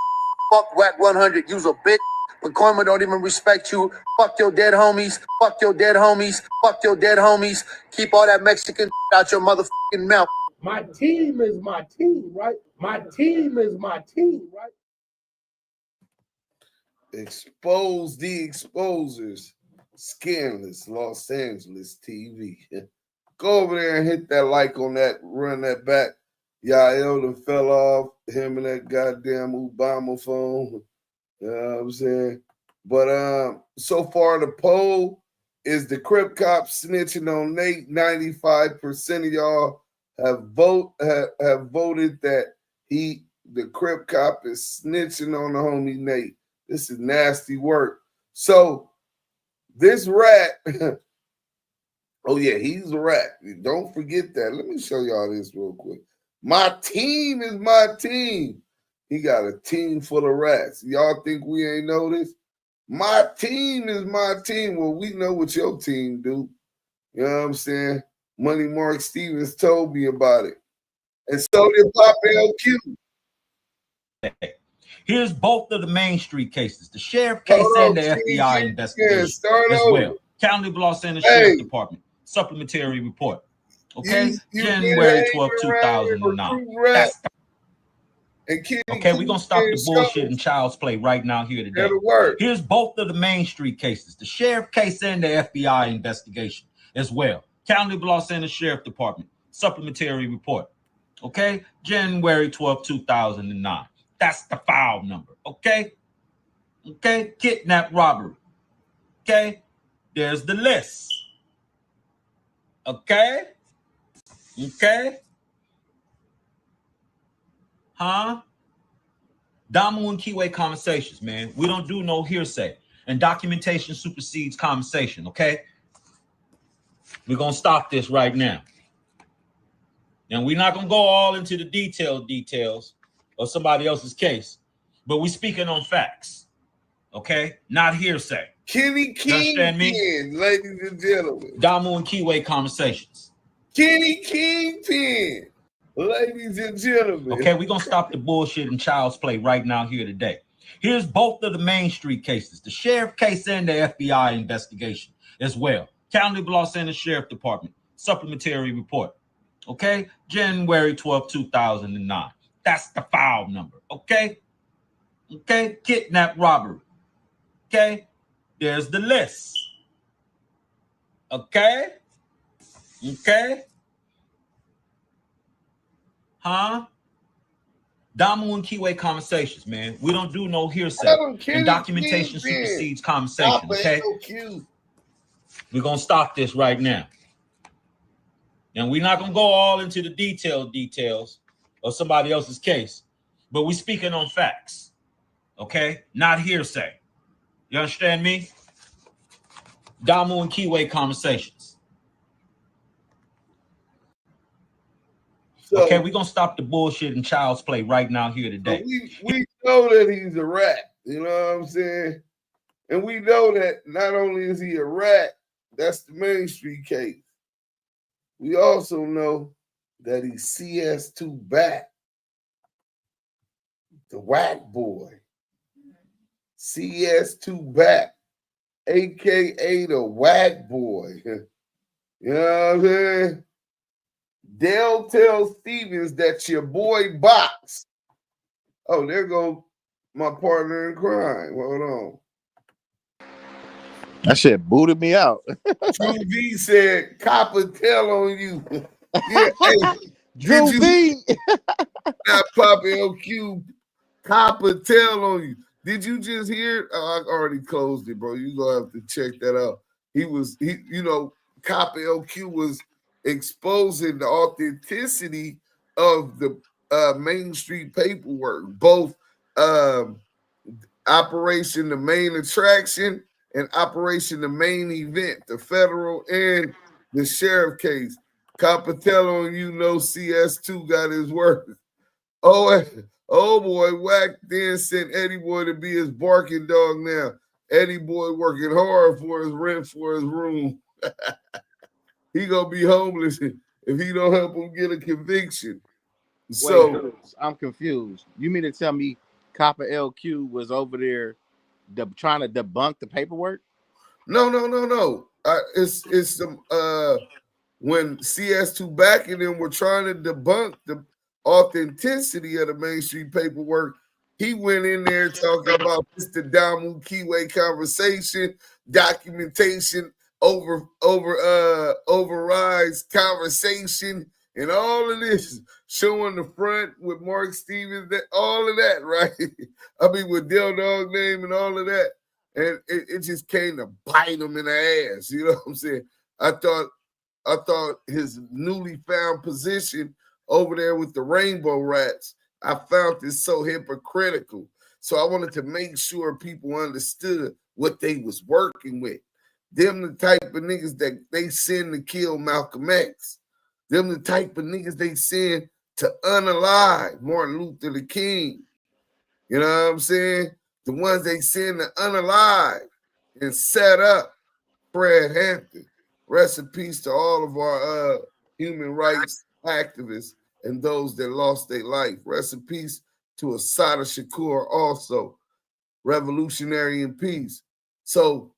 Fuck Wack100. Use a bitch. But Karma don't even respect you. Fuck your dead homies. Fuck your dead homies. Fuck your dead homies. Keep all that Mexican out your motherfucking mouth. My team is my team, right? My team is my team, right? Expose the exposers. Scandalous Los Angeles TV. Go over there and hit that like on that, run that back. Yael done fell off, him and that goddamn Obama phone. You know what I'm saying? But so far the poll is the Crip Cop snitching on Nate. 95% of y'all have voted that the Crip Cop is snitching on the homie Nate. This is nasty work. So this rat, oh yeah, he's a rat. Don't forget that. Let me show y'all this real quick. My team is my team. He got a team full of rats. Y'all think we ain't know this? My team is my team. Well, we know what your team do. You know what I'm saying? Money Mark Stevens told me about it. And so did Pop LQ. Here's both of the Main Street cases, the sheriff case and the FBI investigation as well. County of Los Angeles Sheriff Department, supplementary report. Okay, January 12, 2009. Okay, we're going to stop the bullshit and child's play right now here today. Here's both of the Main Street cases, the sheriff case and the FBI investigation as well. County of Los Angeles Sheriff Department, supplementary report. Okay, January 12, 2009. That's the file number, okay? Okay, kidnap robbery. Okay, there's the list. Okay? Okay? Huh? Damu and Kiwe Conversations, man. We don't do no hearsay. And documentation supersedes conversation, okay? We're going to stop this right now. And we're not going to go all into the details of somebody else's case, but we're speaking on facts, okay? Not hearsay. Kenny Kingpin, ladies and gentlemen. Damu and Kiwe Conversations. Kenny Kingpin, ladies and gentlemen. Okay, we're going to stop the bullshit and child's play right now here today. Here's both of the Main Street cases, the sheriff case and the FBI investigation as well. County of Los Angeles Sheriff Department, supplementary report. Okay, January 12, 2009. That's the file number, okay? Okay, kidnap robbery. Okay, there's the list. Okay? Okay? Huh? Damu and Kiwe Conversations, man. We don't do no hearsay. And documentation supersedes conversation, okay? We're going to stop this right now. And we're not going to go all into the details of somebody else's case, but we're speaking on facts, okay? Not hearsay. You understand me? Damu and Kiwe Conversations. So, okay, we're going to stop the bullshit and child's play right now here today. We know that he's a rat, you know what I'm saying? And we know that not only is he a rat, that's the Main Street case. We also know that he's CS2 back, the Wack boy. CS2 back, a.k.a. the Wack boy. You know what I'm saying? Dale tells Stevens that your boy Box. Oh, there goes my partner in crime. Hold on. That shit booted me out. True V said, cop a tail on you. Yeah, hey, Drew did you V. not pop LQ copper tail on you? Did you just hear? Oh, I already closed it, bro. You gonna have to check that out. Copper LQ was exposing the authenticity of the Main Street paperwork, both Operation the Main Attraction and Operation the Main Event, the federal and the sheriff case. Capitello and CS2 got his work. Oh boy, Wack then sent Eddie Boy to be his barking dog now. Eddie Boy working hard for his rent for his room. He gonna be homeless if he don't help him get a conviction. So Wait, I'm confused. You mean to tell me Copper LQ was over there trying to debunk the paperwork? No. It's some when CS2 back and them were trying to debunk the authenticity of the Main Street paperwork, he went in there talking about Mr. Damu Kiwe conversation, documentation overrides conversation, and all of this, showing the front with Mark Stevens, all of that, right? I mean, with Del Dog name and all of that. And it just came to bite him in the ass. You know what I'm saying? I thought his newly found position over there with the Rainbow Rats, I found this so hypocritical. So I wanted to make sure people understood what they was working with. Them the type of niggas that they send to kill Malcolm X. Them the type of niggas they send to unalive Martin Luther King. You know what I'm saying? The ones they send to unalive and set up Fred Hampton. Rest in peace to all of our human rights activists and those that lost their life. Rest in peace to Assata Shakur, also revolutionary in peace. So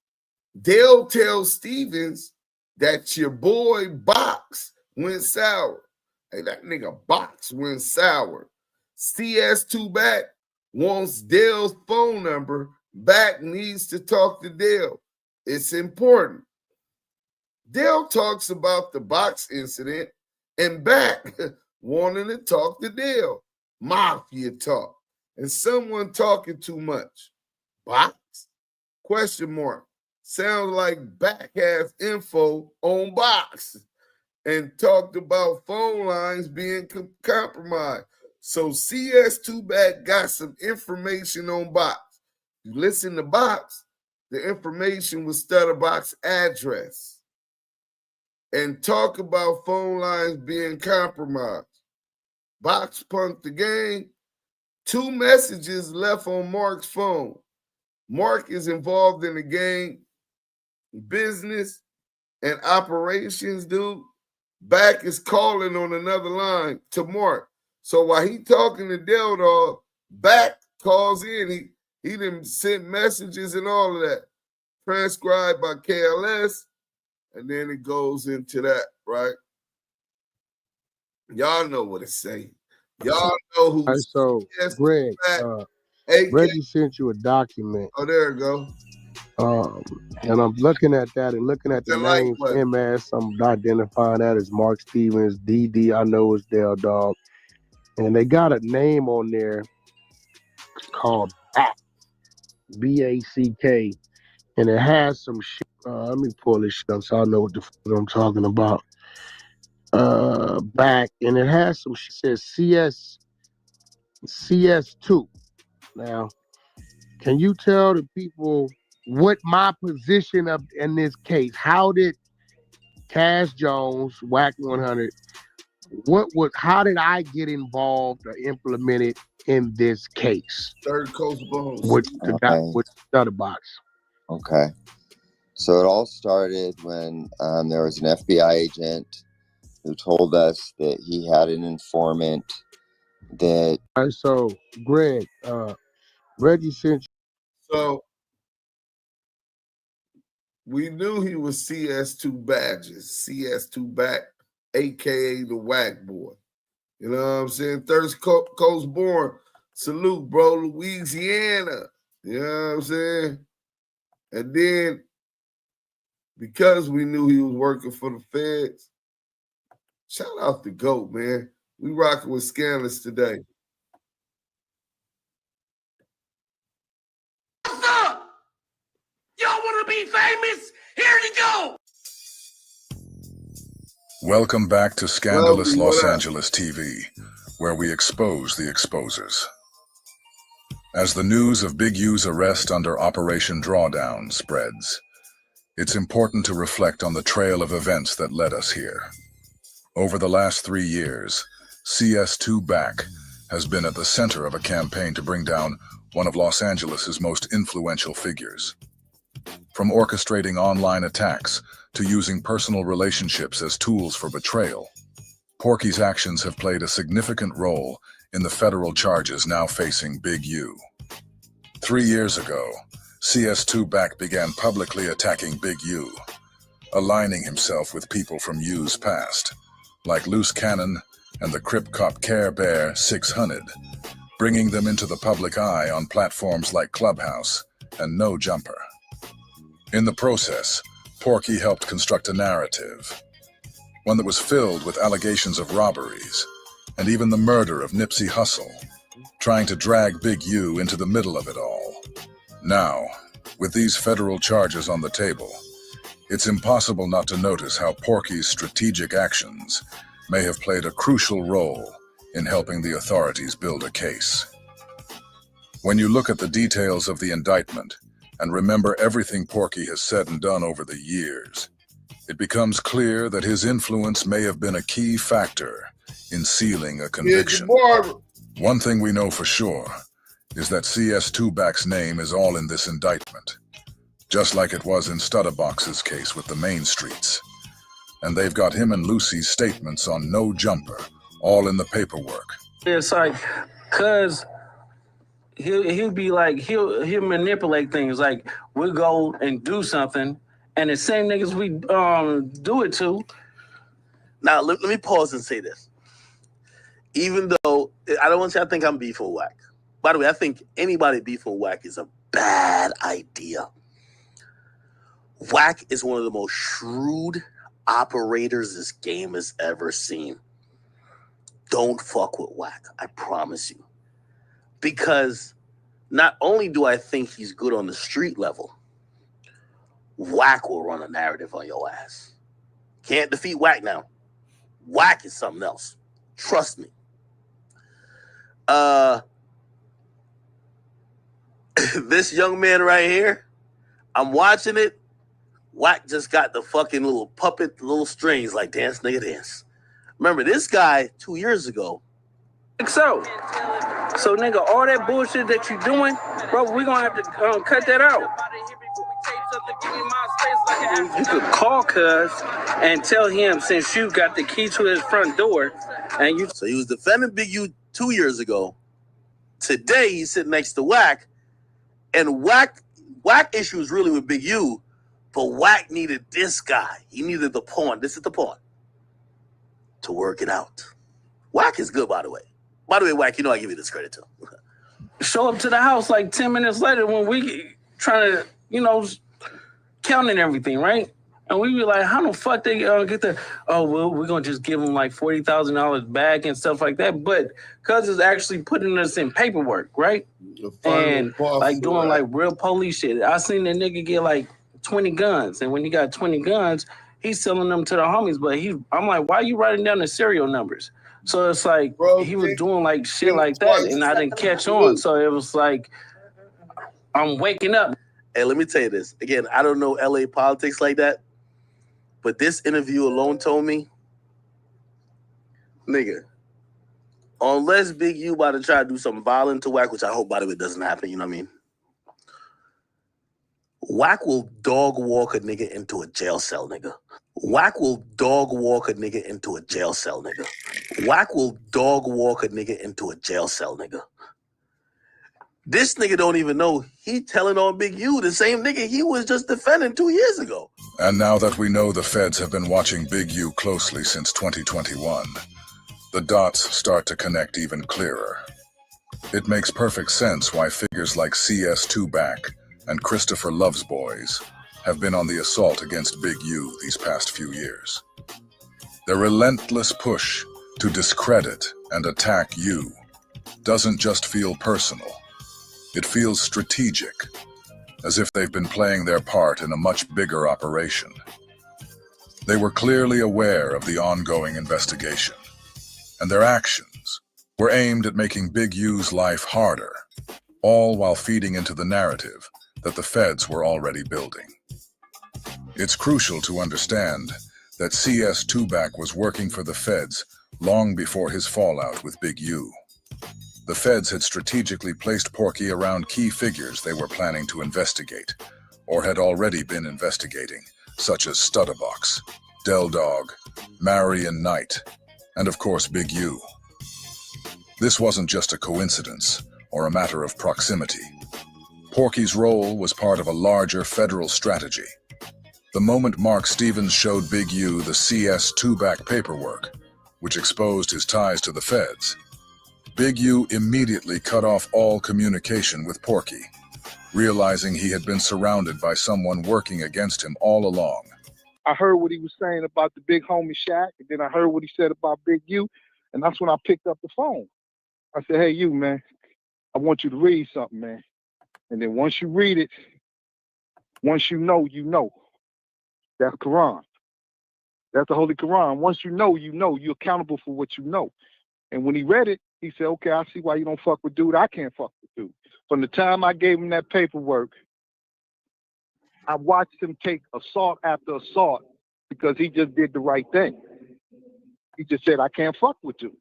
Dale tells Stevens that your boy Box went sour. Hey, that nigga Box went sour. CS2 back wants Dale's phone number. Back needs to talk to Dale. It's important. Dale talks about the Box incident and back wanting to talk to Dale. Mafia talk. And someone talking too much. Box? Question mark. Sounds like back has info on Box and talked about phone lines being compromised. So CS2 back got some information on Box. You listen to Box, the information was Stutterbox address and talk about phone lines being compromised. Box punked the game. 2 messages left on Mark's phone. Mark is involved in the gang business and operations, dude. Back is calling on another line to Mark. So while he talking to Del Dog, Back calls in. He done sent messages and all of that. Transcribed by KLS. And then it goes into that, right? Y'all know what it say. Y'all know who. All right, so Greg, Reggie sent you a document. Oh, there it go. And I'm looking at that and looking at the names, MS. I'm identifying that as Mark Stevens. DD, I know is Del Dog. And they got a name on there called BACK, B-A-C-K. And it has some shit. Let me pull this shit up so I know what the fuck I'm talking about. Back, and it has some shit. Says CS2. Now, can you tell the people what my position in this case? How did Cash Jones, Wack100, how did I get involved or implemented in this case? Third Coast Bones. With Stutterbox. Okay. So it all started when there was an FBI agent who told us that he had an informant that... All right, so Greg, Reggie sent you. So we knew he was CS2 badges, CS2 back, aka the Wack Boy. You know what I'm saying? Third Coast born. Salute, bro. Louisiana. You know what I'm saying? And then because we knew he was working for the feds, Shout out to GOAT, man. We rocking with Scandalous today. What's up? Y'all want to be famous? Here you go. Welcome back to Scandalous Los Angeles TV, where we expose the exposers. As the news of Big U's arrest under Operation Drawdown spreads, it's important to reflect on the trail of events that led us here. Over the last 3 years, CS2 Back has been at the center of a campaign to bring down one of Los Angeles' most influential figures. From orchestrating online attacks to using personal relationships as tools for betrayal, Porky's actions have played a significant role in the federal charges now facing Big U. 3 years ago, CS2 Back began publicly attacking Big U, aligning himself with people from U's past, like Loose Cannon and the Crip Cop Care Bear 600, bringing them into the public eye on platforms like Clubhouse and No Jumper. In the process, Porky helped construct a narrative, one that was filled with allegations of robberies and even the murder of Nipsey Hussle, trying to drag Big U into the middle of it all. Now, with these federal charges on the table, it's impossible not to notice how Porky's strategic actions may have played a crucial role in helping the authorities build a case. When you look at the details of the indictment and remember everything Porky has said and done over the years, it becomes clear that his influence may have been a key factor in sealing a conviction. One thing we know for sure is that CS2 Back's name is all in this indictment, just like it was in Studdabox's case with the Main Streets. And they've got him and Lucy's statements on No Jumper all in the paperwork. It's like, cause he'll be like, he'll manipulate things. Like, we'll go and do something, and the same niggas we do it to. Now, let me pause and say this. Even though, I don't want to say I think I'm beef with Wack. By the way, I think anybody beef with Wack is a bad idea. Wack is one of the most shrewd operators this game has ever seen. Don't fuck with Wack, I promise you. Because not only do I think he's good on the street level, Wack will run a narrative on your ass. Can't defeat Wack now. Wack is something else. Trust me. This young man right here, I'm watching it. Wack just got the fucking little puppet, little strings, like dance, nigga, dance. Remember, this guy 2 years ago. So nigga, all that bullshit that you doing, bro, we gonna have to cut that out. You could call Cuz and tell him, since you got the key to his front door, and you. So he was defending Big U 2 years ago. Today he's sitting next to Wack, and Wack issues really with Big U, but Wack needed this guy. He needed the pawn. This is the pawn to work it out. Wack is good, by the way. By the way, Wack, you know I give you this credit too. Show up to the house like 10 minutes later when we trying to, counting everything, right? And we be like, how the fuck they get the, oh, well, we're going to just give them like $40,000 back and stuff like that. But Cuz is actually putting us in paperwork, right? And like doing like real police shit. I seen the nigga get like 20 guns. And when he got 20 guns, he's selling them to the homies. But I'm like, why are you writing down the serial numbers? So it's like, he was doing like shit like that, and I didn't catch on. So it was like, I'm waking up. Hey, let me tell you this. Again, I don't know LA politics like that, but this interview alone told me, nigga, unless Big U about to try to do something violent to Wack, which I hope, by the way, doesn't happen, you know what I mean? Wack will dog walk a nigga into a jail cell, nigga. Wack will dog walk a nigga into a jail cell, nigga. Wack will dog walk a nigga into a jail cell, nigga. This nigga don't even know he telling on Big U, the same nigga he was just defending 2 years ago. And now that we know the feds have been watching Big U closely since 2021, the dots start to connect even clearer. It makes perfect sense why figures like CS2 Back and Christopher Loves Boys have been on the assault against Big U these past few years. Their relentless push to discredit and attack you doesn't just feel personal. It feels strategic, as if they've been playing their part in a much bigger operation. They were clearly aware of the ongoing investigation, and their actions were aimed at making Big U's life harder, all while feeding into the narrative that the feds were already building. It's crucial to understand that CS Tubac was working for the feds long before his fallout with Big U. The feds had strategically placed Porky around key figures they were planning to investigate, or had already been investigating, such as Stutterbox, Del Dog, Marion Knight, and of course Big U. This wasn't just a coincidence or a matter of proximity. Porky's role was part of a larger federal strategy. The moment Mark Stevens showed Big U the CS Tubac paperwork, which exposed his ties to the feds, Big U immediately cut off all communication with Porky, realizing he had been surrounded by someone working against him all along. I heard what he was saying about the big homie Shaq, and then I heard what he said about Big U, and that's when I picked up the phone. I said, hey, you, man, I want you to read something, man. And then once you read it, once you know, you know. That's Quran. That's the Holy Quran. Once you know, you know. You're accountable for what you know. And when he read it, he said, okay, I see why you don't fuck with dude. I can't fuck with dude. From the time I gave him that paperwork, I watched him take assault after assault because he just did the right thing. He just said, I can't fuck with you.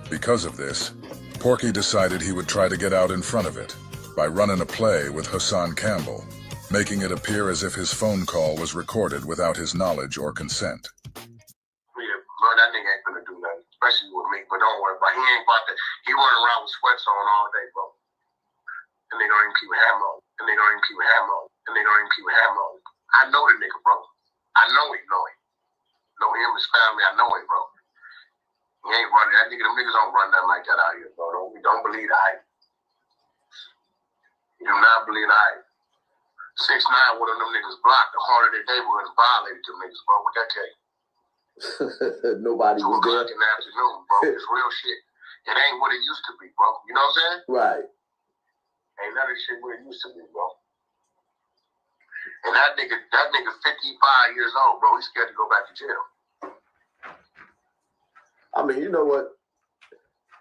Because of this, Porky decided he would try to get out in front of it by running a play with Hassan Campbell, making it appear as if his phone call was recorded without his knowledge or consent. Yeah, bro, that nigga ain't gonna do nothing, especially with me, but don't worry, but he ain't about to, he running around with sweats on all day, bro. And they don't even keep a hammer on. And they don't even keep a hammer on. And they don't even keep a hammer on. I know the nigga, bro. I know him. Know him, his family, I know him, bro. He ain't running, that nigga, them niggas don't run nothing like that out here, bro. Don't believe the hype. You do not believe the hype. 6ix9ine, one of them niggas blocked the heart of their neighborhood and violated them niggas, bro. What that tell you? Nobody was 2 o'clock in the afternoon, bro. It's real shit. It ain't what it used to be, bro. You know what I'm saying? Right. Ain't none of this shit what it used to be, bro. And that nigga 55 years old, bro. He's scared to go back to jail. I mean, you know what?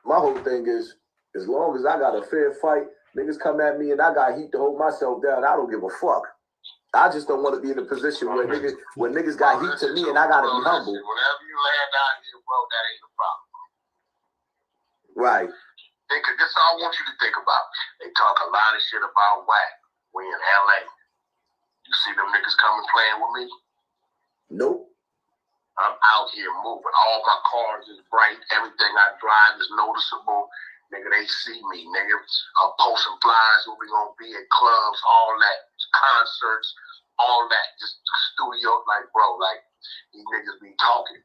My whole thing is, as long as I got a fair fight, niggas come at me and I got heat to hold myself down, I don't give a fuck. I just don't want to be in a position where niggas got heat to me and I gotta be humble. Whenever you land out here, bro, that ain't the problem. Right. This is all I want you to think about. They talk a lot of shit about Wack. We in LA. You see them niggas coming playing with me? Nope. I'm out here moving. All my cars is bright. Everything I drive is noticeable. Nigga, they see me, nigga. I'm posting flyers where we gonna be at clubs, all that, concerts, all that. Just studio, like, bro, like, these niggas be talking.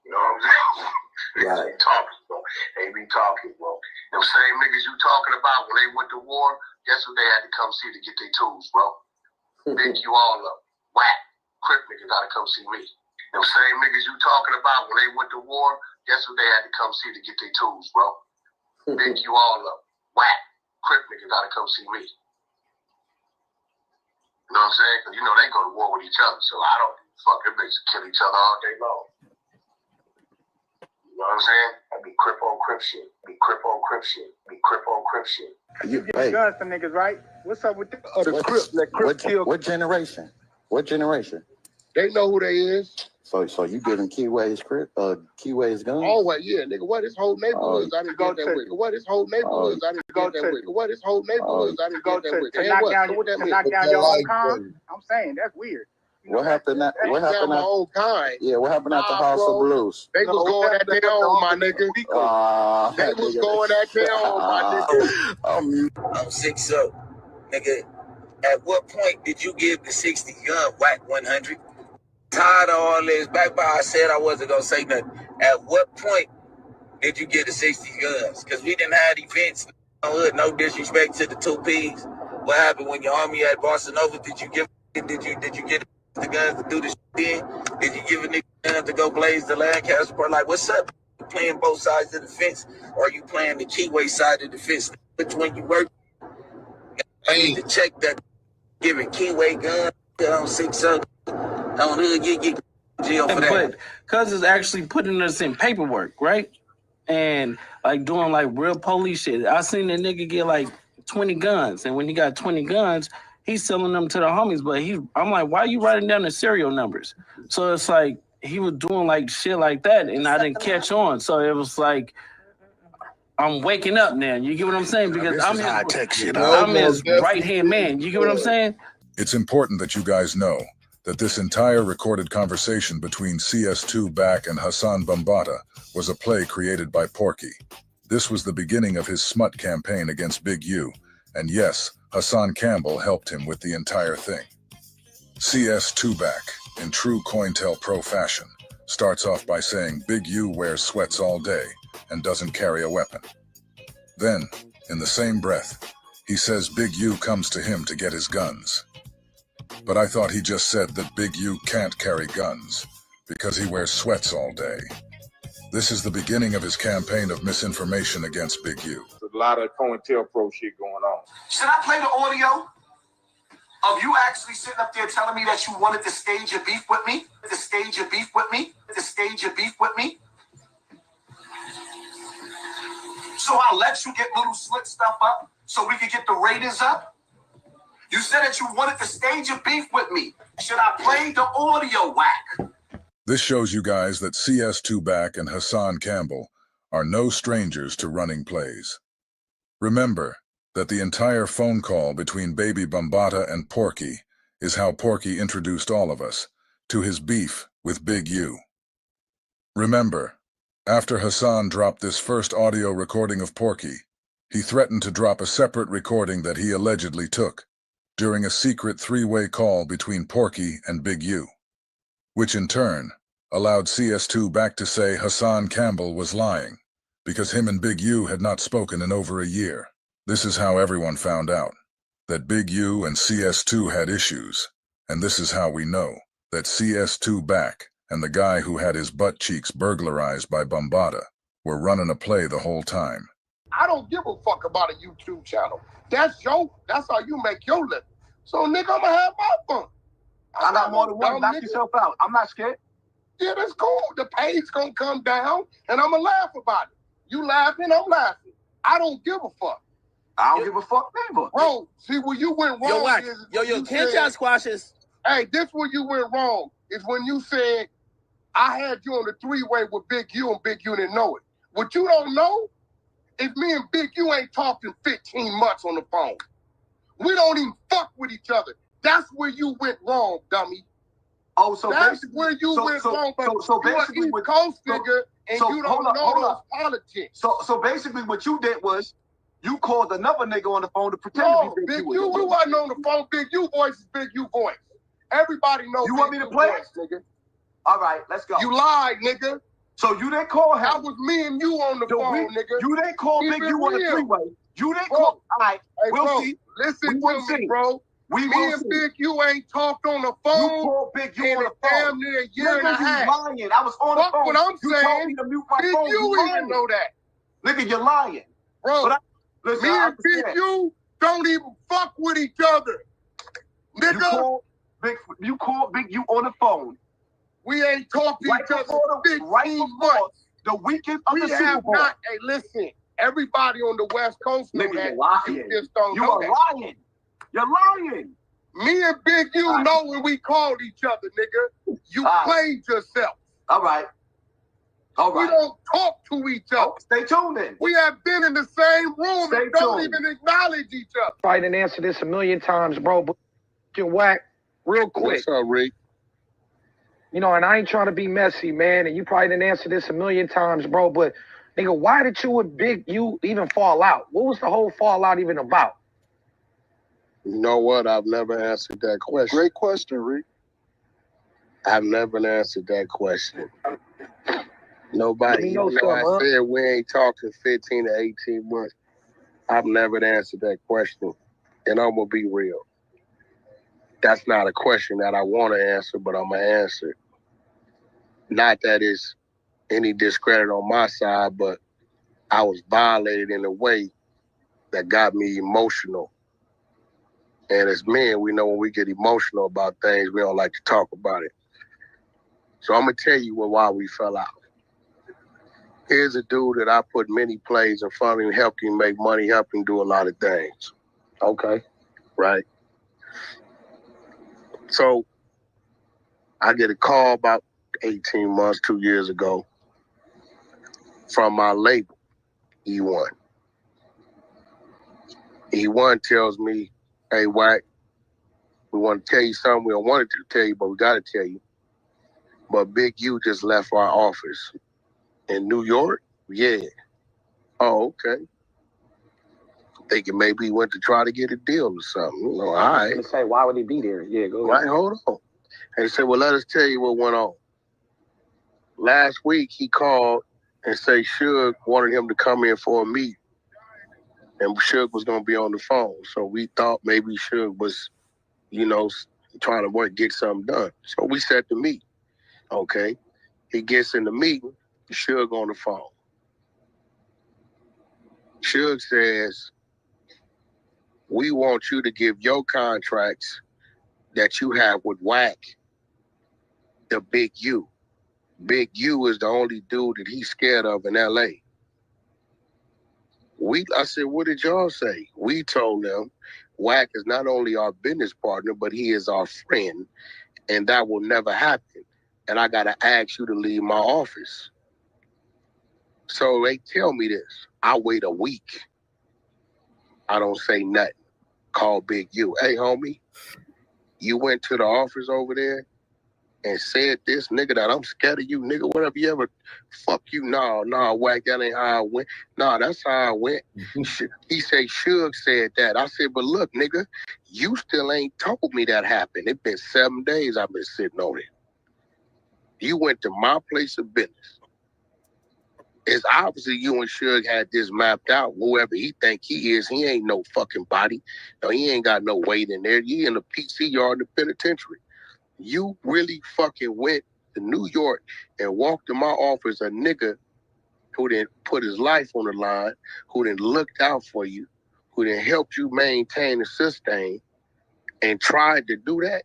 You know what I'm saying? Niggas be talking, bro. They be talking, bro. Them same niggas you talking about when they went to war, guess who they had to come see to get their tools, bro? Pick you all up. Wack. Crip niggas gotta come see me. Them same niggas you talking about when they went to war, guess who they had to come see to get their tools, bro? Pick you all up. Wack. Crip niggas gotta come see me. You know what I'm saying? Because you know they go to war with each other, so I don't fuck them niggas kill each other all day long. You know what I'm saying? I be crip on crip shit. Be crip on crip shit. Be crip on crip shit. You get guns for niggas, right? What's up with the Crip? That Crip kill. What generation? What generation? They know who they is. So you giving Kiwe's Kiwe's gun? Always, yeah, nigga. What his whole neighborhoods I didn't get that with. What his whole neighborhoods I didn't get that with. What his whole neighborhoods I didn't get that with. To knock down your own kind? I'm saying that's weird. What happened at my own kind? Yeah, what happened at the House of Blues? They was going at their own, my nigga. They was going at their own, my nigga. I'm 6 up, nigga. At what point did you give the 60 gun Wack100? Tired of all this. Back by I said I wasn't gonna say nothing. At what point did you get the 60 guns? Because we didn't have events. No disrespect to the 2Ps. What happened when your homie at Barcelona? Did you get the guns to do the shit in? Did you give a nigga guns to go blaze the Lancaster part? Like, what's up? You playing both sides of the fence, or are you playing the Kiwe side of the fence? Which one you work? I need to check that. Giving Kiwe guns on 6 on hood, you get jail for that. But cuz is actually putting us in paperwork, right? And like doing like real police shit. I seen a nigga get like 20 guns, and when he got 20 guns, he's selling them to the homies. But I'm like, why are you writing down the serial numbers? So it's like he was doing like shit like that, and I didn't catch on. So it was like I'm waking up now. You get what I'm saying? Because I'm his right hand man. You get what I'm saying? It's important that you guys know that this entire recorded conversation between CS2 Back and Hassan Bambaataa was a play created by Porky. This was the beginning of his smut campaign against Big U, and yes, Hassan Campbell helped him with the entire thing. CS2 Back, in true COINTELPRO fashion, starts off by saying Big U wears sweats all day and doesn't carry a weapon. Then, in the same breath, he says Big U comes to him to get his guns. But I thought he just said that Big U can't carry guns because he wears sweats all day. This is the beginning of his campaign of misinformation against Big U. There's a lot of COINTELPRO shit going on. Should I play the audio of you actually sitting up there telling me that you wanted to stage your beef with me? To stage your beef with me? To stage your beef with me? So I'll let you get little slick stuff up so we can get the ratings up? You said that you wanted to stage your beef with me. Should I play the audio, Wack? This shows you guys that CS2 Back and Hassan Campbell are no strangers to running plays. Remember that the entire phone call between Baby Bambaataa and Porky is how Porky introduced all of us to his beef with Big U. Remember, after Hassan dropped this first audio recording of Porky, he threatened to drop a separate recording that he allegedly took during a secret three-way call between Porky and Big U, which in turn allowed CS2 Back to say Hassan Campbell was lying because him and Big U had not spoken in over a year. This is how everyone found out that Big U and CS2 had issues, and this is how we know that CS2 Back and the guy who had his butt cheeks burglarized by Bambaataa were running a play the whole time. I don't give a fuck about a YouTube channel. That's how you make your living. So, nigga, I'm gonna have my fun. I got more than one. Knock yourself out. I'm not scared. Yeah, that's cool. The page gonna come down, and I'm gonna laugh about it. You laughing, I'm laughing. I don't give a fuck. I don't give a fuck neither. Bro, see, where you went wrong can't y'all squash this? Hey, this where you went wrong is when you said, I had you on the three-way with Big U and Big U didn't know it. What you don't know is me and Big U ain't talking 15 months on the phone. We don't even fuck with each other. That's where you went wrong, dummy. Oh, so that's where you went wrong. So basically, you're an East Coast nigga, and you don't know those politics. So basically, what you did was you called another nigga on the phone to pretend to be Big U. We wasn't on the phone. Big U voice is Big U voice. Everybody knows. You want me to play it, nigga? All right, let's go. You lied, nigga. So you didn't call him. That was me and you on the phone, nigga. You didn't call Big U on the three-way. You didn't call. All right, hey, we'll see. Listen to me, bro. Me and Big U ain't talked on the phone. You called Big U on the phone. Damn near a year and a half. Lying. I was on the phone. What I'm you told me to mute my Big phone. U even know that. Nigga, you're lying. Bro, listen, me and Big U don't even fuck with each other. Nigga. You called Big U on the phone. We ain't talked to each other 15 months. The weekend of the Super Bowl. Hey, listen. Everybody on the West Coast know that. You just don't you know are that. lying. You're lying. Me and Big U know when we called each other, nigga. You played yourself. All right. We don't talk to each other. Stay tuned then. We have been in the same room and don't even acknowledge each other. Probably didn't answer this a million times, bro, but Wack, real quick. What's up, Rick? You know, and I ain't trying to be messy, man, and you probably didn't answer this a million times, bro, but nigga, why did you and Big U even fall out? What was the whole fallout even about? You know what? I've never answered that question. Great question, Rick. I've never answered that question. Nobody, I said we ain't talking 15 to 18 months. I've never answered that question. And I'm going to be real. That's not a question that I want to answer, but I'm going to answer. Not that it's any discredit on my side, but I was violated in a way that got me emotional. And as men, we know when we get emotional about things, we don't like to talk about it. So I'm going to tell you why we fell out. Here's a dude that I put many plays in front of him, helped him make money, helped him do a lot of things. Okay. Right. So I get a call about 18 months, 2 years ago from my label, E1. E1 tells me, hey, Wack, we want to tell you something. We don't want to tell you, but we got to tell you. But Big U just left our office. In New York? Yeah. Oh, okay. Thinking maybe he went to try to get a deal or something. You know, all right. I was going to say, why would he be there? Yeah, go ahead. Right, hold on. And he said, well, let us tell you what went on. Last week, he called and said Suge wanted him to come in for a meet. And Suge was going to be on the phone. So we thought maybe Suge was, you know, trying to get something done. So we set the meet. Okay. He gets in the meeting, Suge on the phone. Suge says, we want you to give your contracts that you have with Wack to Big U. Big U is the only dude that he's scared of in L.A. I said, what did y'all say? We told them Wack is not only our business partner, but he is our friend, and that will never happen. And I got to ask you to leave my office. So they tell me this. I wait a week. I don't say nothing. Call Big U. Hey, homie, you went to the office over there and said this, nigga, that I'm scared of you, nigga, whatever you ever, fuck you, nah, Wack, that ain't how I went. Nah, that's how I went. He said, Suge said that. I said, but look, nigga, you still ain't told me that happened. It's been 7 days I've been sitting on it. You went to my place of business. It's obviously you and Suge had this mapped out. Whoever he think he is, he ain't no fucking body. No, he ain't got no weight in there. You in the PC yard in the penitentiary. You really fucking went to New York and walked in my office, a nigga who didn't put his life on the line, who didn't looked out for you, who didn't help you maintain and sustain, and tried to do that.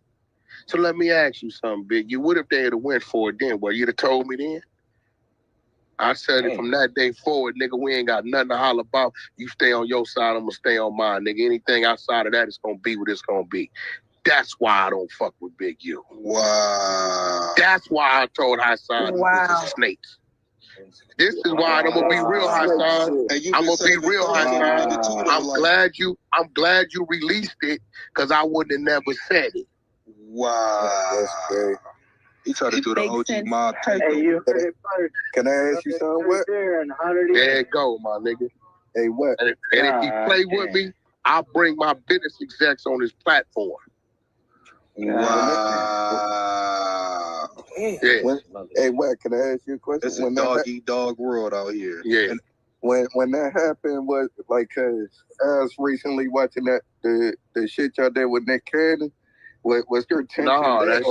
So let me ask you something, Big. You would if they had went for it then. Well, you'd have told me then. I said it from that day forward, nigga, we ain't got nothing to holler about. You stay on your side, I'm going to stay on mine, nigga. Anything outside of that is going to be what it's going to be. That's why I don't fuck with Big U. Wow. That's why I told Hassan this is snakes. This is why I'm gonna be real, Hassan. I'm gonna be real, Hassan. I'm glad you released it, because I wouldn't have never said it. Wow. That's great. He tried to do the OG mob takeover. Can I ask you something? What? There you go, my nigga. Hey, what? And if you play with me, I'll bring my business execs on his platform. Wow. Yeah. Hey, what? Can I ask you a question? It's a dog-eat-dog world out here. Yeah. And when that happened, was like, cause I was recently watching the shit y'all did with Nick Cannon. Was your tension? No, that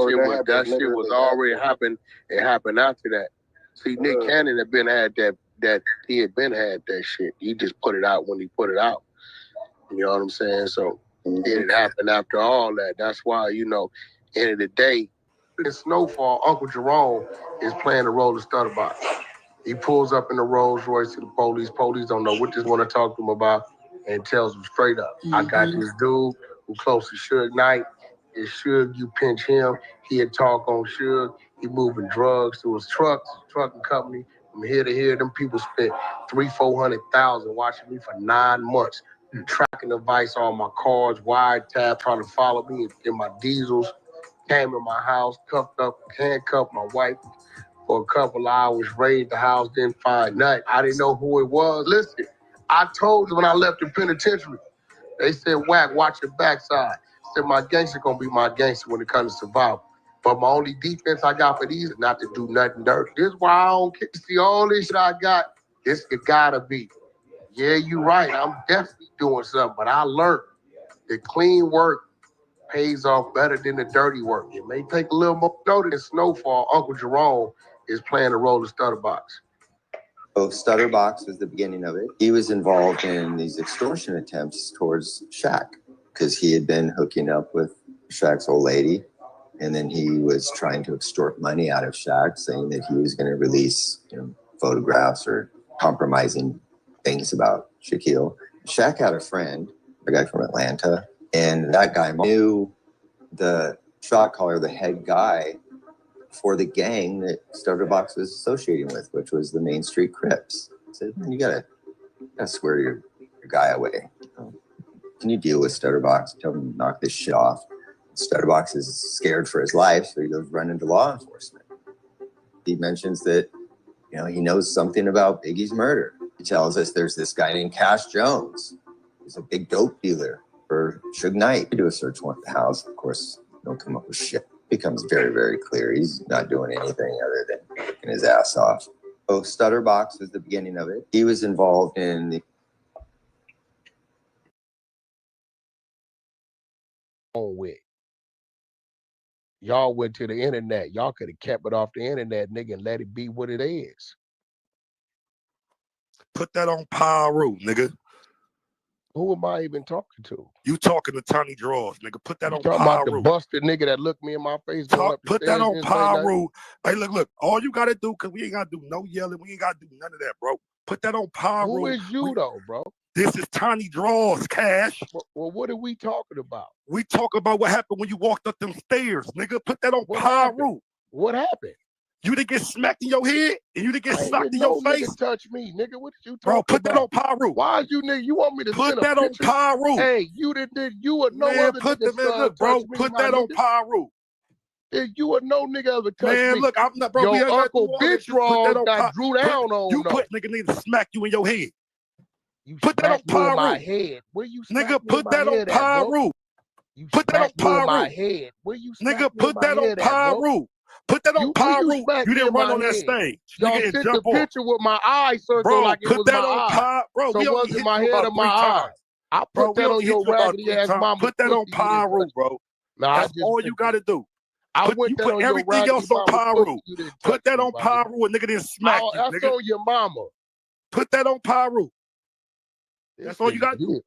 shit was already happened. It happened after that. See, Nick Cannon had had that shit. He just put it out when he put it out. You know what I'm saying? So it happened after all that. That's why, you know, end of the day, in Snowfall, Uncle Jerome is playing the role of Stutterbot. He pulls up in the Rolls Royce to the police. Police don't know what they want to talk to him about, and tells them straight up, I got this dude who close to Suge Knight. It's Suge, you pinch him. He'd talk on Suge. He moving drugs to his trucking company. From here to here, them people spent $300,000-$400,000 watching me for 9 months. Tracking device on my cars, wiretap, trying to follow me in my diesels. Came in my house, cuffed up, handcuffed my wife for a couple hours, raided the house, didn't find nothing. I didn't know who it was. Listen, I told you when I left the penitentiary, they said, Wack, watch your backside. I said, my gangster gonna be my gangster when it comes to survival. But my only defense I got for these is not to do nothing dirty. This is why I don't get to see all this shit I got. This it gotta be. Yeah, you right. I'm definitely doing something, but I learned that clean work pays off better than the dirty work. It may take a little more notice than Snowfall. Uncle Jerome is playing the role of Stutterbox. Oh, Stutterbox was the beginning of it. He was involved in these extortion attempts towards Shaq because he had been hooking up with Shaq's old lady. And then he was trying to extort money out of Shaq, saying that he was going to release photographs or compromising things about Shaquille. Shaq had a friend, a guy from Atlanta, and that guy knew the shot caller, the head guy for the gang that Stutterbox was associating with, which was the Main Street Crips. I said, man, you gotta swear your guy away. Can you deal with Stutterbox? Tell him to knock this shit off. Stutterbox is scared for his life, so he goes running to law enforcement. He mentions that, he knows something about Biggie's murder. He tells us there's this guy named Cash Jones. He's a big dope dealer for Suge Knight. We do a search warrant at the house. Of course, don't come up with shit. Becomes very, very clear. He's not doing anything other than working his ass off. Oh, Stutterbox was the beginning of it. He was involved in the with. Y'all went to the internet. Y'all could have kept it off the internet, nigga, and let it be what it is. Put that on Pyro, nigga. Who am I even talking to? You talking to Tony Draws, nigga. Put that on talking Pyro. about the busted nigga that looked me in my face. Put that on Pyro. Hey, look. All you gotta do, cause we ain't gotta do no yelling. We ain't gotta do none of that, bro. Put that on Pyro. Who is you though, bro? This is Tony Draws, Cash. Well, what are we talking about? We talk about what happened when you walked up them stairs, nigga. Put that on Pyro. What happened? You didn't get smacked in your head and you didn't get socked in your face. Nigga touch me, nigga. What did you talking Bro, put about? that on Pyro. Why you nigga? You want me to put send that a on picture? Pyro? Hey, you did you or no man, other put nigga the, man, look, bro. Put that on Pyro. You or no nigga ever touch me. Man, look, I'm not, bro. Your uncle bitch wrong got drew down on. You put nigga need to smack you in your head. You put that on Pyro. My head. Where you nigga, put that on Pyro. Put that on Pyro. My head. Where you nigga, put that on Pyro. Put that on Pyro. You didn't run on that stage. Y'all sent the picture with my eye circle like it was my eye. Bro, so it wasn't my head or my eye. I put that on your raggedy ass mama. Put that on Pyro, bro. That's all you got to do. You put everything else on Pyro. Put that on Pyro. A nigga didn't smack you, nigga. That's on your mama. Put that on Pyro. That's all you got to do.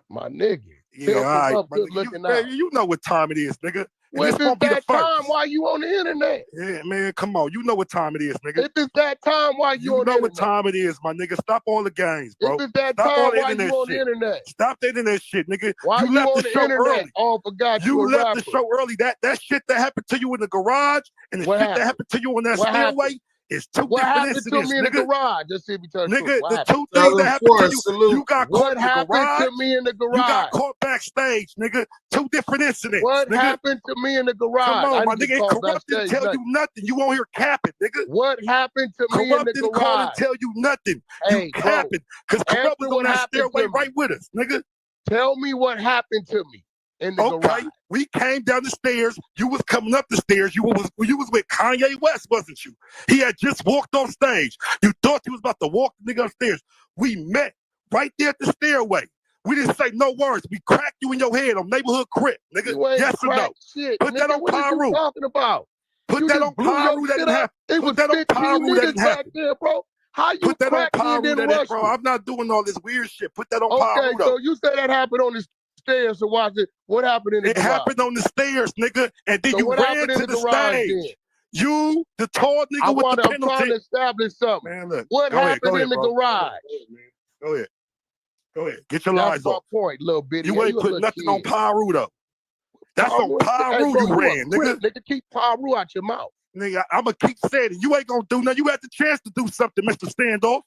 My nigga. Yeah, all right. You know what time it is, nigga. Well, if it's that time, why you on the internet? Yeah, man, come on. You know what time it is, nigga. If it's that time, why you on the internet? You know what time it is, my nigga. Stop all the games, bro. If it's that time, why you on the internet? Stop that internet shit, nigga. Why you left the show early. Oh, forgot you left the show early. That shit that happened to you in the garage and the shit that happened to you on that stairway is two different incidents, to me in the garage? Just see me tell you. Nigga, the two things that happened to you, you got caught in the garage. What happened to me in the garage? You got caught backstage, nigga. Two different incidents. What happened to me in the garage? Come on, my nigga. Corrupted tell you nothing. You won't hear capping, nigga. What happened to me in the garage? Call and tell you nothing. You capping. Because Corrupt was on that stairway right with us, nigga. Tell me what happened to me in the garage. We came down the stairs. You was coming up the stairs. You was with Kanye West, wasn't you? He had just walked on stage. You thought he was about to walk the nigga upstairs. We met right there at the stairway. We didn't say no words. We cracked you in your head on neighborhood crib, nigga. Yes or no? Shit, put that on Pyro. What are you talking about? Put that on Pyro. That didn't happen. Put that on Pyro. That didn't happen. There, bro. How you put that on Pyro? That rush bro. I'm not doing all this weird shit. Put that on Pyro. Okay, so you say that happened on the stairs. So watch it. What happened in the garage? It happened on the stairs, nigga. And then you ran to the stage. Then? You, the tall nigga with the penalty. I'm trying to establish something. Man, look. What happened in the garage? Go ahead. Go ahead. Get your lies off. Point, little bitty. You ain't put nothing on Pyro though. That's on Pyro you ran, nigga. Nigga, keep Pyro out your mouth. Nigga, I'ma keep saying it. You ain't gonna do nothing. You had the chance to do something, Mr. Standoff.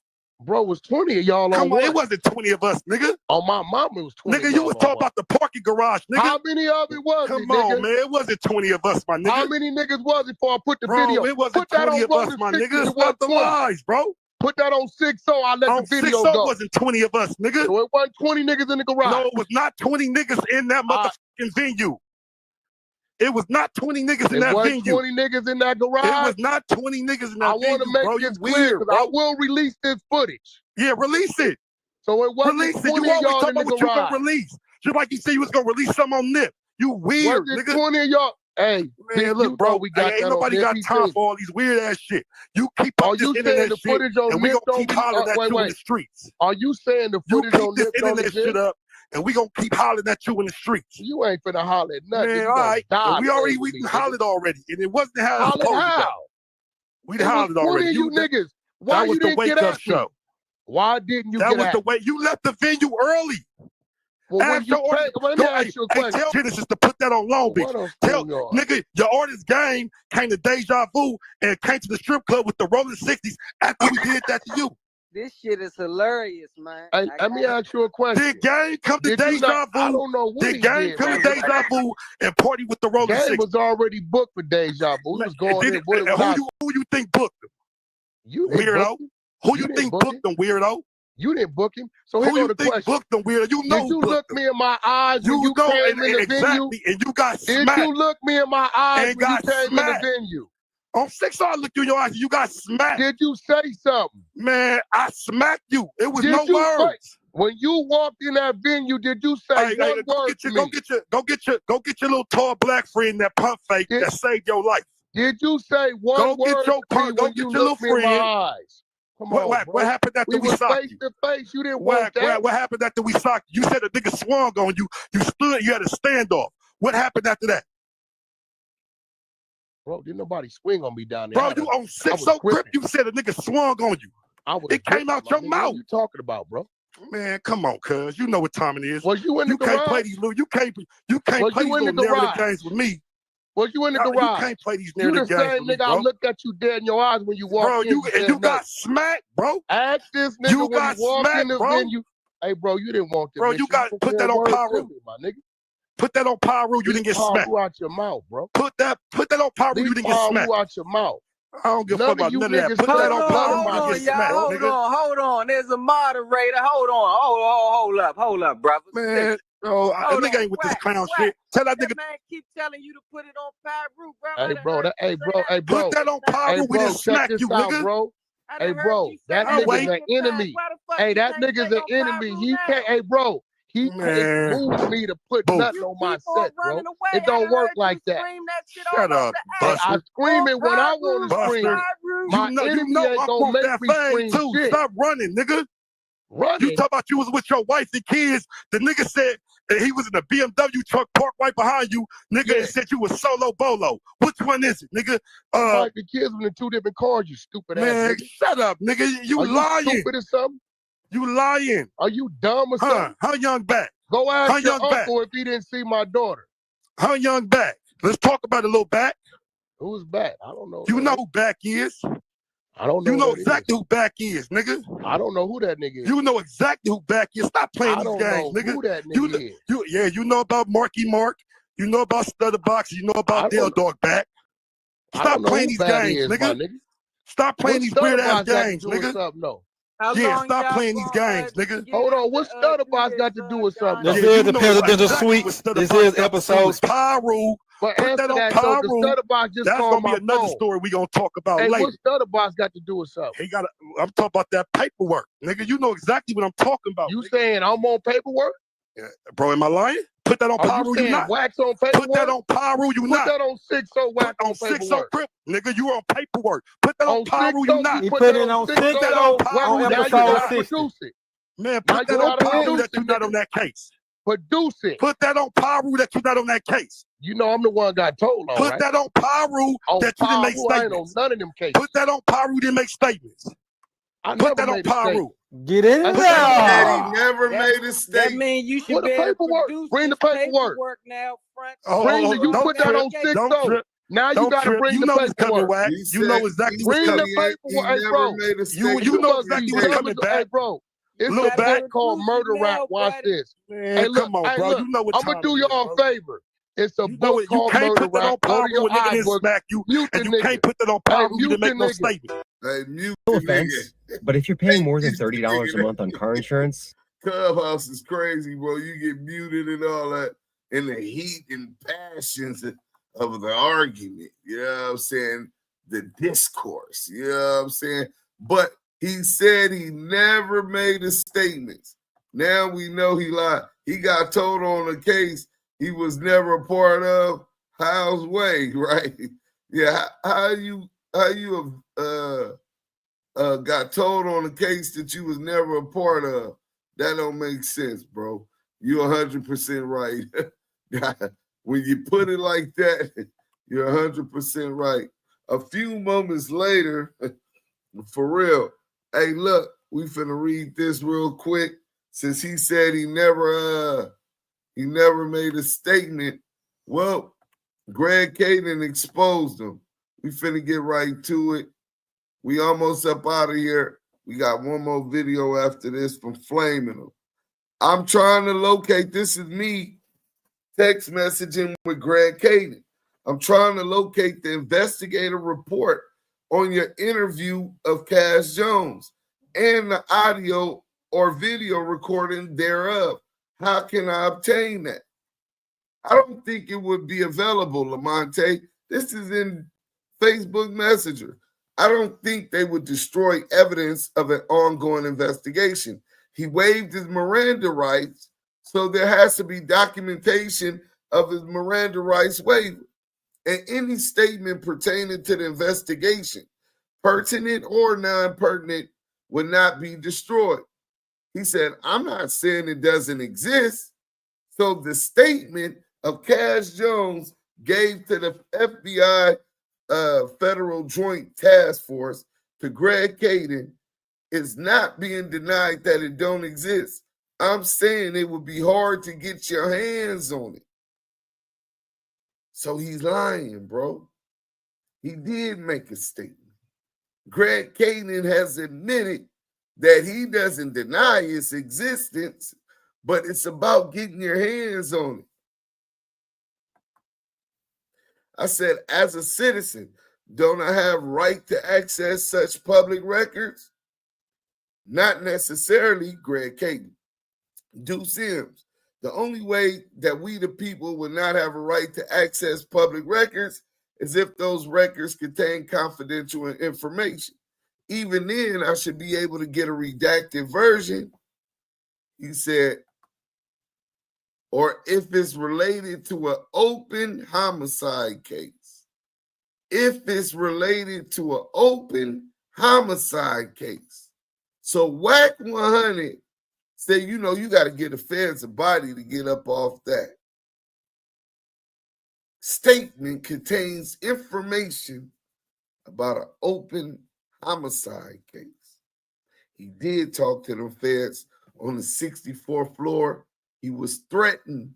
Bro, it was 20 of y'all Come on it wasn't 20 of us, nigga. On my mama, it was 20. Nigga, you was talking about the parking garage, nigga. How many of it was Come it, nigga? on, man. It wasn't 20 of us, my nigga. How many niggas was it before I put the bro, video? It wasn't 20 of us, my nigga. Stop the lies, bro. Put that on 6-0, I let the video go. It wasn't 20 of us, nigga. So it wasn't 20 niggas in the garage. No, it was not 20 niggas in that motherfucking venue. It was not 20 niggas in that venue. It wasn't 20 niggas in that garage. It was not 20 niggas in that venue, I want to make this clear, because I will release this footage. Yeah, release it. So it wasn't release it. 20 You always y'all talk in the about what you garage. gonna release. Just like you said you was gonna release some on Nip. You weird, Was it nigga. 20 of y'all? Hey, man, look, bro. We got ain't that nobody on got time NBC. for all these weird ass shit. You keep up this you saying internet the shit, footage on and we Nip gonna keep don't be? hollering at you in the streets. Are you saying the You footage keep on this Nip don't internet exist? shit up, and we gonna keep hollering at you in the streets. You ain't finna holler at nothing. Man, You all gonna right. die And we already playing with me, hollered already, and it wasn't how it's Hollered supposed to go. how? We It was hollered 20 already. of you niggas. Why that was you the didn't get wake up at me? show. Why didn't you That get was at the me? way you left the venue early. Well, when Ask you your audience, let me ask you a hey, question. tell Genesis to put that on Long Beach. Tell nigga, your artist game came to Deja Vu and came to the strip club with the Rolling 60s after we did that to you. This shit is hilarious, man. Hey, let me ask you a question. Did Game come to Did you Deja not- Vu? I don't know what Did he Game did, come to man. Deja Vu and party with the Rolling Game 60s? was already booked for Deja Vu. He was going in with it without. Who you think booked him? You didn't Weirdo. book him. Who you think booked him, weirdo? You didn't book him. So here Who go you the think question. booked him, weirdo? You know Did you who booked look him. me in my eyes when you know came in the venue? exactly, and you got Did smacked. you look me in my eyes And when you got came in smacked. the venue? On 6 I looked you in your eyes and you got smacked. Did you say something? Man, I smacked you. It was Did no you words. wait, when you walked in that venue, did you say one word to me? Go get your little tall black friend that pump fake that saved your life. Did you say one word to me when you looked me in my eyes? Come on, What bro. happened after we was socked face you? to face. You didn't want that. What happened after we socked you? You said a nigga swung on you. You stood, you had a standoff. What happened after that? Bro, didn't nobody swing on me down there. Bro, you on 6-0 grip, you said a nigga swung on you. It came out your mouth. What you talking about, bro? Man, come on, cuz. You know what time it is. Was you in the You can't garage? play these little, you can't play Was these you in the little narrative garage? games with me. Was you in the You garage? can't play these You the narrative games same with me, nigga I bro. looked at you dead in your eyes when you walked Bro, in. you said got nothing. smacked, bro. Ask this nigga You when got you walked in smacked, the bro. venue. Hey, bro, you didn't want to. Bro, you got put that on Pyro. My nigga. Put that on Pyro, you didn't get smacked. Pyro out your mouth, bro. Put that on Pyro, you didn't get smacked. out your mouth. I don't give a fuck about none of that. Put Hold that on Pyro, on, you get smacked, nigga. hold on. There's a moderator. Hold up, brother. Man, bro, that nigga ain't with this clown shit. Tell that nigga. Man, keep telling you to put it on Pyro, bro. Hey, bro. Put that on Pyro, we didn't smack you, nigga. Bro. Hey, bro, that nigga's an enemy. Hey, that nigga's an enemy. He can't, hey, bro, he can't move me to put nothing on my set, bro. It don't work like that. Shut up, Hey, I Buster. scream it when I want to scream it. My enemy ain't gonna make me scream too. shit. Stop running, nigga. Running? You talk about you was with your wife and kids. The nigga said that he was in a BMW truck parked right behind you, nigga, and said you was solo bolo. Which one is it, nigga? Wife and kids were in 2 different cars, you stupid ass Man, nigga. shut up, nigga. You lying. You stupid or something? You lying. Are you dumb or something? How young back? Go ask How your young back? uncle if he didn't see my daughter. How young back? Let's talk about a little back. Who's back? I don't know. You know who back is. I don't know. You know exactly who back is, nigga. I don't know who that nigga is. You know exactly who back is. Stop playing these games, nigga. Who that nigga is. You know about Marky Mark. You know about Stutterbox. You know about Dale Dog back. Stop playing these games, nigga. Stop playing these weird ass games, nigga. Stop playing these games, nigga. Hold on, what's Stutterbox got to do with something? This is the presidential suites. This is episode. Pyro. But Put that on Pyro. That's gonna be another story we gonna talk about later. What's Stutterbox got to do with something? I'm talking about that paperwork, nigga. You know exactly what I'm talking about. You saying I'm on paperwork? Yeah. Bro, am I lying? Put that on Pyro, you not. Wax on paperwork? Put that on Pyro, you not. Put that on 6-0 wax on paperwork. 6-0 nigga, you on paperwork. Put that on Pyro, you not. He put it on 6-0 on episode 60. Man, put that on Pyro that you're not on that case. Produce it. Put that on Pyro that you're not on that case. You know I'm the one got told on, Put that on Pyro that you didn't make statements. I ain't on none of them cases. Put that on Pyro, you didn't make statements. Put that on Pyro. Get in there. He never made a statement. That means you should What be the able to paperwork? produce Bring the this paperwork. now, front. You put that on 6-0. Now you got to bring the paperwork. You know exactly what's Bring coming. the paperwork. Hey, bro. You know exactly what's coming back. Hey, bro. It's Little a back book called Murder Rap. Watch this. Man, Hey, look, come on, bro. Look, You know what I'm going to do y'all a favor. It's a book you called can't Murder put that on Rap. Go Pyro to your when nigga didn't iBook. smack you, Mute and the you nigga. can't put that on Pyro. You mute didn't make the no nigga. statement. Hey, mute No the offense, nigga. but if you're paying more than $30 a month on car insurance, Clubhouse is crazy, bro. You get muted and all that in the heat and passions of the argument. You know what I'm saying? The discourse. You know what I'm saying? But he said he never made a statement. Now we know he lied. He got told on a case he was never a part of. How's Way, right? Yeah, how you got told on a case that you was never a part of? That don't make sense, bro. You're 100% right. When you put it like that, you're 100% right. A few moments later, for real, hey, look, we finna read this real quick. Since he said he never made a statement. Well, Greg Caden exposed him. We finna get right to it. We almost up out of here. We got one more video after this from Flaming him. I'm trying to locate, this is me text messaging with Greg Caden. I'm trying to locate the investigative report on your interview of Cash Jones and the audio or video recording thereof. How can I obtain that? I don't think it would be available, Lamonte. This is in Facebook Messenger. I don't think they would destroy evidence of an ongoing investigation. He waived his Miranda rights, so there has to be documentation of his Miranda rights waiver. And any statement pertaining to the investigation, pertinent or non-pertinent, would not be destroyed. He said, I'm not saying it doesn't exist. So the statement of Cash Jones gave to the FBI Federal Joint Task Force to Greg Caden is not being denied that it don't exist. I'm saying it would be hard to get your hands on it. So he's lying, bro. He did make a statement. Greg Caden has admitted that he doesn't deny its existence, but it's about getting your hands on it. I said, as a citizen, don't I have right to access such public records? Not necessarily, Greg Caden. Duse M. The only way that we the people would not have a right to access public records is if those records contain confidential information. Even then, I should be able to get a redacted version. He said, or if it's related to an open homicide case. If it's related to an open homicide case. So Wack100 said, you know, you got to get the feds a body to get up off that. Statement contains information about an open homicide case. He did talk to them feds on the 64th floor. He was threatened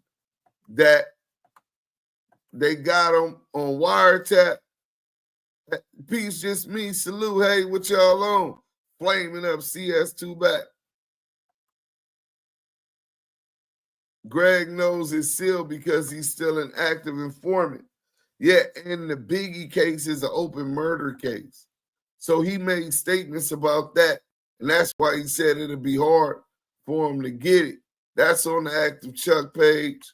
that they got him on wiretap. Peace, just me, salute, hey, what y'all on? Flaming up CS2 back. Greg knows it's sealed because he's still an active informant. Yeah, and the Biggie case is an open murder case. So he made statements about that, and that's why he said it'll be hard for him to get it. That's on the Active Chuck page.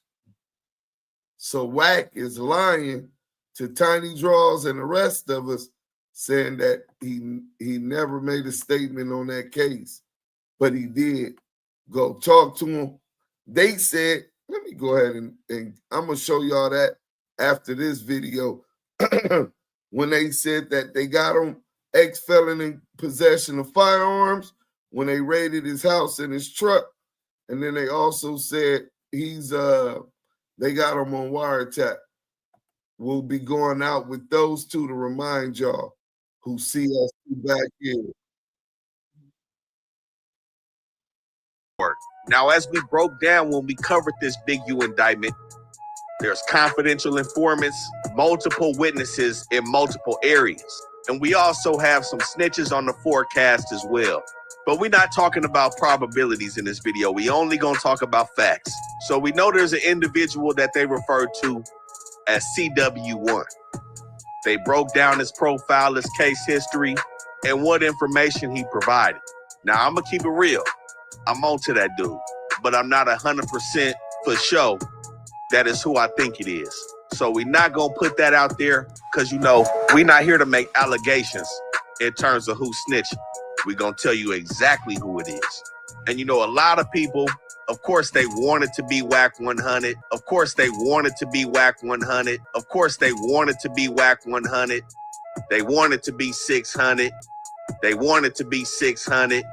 So Wack is lying to Tiny Draws and the rest of us, saying that he never made a statement on that case, but he did. Go talk to him. They said, let me go ahead and I'm going to show y'all that after this video. When they said that they got him ex-felon in possession of firearms when they raided his house and his truck. And then they also said he's they got him on wiretap. We'll be going out with those two to remind y'all who see us back here. Now, as we broke down when we covered this Big U indictment, there's confidential informants, multiple witnesses in multiple areas. And we also have some snitches on the forecast as well. But we're not talking about probabilities in this video. We only gonna talk about facts. So we know there's an individual that they refer to as CW1. They broke down his profile, his case history, and what information he provided. Now, I'm gonna keep it real. I'm onto that dude, but I'm not 100% for sure that is who I think it is. So we're not gonna put that out there because, you know, we're not here to make allegations in terms of who snitched. We're gonna tell you exactly who it is. And, you know, a lot of people Of course they wanted to be Wack100. Of course they wanted to be Wack100. Of course they wanted to be Wack100. They wanted to be 600. They wanted to be 600.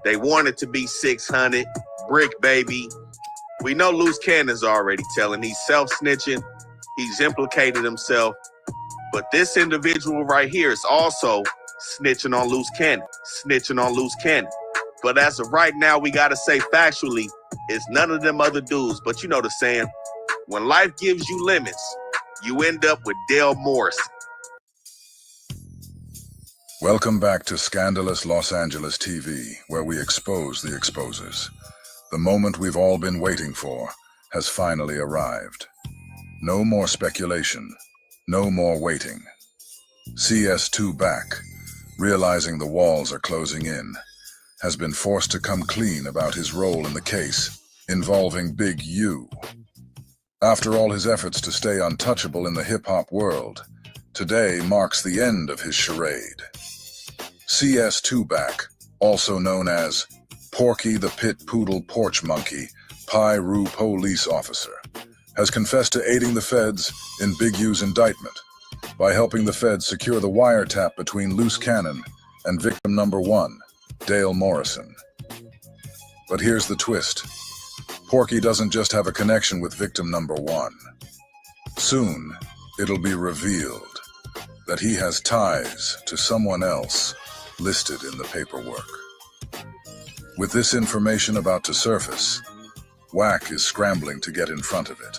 They wanted to be 600. Brick baby. We know Loose Cannon's already telling. He's self-snitching. He's implicated himself. But this individual right here is also snitching on Loose Cannon. Snitching on Loose Cannon. But as of right now, we got to say factually, it's none of them other dudes. But you know the saying, when life gives you lemons, you end up with Dale Morris. Welcome back to Scandalous Los Angeles TV, where we expose the exposers. The moment we've all been waiting for has finally arrived. No more speculation. No more waiting. CS2 back, realizing the walls are closing in, has been forced to come clean about his role in the case involving Big U. After all his efforts to stay untouchable in the hip-hop world, today marks the end of his charade. CS2 back, also known as Porky the Pit Poodle Porch Monkey, Pyru police officer, has confessed to aiding the feds in Big U's indictment by helping the feds secure the wiretap between Loose Cannon and victim number 1, Dale Morrison. But here's the twist. Porky doesn't just have a connection with victim number 1. Soon, it'll be revealed that he has ties to someone else listed in the paperwork. With this information about to surface, Wack is scrambling to get in front of it,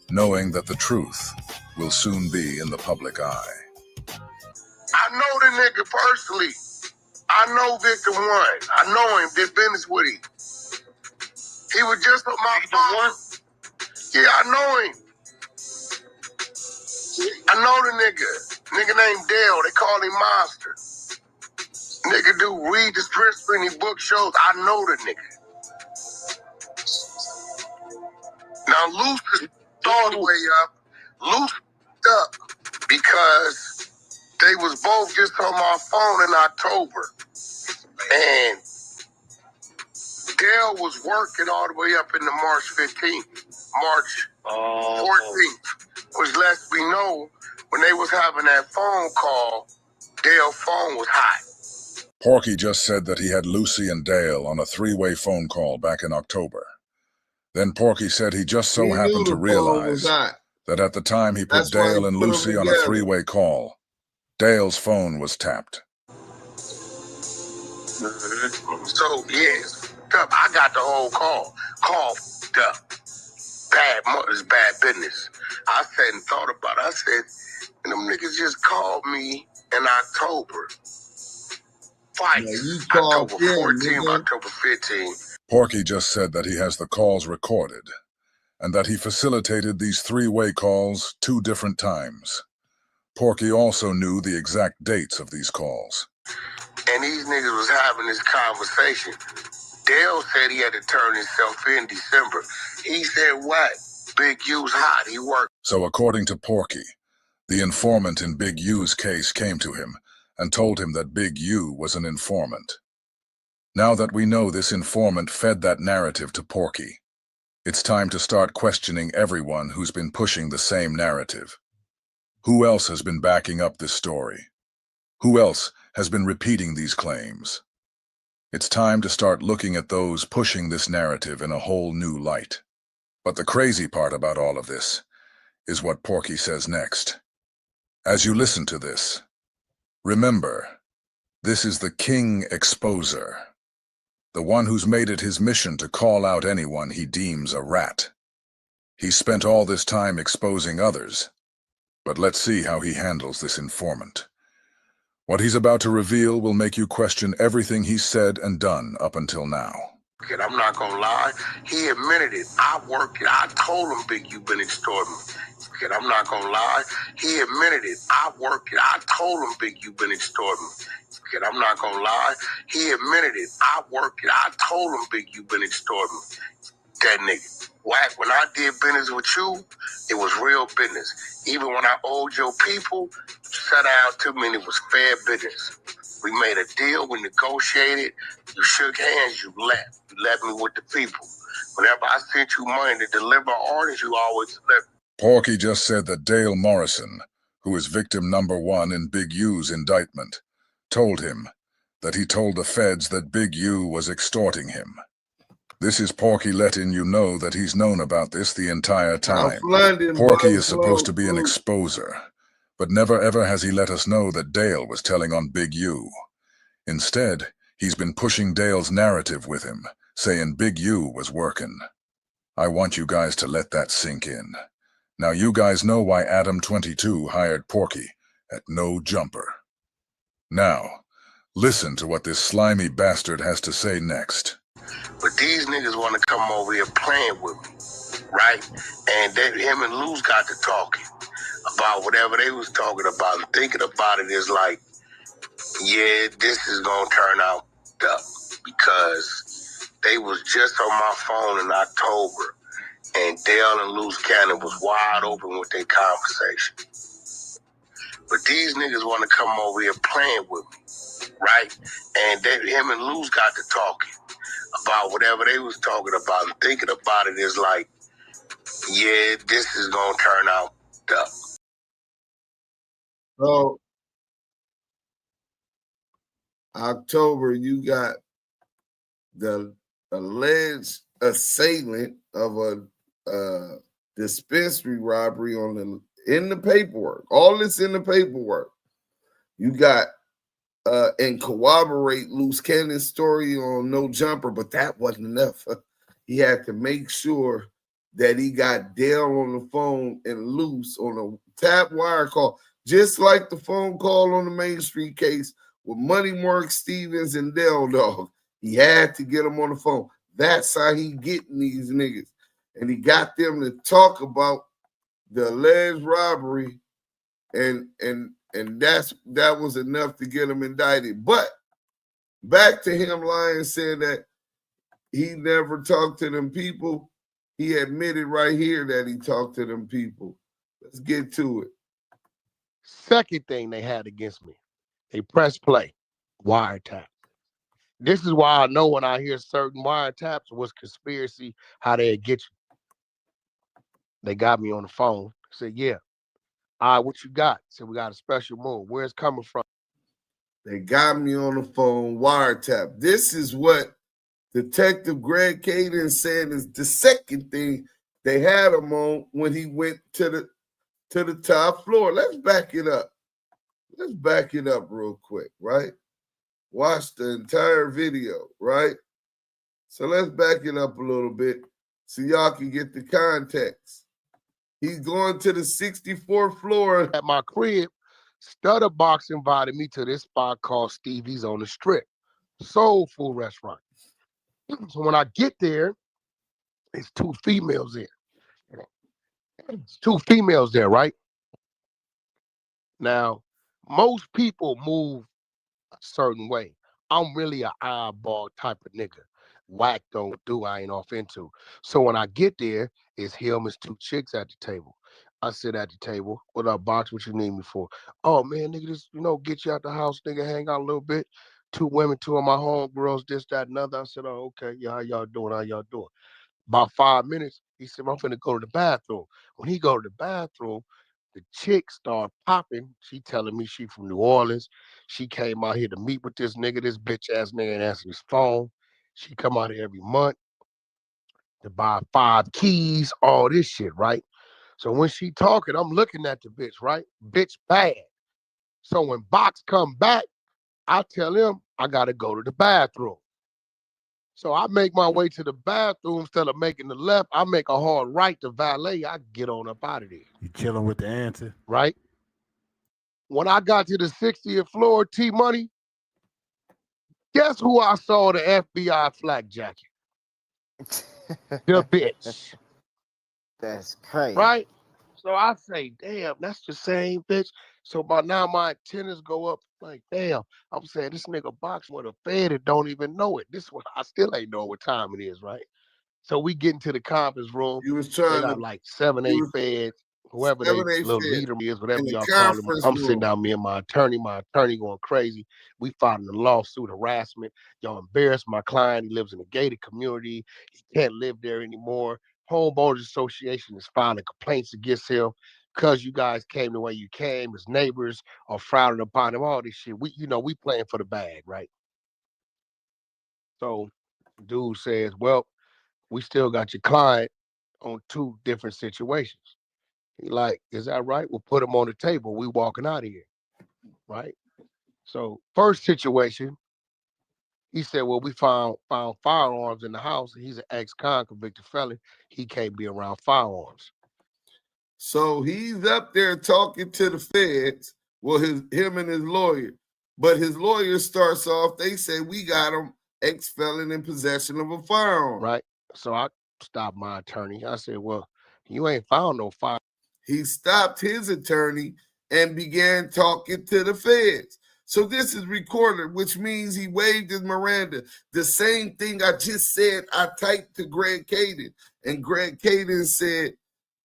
knowing that the truth will soon be in the public eye. I know the nigga personally. I know victim 1. I know him, did business with him. He was just on my phone. Yeah, I know him. I know the nigga. Nigga named Dale. They call him Monster. Nigga do read the scripts in his book shows. I know the nigga. Now Luce is all the way up. Luce up because they was both just on my phone in October. And Dale was working all the way up into March 15th, March 14th, which lets me know when they was having that phone call, Dale's phone was hot. Porky just said that he had Lucy and Dale on a 3-way phone call back in October. Then Porky said he just so happened to realize that at the time he put Dale and Lucy on a 3-way call, Dale's phone was tapped. So, yes, I got the whole call. Call up. It's bad business. I sat and thought about it. I said, and them niggas just called me in October. Twice. October 14th, October 15th. Porky just said that he has the calls recorded, and that he facilitated these 3-way calls 2 different times. Porky also knew the exact dates of these calls. And these niggas was having this conversation. Dale said he had to turn himself in December. He said, what? Big U's hot. He worked. So according to Porky, the informant in Big U's case came to him and told him that Big U was an informant. Now that we know this informant fed that narrative to Porky, it's time to start questioning everyone who's been pushing the same narrative. Who else has been backing up this story? Who else has been repeating these claims? It's time to start looking at those pushing this narrative in a whole new light. But the crazy part about all of this is what Porky says next. As you listen to this, remember, this is the King Exposer, the one who's made it his mission to call out anyone he deems a rat. He spent all this time exposing others, but let's see how he handles this informant. What he's about to reveal will make you question everything he's said and done up until now. I'm not gonna lie, he admitted it. I worked it. I told him Big U been extorting me. I'm not gonna lie, he admitted it. I worked it. I told him Big U been extorting me. I'm not gonna lie, he admitted it. I worked it. I told him Big U been extorting me. That nigga. Wack, when I did business with you, it was real business. Even when I owed your people, shut out to me and it was fair business. We made a deal, we negotiated, you shook hands, you left. You left me with the people. Whenever I sent you money to deliver orders, you always deliver. Porky just said that Dale Morrison, who is victim number 1 in Big U's indictment, told him that he told the feds that Big U was extorting him. This is Porky letting you know that he's known about this the entire time. Porky is supposed to be an exposer, but never ever has he let us know that Dale was telling on Big U. Instead, he's been pushing Dale's narrative with him, saying Big U was working. I want you guys to let that sink in. Now you guys know why Adam22 hired Porky at no jumper. Now, listen to what this slimy bastard has to say next. But these niggas want to come over here playing with me, right? And him and Luz got to talking about whatever they was talking about. And thinking about it is like, yeah, this is going to turn out up. Because they was just on my phone in October. And Dale and Luz Cannon was wide open with their conversation. But these niggas want to come over here playing with me, right? And him and Luz got to talking about whatever they was talking about. And thinking about it is like, yeah, this is going to turn out up. So, October, you got the alleged assailant of a dispensary robbery in the paperwork. All this in the paperwork. You got and corroborate Luz Cannon's story on No Jumper, but that wasn't enough. He had to make sure that he got Dale on the phone and Luz on a tap wire call, just like the phone call on the Main Street case with Money Mark Stevens and Dale Dog. He had to get them on the phone. That's how he getting these niggas. And he got them to talk about the alleged robbery, and that was enough to get him indicted. But back to him lying, saying that he never talked to them people. He admitted right here that he talked to them people. Let's get to it. Second thing they had against me, they press play, wiretap. This is why I know when I hear certain wiretaps was conspiracy, how they get you. They got me on the phone. Said, yeah. All right, what you got? Said, we got a special move. Where's it coming from? They got me on the phone, wiretap. This is what Detective Greg Caden said is the second thing they had him on when he went to the top floor. Let's back it up. Let's back it up real quick, right? Watch the entire video, right? So let's back it up a little bit so y'all can get the context. He's going to the 64th floor. At my crib, Stutterbox invited me to this spot called Stevie's on the Strip. Soul food restaurant. So when I get there, it's two females there. It's two females there, right? Now, most people move a certain way. I'm really an eyeball type of nigga. Whack don't do, I ain't off into. So when I get there, it's him, it's two chicks at the table. I sit at the table. What up, Box? What you need me for? Oh, man, nigga, just, get you out the house, nigga, hang out a little bit. Two women, two of my homegirls, this, that, and other. I said, oh, okay, yeah, how y'all doing? How y'all doing? About 5 minutes, he said, I'm finna go to the bathroom. When he go to the bathroom, the chick start popping. She telling me she from New Orleans. She came out here to meet with this nigga. This bitch ass nigga ain't answer his phone. She come out here every month to buy 5 keys, all this shit, right? So when she talking, I'm looking at the bitch, right? Bitch bad. So when Box come back, I tell him I gotta go to the bathroom. So I make my way to the bathroom. Instead of making the left, I make a hard right to valet. I get on up out of there. You chilling with the auntie? Right? When I got to the 60th floor, T-Money, guess who I saw the FBI flak jacket? The bitch. That's crazy. Right? So I say, damn, that's the same bitch. So by now my antennas go up like, damn, I'm saying this nigga Box with a fed and don't even know it. This one, I still ain't know what time it is, right? So we get into the conference room. You was trying they got to like 7, 8 feds. whoever they 7A little Fed leader is, whatever in the y'all call him. conference I'm sitting room. down, me and my attorney going crazy. We filing a lawsuit, harassment. Y'all embarrassed my client. He lives in a gated community. He can't live there anymore. Homeowners Association is filing complaints against him because you guys came the way you came. His neighbors are frowning upon him. All this shit. We playing for the bag, right? So, dude says, "Well, we still got your client on 2 different situations." He like, "Is that right? We'll put him on the table. We walking out of here, right?" So, first situation, he said, "Well, we found firearms in the house. And he's an ex-con convicted felon. He can't be around firearms." So he's up there talking to the feds. Well, him and his lawyer. But his lawyer starts off, they say, we got him ex-felon in possession of a firearm. Right. So I stopped my attorney. I said, "Well, you ain't found no fire." He stopped his attorney and began talking to the feds. So this is recorded, which means he waived his Miranda. The same thing I just said, I typed to Greg Caden. And Greg Caden said,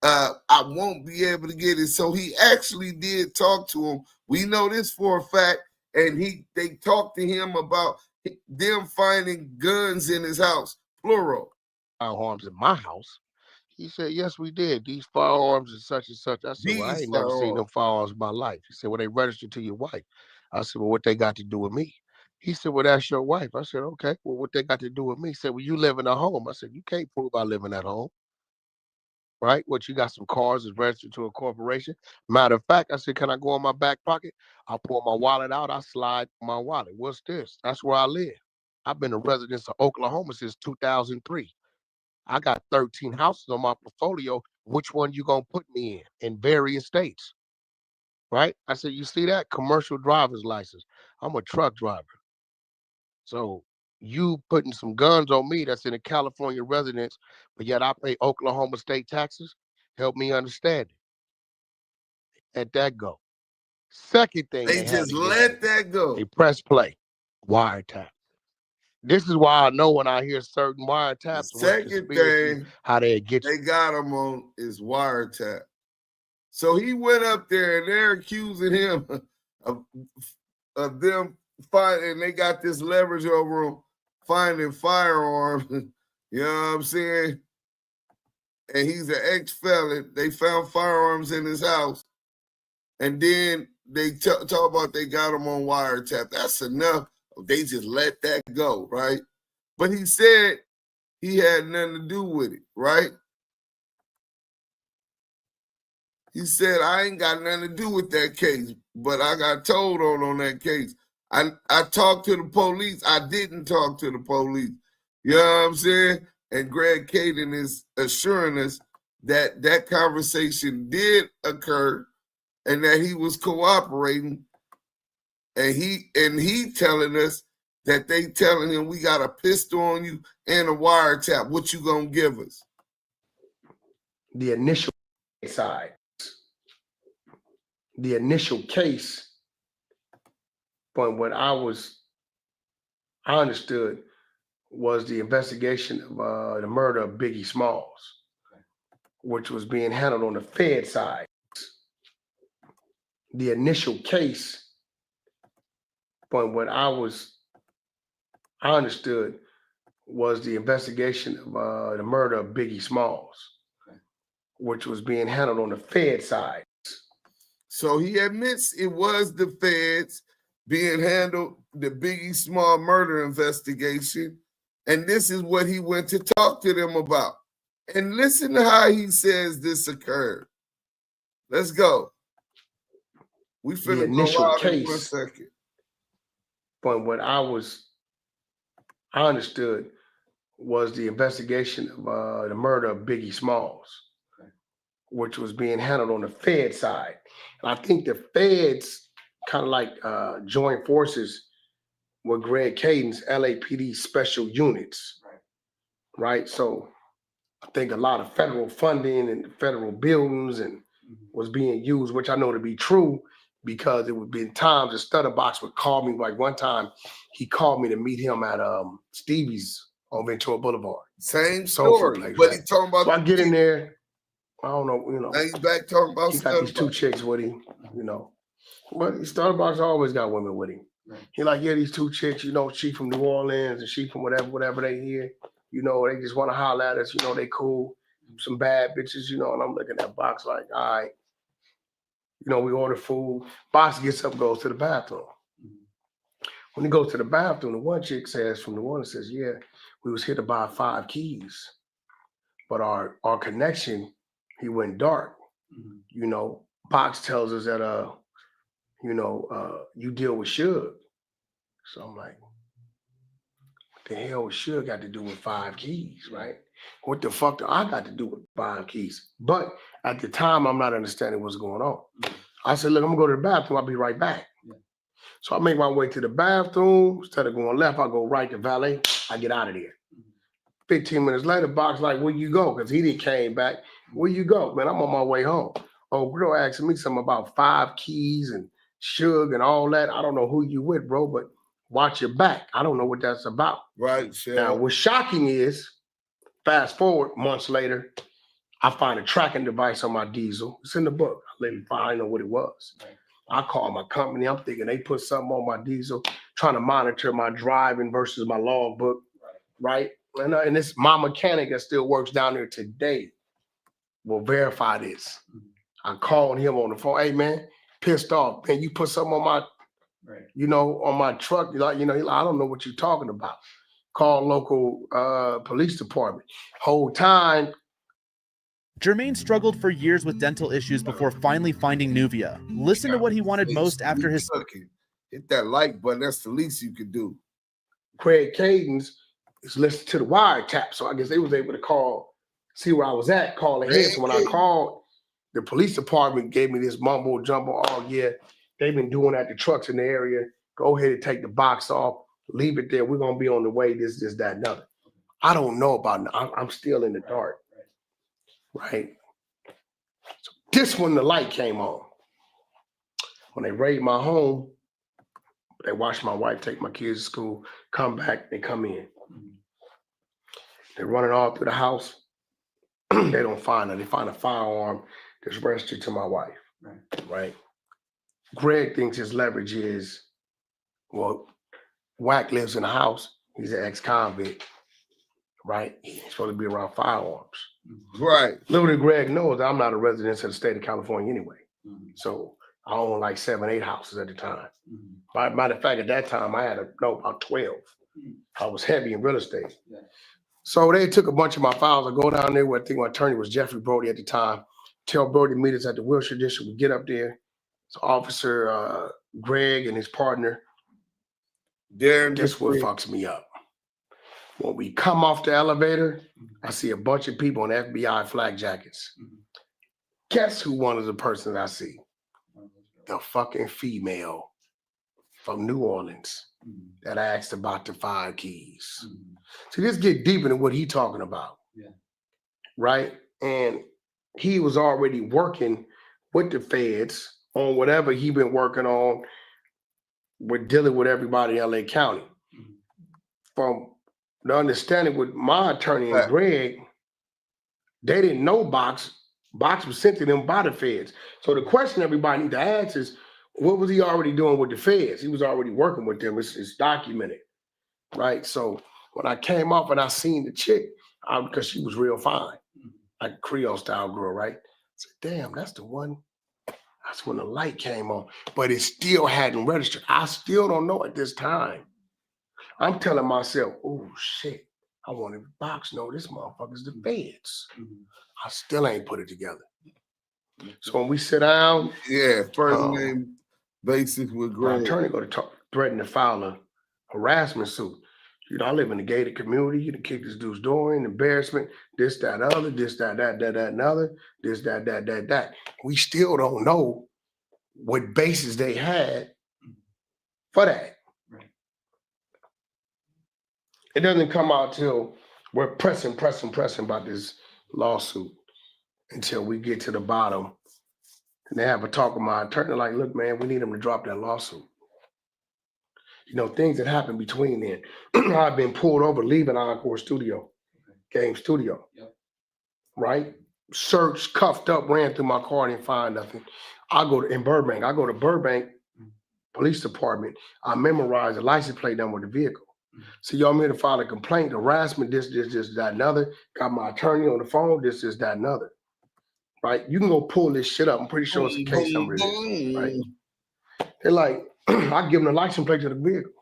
I won't be able to get it. So he actually did talk to him. We know this for a fact. And they talked to him about them finding guns in his house, plural. Firearms in my house. He said, "Yes, we did. These firearms and such and such." I said, "Well, I ain't never seen them firearms in my life." He said, "Well, they registered to your wife." I said, "Well, what they got to do with me?" He said, "Well, that's your wife." I said, "Okay, well, what they got to do with me?" He said, "Well, you live in a home." I said, "You can't prove I live in that home." Right? What, you got some cars that's registered to a corporation? Matter of fact, I said, "Can I go in my back pocket?" I pull my wallet out. I slide my wallet. "What's this?" That's where I live. I've been a resident of Oklahoma since 2003. I got 13 houses on my portfolio. Which one you gonna put me in various states? Right? I said, "You see that? Commercial driver's license. I'm a truck driver. So you putting some guns on me that's in a California residence, but yet I pay Oklahoma state taxes? Help me understand it." Let that go. Second thing They just let that go. They press play. Wiretap. This is why I know when I hear certain wiretaps, The second thing how they get you. They got him on is wiretap. So he went up there and they're accusing him of them finding, they got this leverage over him finding firearms. You know what I'm saying? And he's an ex-felon. They found firearms in his house. And then they talk about they got him on wiretap. That's enough. They just let that go, right? But he said he had nothing to do with it, right? He said, I ain't got nothing to do with that case, but I got told on that case. I talked to the police. I didn't talk to the police. You know what I'm saying? And Greg Caden is assuring us that that conversation did occur and that he was cooperating. And he telling us that they telling him, we got a pistol on you and a wiretap. What you gonna give us? The initial side. The initial case, but what I understood was the investigation of the murder of Biggie Smalls, which was being handled on the Fed side. The initial case, but what I understood was the investigation of the murder of Biggie Smalls, which was being handled on the Fed side. So he admits it was the feds being handled, the Biggie Small murder investigation. And this is what he went to talk to them about. And listen to how he says this occurred. Let's go. We finna go out in 1 second. But what I understood was the investigation of the murder of Biggie Smalls, which was being handled on the Fed side. And I think the feds kind of like joined forces with Greg Caden's LAPD special units, right? So I think a lot of federal funding and federal buildings and was being used, which I know to be true because it would be times the Stutterbox would call me. Like one time, he called me to meet him at Stevie's on Ventura Boulevard. Same story, but he talking about. So I get in there. I don't know, you know. Now he's back talking about he got these two chicks with him, you know. But Starbucks always got women with him. Right. He like, yeah, these two chicks, you know, she from New Orleans and she from whatever they hear. You know, they just want to holler at us, you know, they cool. Some bad bitches, you know, and I'm looking at Box like, all right. You know, we order food. Box gets up, goes to the bathroom. When he goes to the bathroom, the one chick says from New Orleans says, yeah, we was here to buy 5 keys. But our connection, he went dark. You know, Box tells us that you deal with Suge. So I'm like, what the hell Suge got to do with 5 keys, right? What the fuck do I got to do with 5 keys? But at the time, I'm not understanding what's going on. I said, look, I'm gonna go to the bathroom. I'll be right back. Yeah. So I make my way to the bathroom. Instead of going left, I go right to valet. I get out of there. 15 minutes later, Box like, where you go? Because he didn't came back. Where you go? Man, I'm on my way home. Oh, bro, asking me something about 5 keys and Suge and all that. I don't know who you with, bro, but watch your back. I don't know what that's about. Right, sure. Now, what's shocking is, fast forward months later, I find a tracking device on my diesel. It's in the book. I didn't know what it was. Right. I call my company. I'm thinking they put something on my diesel, trying to monitor my driving versus my logbook, right? And this my mechanic that still works down there today will verify this. I called him on the phone. Hey man, pissed off. Man, you put something on my, on my truck. He's like, I don't know what you're talking about. Call local police department. Whole time. Jermaine struggled for years with dental issues before finally finding Nuvia. Listen to what he wanted most after his... Hit that like button. That's the least you could do. Craig Cadence is listening to the wiretap, so I guess they was able to see where I was at, call ahead. So when I called, the police department gave me this mumbo jumbo. Oh yeah, they've been doing that to trucks in the area. Go ahead and take the box off, leave it there. We're gonna be on the way. This, that, and other. I don't know about it. I'm still in the dark. Right. So this when the light came on. When they raid my home, they watch my wife take my kids to school, come back, they come in. They're running all through the house. They don't find her. They find a firearm that's registered to my wife. Right. Greg thinks his leverage is, well, Wack lives in the house. He's an ex-convict. Right. He's supposed to be around firearms. Right. Little did Greg knows that I'm not a resident of the state of California anyway. So I own like 7, 8 houses at the time. Matter of fact, at that time, I had about 12. I was heavy in real estate. Yeah. So they took a bunch of my files. I go down there where I think my attorney was Jeffrey Brody at the time. Tell Brody to meet us at the Wilshire District. We get up there. So Officer Greg and his partner. Guess what fucks me up? When we come off the elevator, I see a bunch of people in FBI flag jackets. Guess who one of the persons I see? The fucking female from New Orleans that asked about the 5 keys. See, let's get deeper into what he's talking about. Yeah. Right? And he was already working with the feds on whatever he been working on with dealing with everybody in LA County. From the understanding with my attorney and Greg, they didn't know Box. Box was sent to them by the feds. So the question everybody need to ask is, what was he already doing with the feds? He was already working with them. It's documented, right? So when I came off and I seen the chick, because she was real fine, like a Creole style girl, right? I said, damn, that's the one. That's when the light came on, but it still hadn't registered. I still don't know at this time. I'm telling myself, oh shit, I wanted Box to know this motherfucker's the feds. I still ain't put it together. So when we sit down, first name basis with Greg. My attorney go to threaten to file a harassment suit. I live in a gated community. You can kick this dude's door in, embarrassment, this, that, other, this, that, and other, this, that. We still don't know what basis they had for that. Right. It doesn't come out till we're pressing about this lawsuit until we get to the bottom. And they have a talk with my attorney like, look, man, we need him to drop that lawsuit. Things that happen between then. I've been pulled over leaving Encore Studio, Game Studio, right? searched, cuffed up, ran through my car, didn't find nothing. I go to Burbank Police Department. I memorized the license plate number of the vehicle. So y'all made to file a complaint, harassment, this, that, another. Got my attorney on the phone, this, that, another. Right? You can go pull this shit up. I'm pretty sure it's a case number. Right? They're like, I give them the license plate to the vehicle.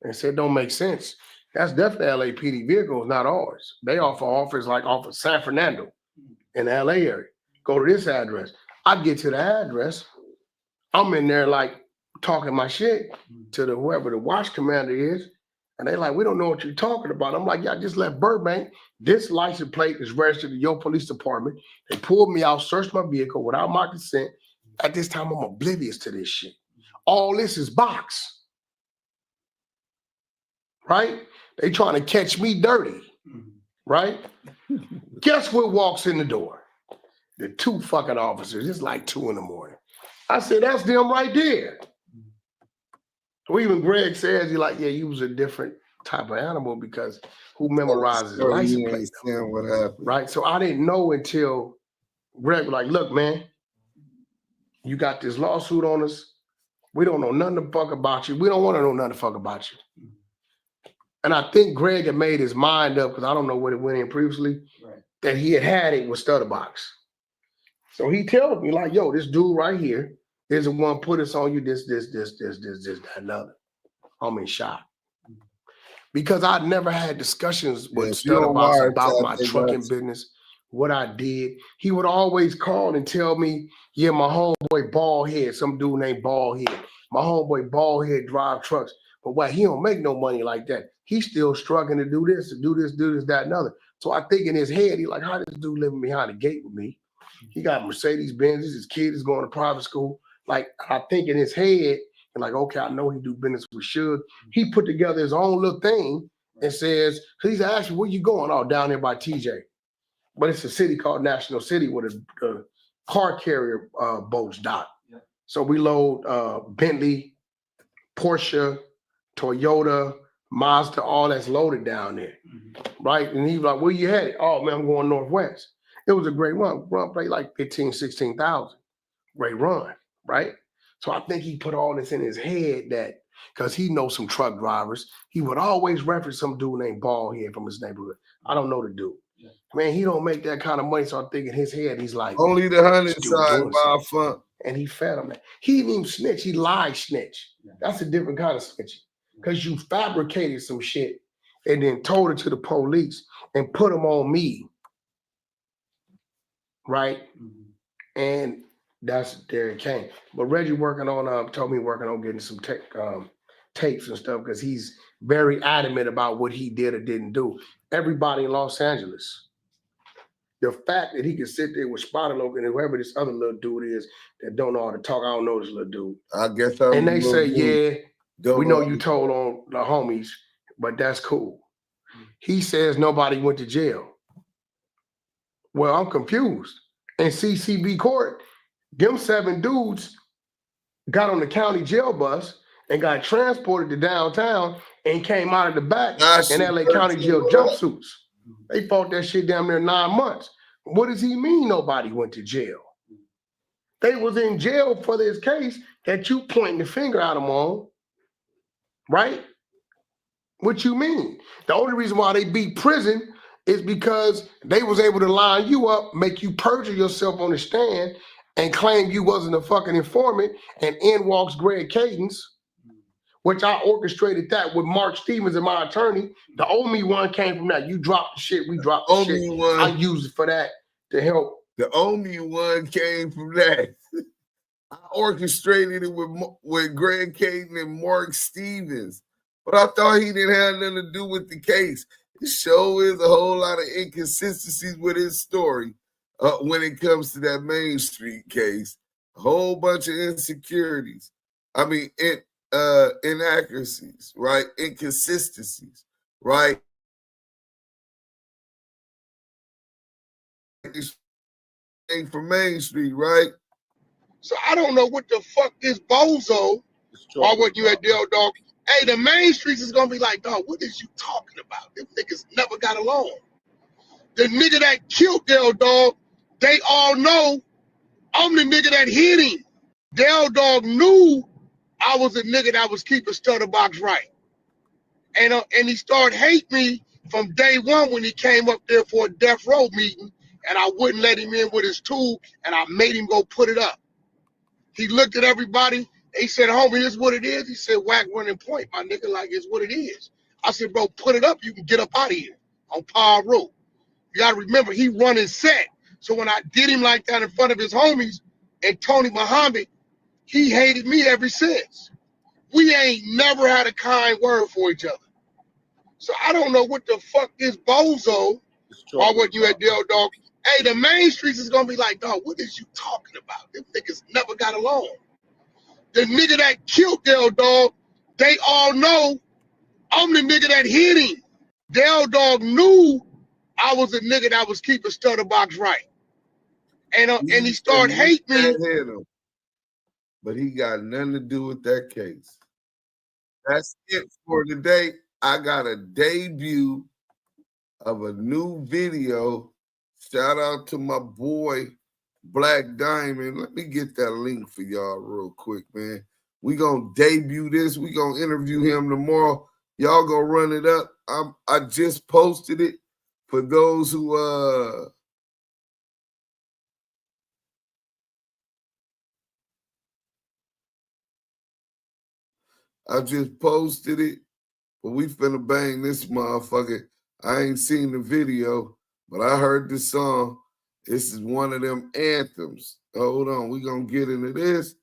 And said, don't make sense. That's definitely LAPD vehicles, not ours. They offer offers like off of San Fernando in the LA area. Go to this address. I get to the address. I'm in there like talking my shit to the whoever the watch commander is. And they like, we don't know what you're talking about. I'm like, yeah, I just left Burbank. This license plate is registered to your police department. They pulled me out, searched my vehicle without my consent. At this time, I'm oblivious to this shit. All this is box. Right? They trying to catch me dirty. Right? Guess what walks in the door? The two fucking officers. It's like 2 in the morning. I said, that's them right there. So even Greg says, he like, yeah, you was a different type of animal because who memorizes the license plate? What happened. Right? So I didn't know until Greg was like, look, man, you got this lawsuit on us. We don't know nothing the fuck about you. We don't want to know nothing the fuck about you. And I think Greg had made his mind up, because I don't know what it went in previously, that he had it with Stutterbox. So he tells me like, yo, this dude right here is the one put us on you, this, that, another. I'm in shock. Because I'd never had discussions with Stutterbox about my trucking business, what I did. He would always call and tell me, yeah, my homeboy Baldhead, some dude named Baldhead. My homeboy Baldhead drive trucks. But why he don't make no money like that? He's still struggling to do this, that, and other. So I think in his head, he like, how this dude living behind the gate with me? He got Mercedes Benzes, his kid is going to private school. Like, I think in his head, and like, okay, I know he do business with Suge. He put together his own little thing and says, because he's asking, where you going? Oh, down there by TJ. But it's a city called National City where the car carrier boats dock. Yeah. So we load Bentley, Porsche, Toyota, Mazda, all that's loaded down there, right? And he's like, where you headed? Oh, man, I'm going northwest. It was a great run. Run played like 15, 16,000. Great run, right? So I think he put all this in his head that, because he knows some truck drivers, he would always reference some dude named Baldhead from his neighborhood. I don't know the dude. Yeah. Man, he don't make that kind of money. So I think in his head, he's like, only the 100 side by fun. And he fed him. He didn't even snitch. He lied snitch. Yeah. That's a different kind of snitching. Because you fabricated some shit and then told it to the police and put them on me. Right? And that's there it came. But Reggie told me working on getting some tapes and stuff, because he's very adamant about what he did or didn't do. Everybody in Los Angeles, the fact that he can sit there with Spotted Logan and whoever this other little dude is that don't know how to talk, I don't know this little dude. I guess and they say, yeah, we know you told on the homies, but that's cool. He says nobody went to jail. Well, I'm confused. In CCB court, them 7 dudes got on the county jail bus and got transported to downtown and came out of the back in LA County jail jumpsuits. They fought that shit down there 9 months. What does he mean nobody went to jail? They was in jail for this case that you pointing the finger at them on, right? What you mean? The only reason why they beat prison is because they was able to line you up, make you perjure yourself on the stand, and claim you wasn't a fucking informant, and in walks Greg Cadence, which I orchestrated that with Mark Stevens and my attorney. The only one came from that. You dropped the shit, we dropped the shit. I used it for that to help. The only one came from that. I orchestrated it with Greg Cadence and Mark Stevens. But I thought he didn't have nothing to do with the case. It sure is a whole lot of inconsistencies with his story when it comes to that Main Street case. A whole bunch of insecurities. I mean, inaccuracies, right? Inconsistencies, right? From Main Street, right? So I don't know what the fuck this bozo or what you had dealt, dog. Hey, the Main Streets is gonna be like, dog, what is you talking about? Them niggas never got along. The nigga that killed Del Dog, they all know I'm the nigga that hit him. Del Dog knew I was a nigga that was keeping Stutterbox right. And he started hating me from day one when he came up there for a death row meeting, and I wouldn't let him in with his tool, and I made him go put it up. He looked at everybody. He said, homie, this is what it is. He said, Wack running point, my nigga, like it's what it is. I said, bro, put it up. You can get up out of here on Power Road. You got to remember, he running set. So when I did him like that in front of his homies and Tony Muhammad, he hated me ever since. We ain't never had a kind word for each other. So I don't know what the fuck this bozo or what you at Del Dog. Hey, the main streets is going to be like, dog, what is you talking about? Them niggas never got along. The nigga that killed Del Dog, they all know I'm the nigga that hit him. Del Dog knew I was a nigga that was keeping Stutterbox right. And he started hating me. But he got nothing to do with that case. That's it for today. I got a debut of a new video. Shout out to my boy, Black Diamond. Let me get that link for y'all real quick, man. We gonna debut this. We gonna interview him tomorrow. Y'all go run it up. I just posted it for those who I just posted it, but we finna bang this motherfucker. I ain't seen the video, but I heard the song. This is one of them anthems. Hold on, we gonna get into this,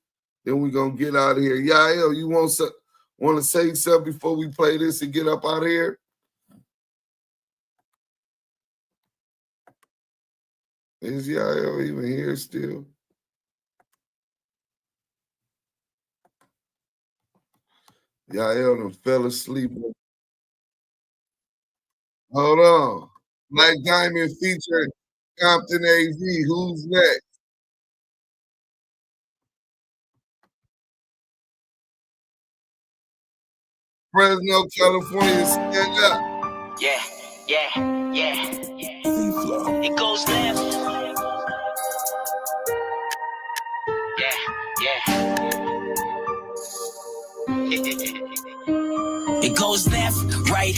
then we gonna get out of here. Yael, you want to say something before we play this and get up out of here? Is Yael even here still? Yael done fell asleep. Hold on. Black Diamond featuring Compton AZ. Who's next? Fresno, California, stand up. Yeah. It goes left. Yeah. It goes left, right,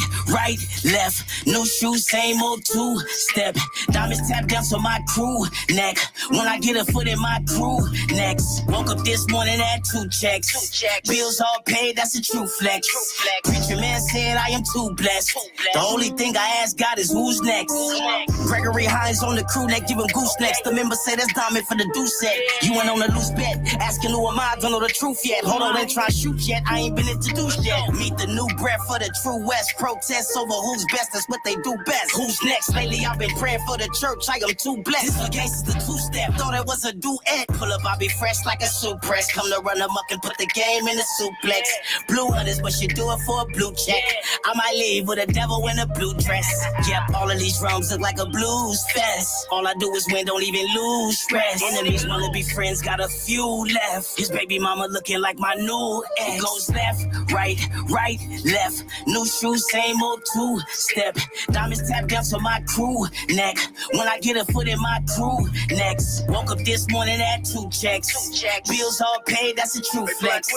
left. New shoes, same old two-step. Diamonds tap down to my crew neck. When I get a foot in my crew next. Woke up this morning at 2 checks. Bills all paid, that's a true flex. Preacher man said I am too blessed. The only thing I ask God is who's next. Gregory Hines on the crew neck, give him goosenecks. The member say that's Diamond for the Duse set. You went on a loose bet, asking who am I, don't know the truth yet. Hold on, ain't try to shoot yet, I ain't been introduced yet. Meet the new breath for the true West. Protests over who's best, that's what they do best. Who's next? Lately I've been praying for the church, I am too blessed. This case is the two-step, thought it was a duet. Pull up, I be fresh like a soup press. Come to run amok and put the game in the suplex. Blue hunters, but she do it for a blue check. I might leave with a devil in a blue dress. Yep, all of these drums look like a blues fest. All I do is win, don't even lose stress. Enemies wanna be friends, got a few left. His baby mama looking like my new ex. Goes left, right, left. New shoes, same old two-step. Diamonds tap down to my crew neck. When I get a foot in my crew next. Woke up this morning at 2 checks. Bills all paid, that's a true flex.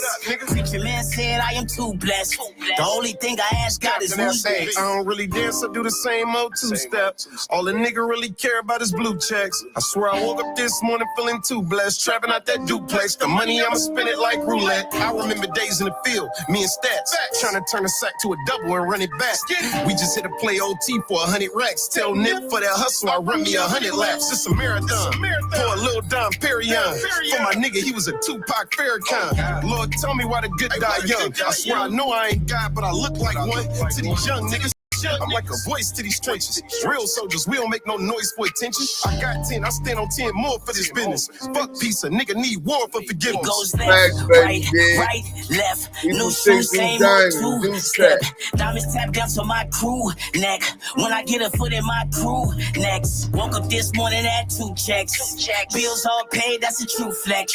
Preacher man said I am too blessed. The only thing I ask God is who's next. I don't really dance, I do the same old two-step. All the nigga really care about is blue checks. I swear I woke up this morning feeling too blessed. Trapping out that duplex. The money, I'ma spend it like roulette. I remember days in the field, me and Stats, trying to turn a sack to a double and run it back. We just hit a play OT for 100 racks. Tell Nip for that hustle, I run me 100 laps. It's a marathon. Pour a little Dom Perignon. For my nigga, he was a Tupac Farrakhan. Lord, tell me why the good die young. I swear I know I ain't God, but I look like one. To these young niggas, I'm like a voice to these trenches. Real soldiers, we don't make no noise for attention. I got 10, I stand on 10 more for this business. Fuck peace, a nigga need war for forgiveness. It goes left, right, left. New shoes, same old two-step. Diamonds tap down to my crew neck. When I get a foot in my crew next. Woke up this morning at 2 checks. Bills all paid, that's a true flex.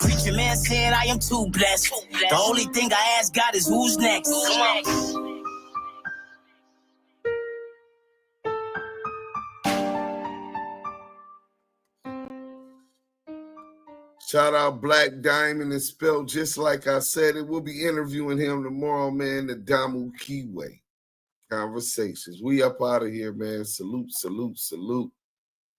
Preacher man said I am too blessed. The only thing I ask God is who's next. Come on. Shout out Black Diamond. It's spelled just like I said it. We'll be interviewing him tomorrow, man. The Damu Kiwe Conversations. We up out of here, man. Salute, salute, salute.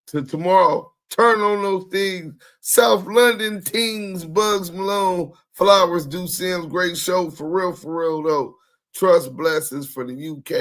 Till tomorrow, turn on those things. South London Teens, Bugs Malone, Flowers, Duse M's great show. For real, though. Trust blessings for the UK.